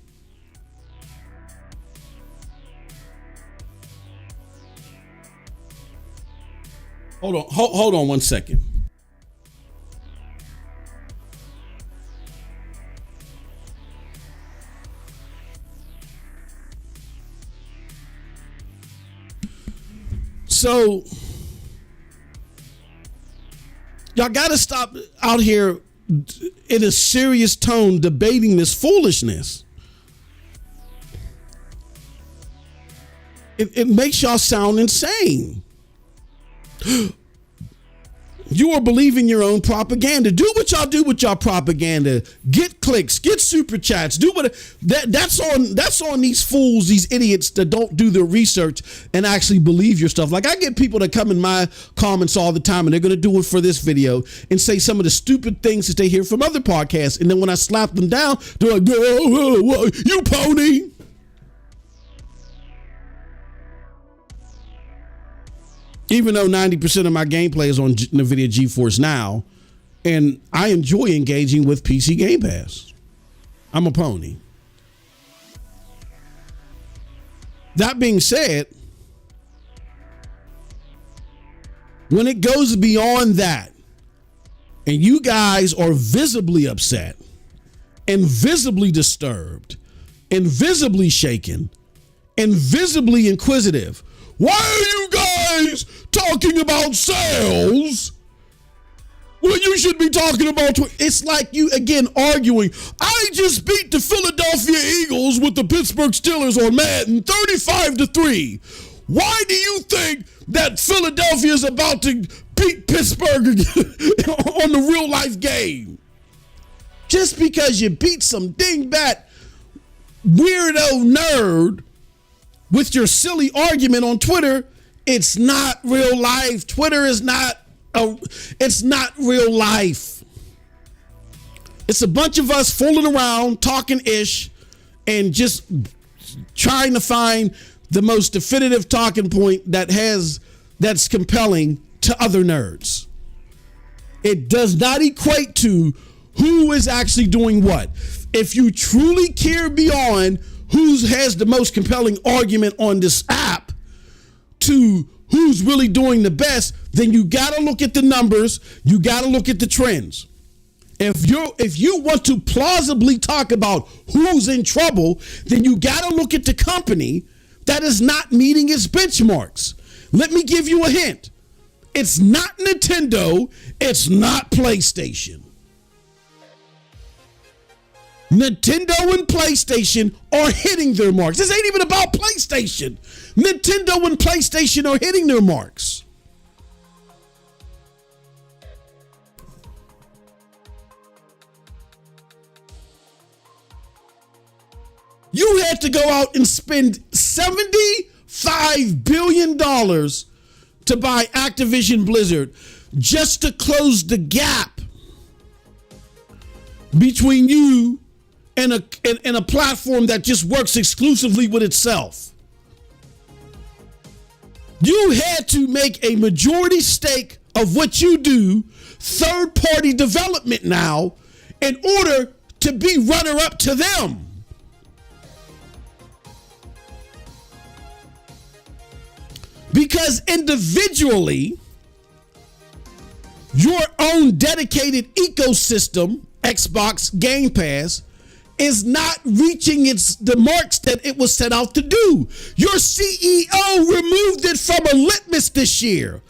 [SPEAKER 1] Hold on 1 second. So y'all got to stop out here in a serious tone debating this foolishness. It makes y'all sound insane. You are believing your own propaganda. Do what y'all do with y'all propaganda. Get clicks, get super chats, do what that's on these fools, these idiots that don't do their research and actually believe your stuff. Like, I get people that come in my comments all the time and they're going to do it for this video and say some of the stupid things that they hear from other podcasts. And then when I slap them down, they're like, oh, you pony. Even though 90% of my gameplay is on NVIDIA GeForce Now, and I enjoy engaging with PC Game Pass. I'm a pony. That being said, when it goes beyond that, and you guys are visibly upset, and visibly disturbed, and visibly shaken, and visibly inquisitive, why are you guys talking about sales when you should be talking about? It's like you, again, arguing, I just beat the Philadelphia Eagles with the Pittsburgh Steelers on Madden 35-3. Why do you think that Philadelphia is about to beat Pittsburgh on the real life game? Just because you beat some dingbat weirdo nerd with your silly argument on Twitter, it's not real life. Twitter is it's not real life. It's a bunch of us fooling around, talking ish, and just trying to find the most definitive talking point that's compelling to other nerds. It does not equate to who is actually doing what. If you truly care beyond who has the most compelling argument on this app to who's really doing the best, then you got to look at the numbers. You got to look at the trends. If you want to plausibly talk about who's in trouble, then you got to look at the company that is not meeting its benchmarks. Let me give you a hint. It's not Nintendo. It's not PlayStation. Nintendo and PlayStation are hitting their marks. This ain't even about PlayStation. Nintendo and PlayStation are hitting their marks. You had to go out and spend $75 billion to buy Activision Blizzard just to close the gap between you and a platform that just works exclusively with itself. You had to make a majority stake of what you do third-party development now in order to be runner-up to them. Because individually, your own dedicated ecosystem, Xbox Game Pass, is not reaching the marks that it was set out to do. Your CEO removed it from a litmus this year.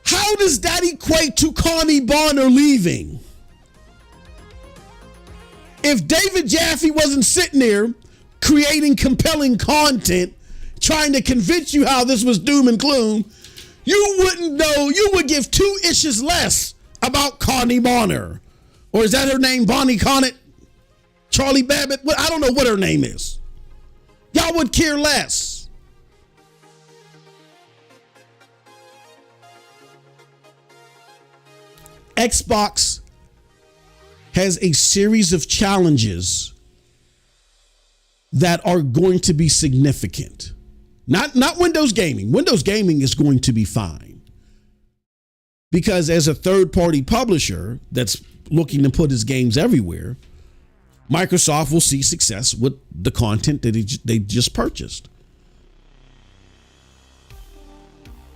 [SPEAKER 1] How does that equate to Connie Bonner leaving? If David Jaffe wasn't sitting there creating compelling content, trying to convince you how this was doom and gloom, you wouldn't know. You would give two issues less about Connie Bonner. Or is that her name, Bonnie Connet? Charlie Babbitt? I don't know what her name is. Y'all would care less. Xbox has a series of challenges that are going to be significant. Not Windows Gaming. Windows Gaming is going to be fine. Because as a third-party publisher that's looking to put his games everywhere, Microsoft will see success with the content that they just purchased.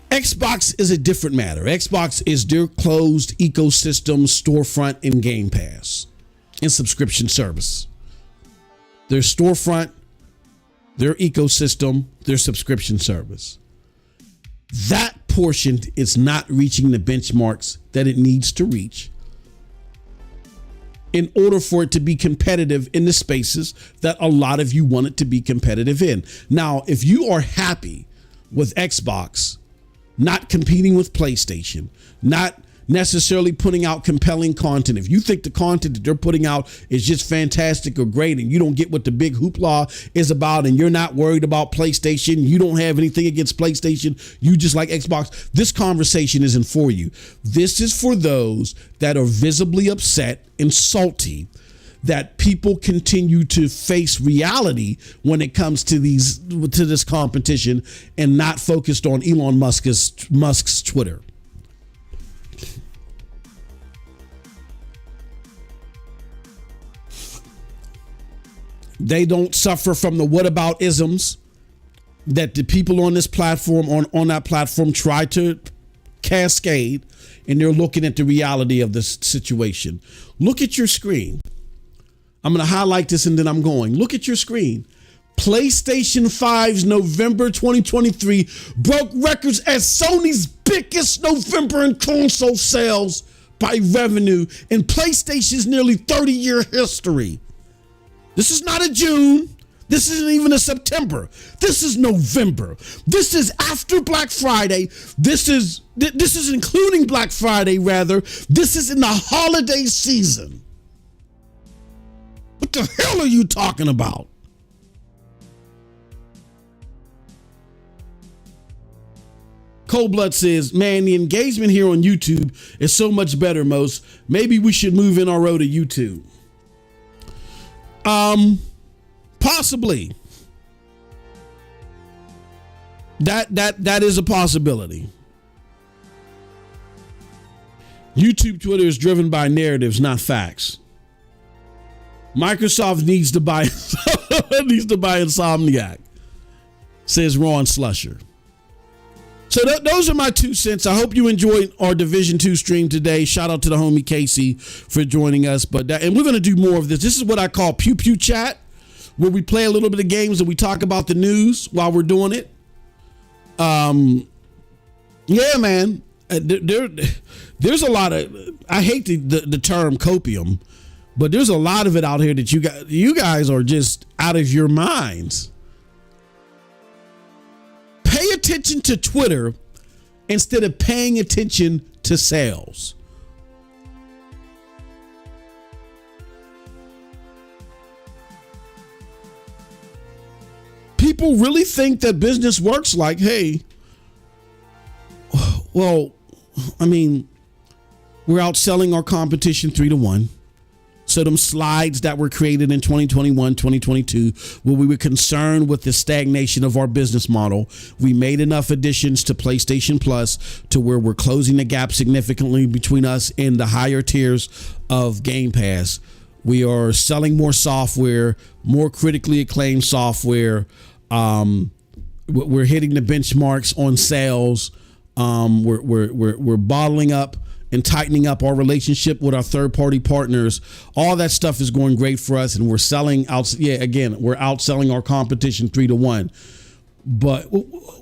[SPEAKER 1] Xbox is a different matter. Xbox is their closed ecosystem, storefront, and Game Pass and subscription service. Their storefront, their ecosystem, their subscription service. That portion is not reaching the benchmarks that it needs to reach in order for it to be competitive in the spaces that a lot of you want it to be competitive in. Now, if you are happy with Xbox not competing with PlayStation, not necessarily putting out compelling content, if you think the content that they're putting out is just fantastic or great and you don't get what the big hoopla is about and you're not worried about PlayStation, you don't have anything against PlayStation, you just like Xbox, this conversation isn't for you. This is for those that are visibly upset and salty that people continue to face reality when it comes to this competition and not focused on Elon Musk's Twitter. They don't suffer from the whataboutisms that the people on this platform, on that platform, try to cascade, and they're looking at the reality of this situation. Look at your screen. I'm going to highlight this and then I'm going. Look at your screen. PlayStation 5's November 2023 broke records as Sony's biggest November in console sales by revenue in PlayStation's nearly 30-year history. This is not a June. This isn't even a September. This is November. This is after Black Friday. This is including Black Friday, rather. This is in the holiday season. What the hell are you talking about? Cold Blood says, man, the engagement here on YouTube is so much better, Most. Maybe we should move NRO to YouTube. Possibly. That is a possibility. YouTube Twitter is driven by narratives, not facts. Microsoft needs to buy Insomniac, says Ron Slusher. So those are my 2 cents. I hope you enjoyed our Division 2 stream today. Shout out to the homie Casey for joining us. And we're going to do more of this. This is what I call Pew Pew Chat, where we play a little bit of games and we talk about the news while we're doing it. Yeah, man. There's a lot of, I hate the term copium, but there's a lot of it out here that you guys are just out of your minds. Pay attention to Twitter instead of paying attention to sales. People really think that business works like, hey, well, I mean, we're outselling our competition 3-1. So them slides that were created in 2021, 2022, where we were concerned with the stagnation of our business model, we made enough additions to PlayStation Plus to where we're closing the gap significantly between us and the higher tiers of Game Pass. We are selling more software, more critically acclaimed software. We're hitting the benchmarks on sales. We're bottling up and tightening up our relationship with our third-party partners. All that stuff is going great for us, and we're selling out. Yeah, again, we're outselling our competition 3-1. But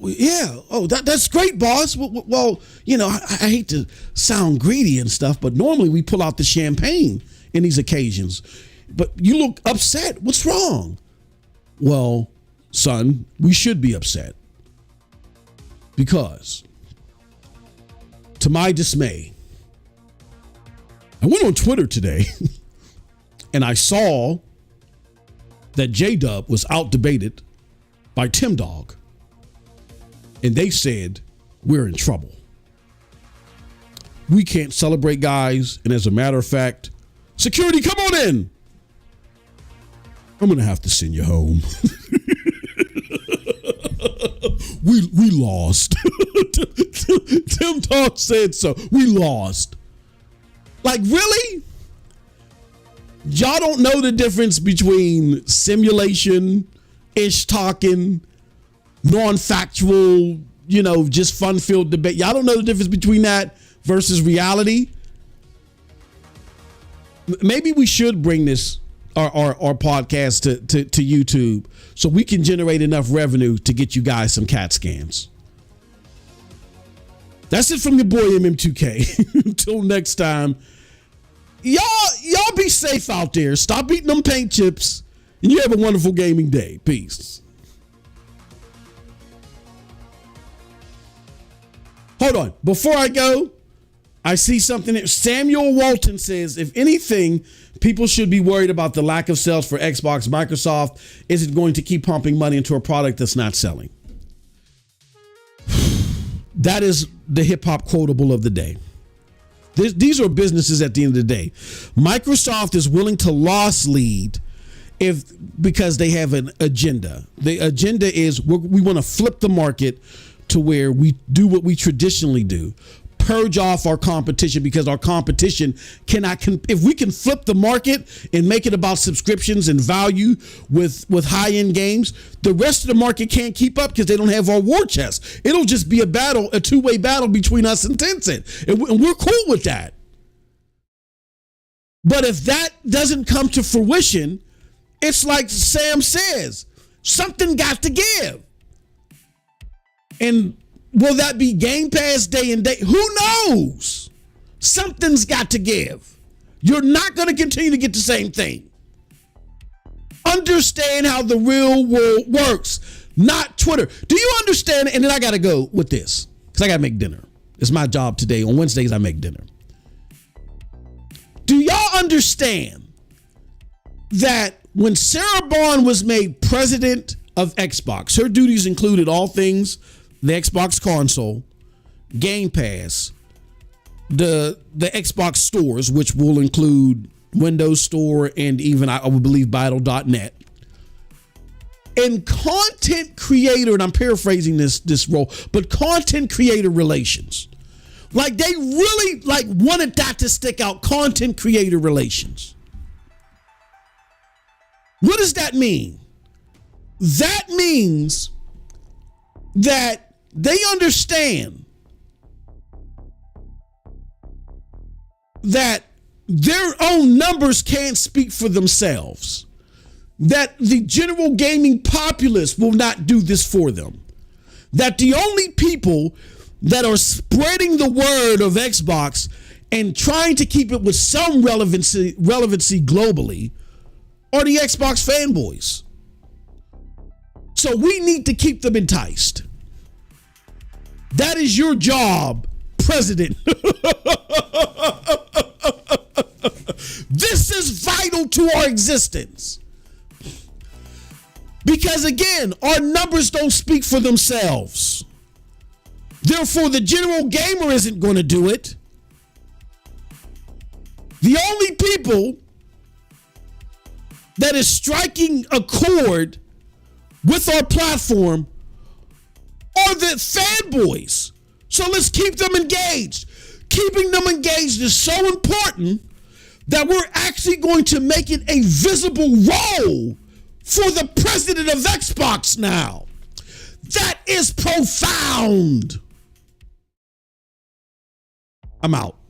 [SPEAKER 1] yeah, that's great, boss. Well, you know, I hate to sound greedy and stuff, but normally we pull out the champagne in these occasions. But you look upset. What's wrong? Well, son, we should be upset because, to my dismay, I went on Twitter today and I saw that J-Dub was out-debated by Tim Dog, and they said, we're in trouble. We can't celebrate, guys, and as a matter of fact, security, come on in. I'm going to have to send you home. We lost. Tim Dog said so. We lost. Like, really? Y'all don't know the difference between simulation, ish talking, non-factual, you know, just fun-filled debate. Y'all don't know the difference between that versus reality. Maybe we should bring this our podcast to YouTube so we can generate enough revenue to get you guys some CAT scans. That's it from your boy MM2K. Until next time, y'all be safe out there. Stop eating them paint chips, and you have a wonderful gaming day. Peace. Hold on. Before I go, I see something that Samuel Walton says, if anything, people should be worried about the lack of sales for Xbox. Microsoft isn't going to keep pumping money into a product that's not selling. That is the hip hop quotable of the day. These are businesses at the end of the day. Microsoft is willing to loss lead because they have an agenda. The agenda is we want to flip the market to where we do what we traditionally do. Purge off our competition, because our competition cannot. If we can flip the market and make it about subscriptions and value with high-end games, the rest of the market can't keep up because they don't have our war chest. It'll just be a two-way battle between us and Tencent, and we're cool with that. But if that doesn't come to fruition, it's like Sam says, something got to give. And will that be Game Pass day and day? Who knows? Something's got to give. You're not going to continue to get the same thing. Understand how the real world works, not Twitter. Do you understand? And then I got to go with this because I got to make dinner. It's my job today. On Wednesdays, I make dinner. Do y'all understand that when Sarah Bond was made president of Xbox, her duties included all things the Xbox console, Game Pass, the Xbox stores, which will include Windows Store and even, I would believe, Battle.net. And content creator, and I'm paraphrasing this role, but content creator relations. Like, they really wanted that to stick out, content creator relations. What does that mean? That means that they understand that their own numbers can't speak for themselves, that the general gaming populace will not do this for them, that the only people that are spreading the word of Xbox and trying to keep it with some relevancy globally are the Xbox fanboys. So we need to keep them enticed. That is your job, President. This is vital to our existence. Because again, our numbers don't speak for themselves. Therefore, the general gamer isn't going to do it. The only people that is striking a chord with our platform are the fanboys. So let's keep them engaged. Keeping them engaged is so important that we're actually going to make it a visible role for the president of Xbox now. That is profound. I'm out.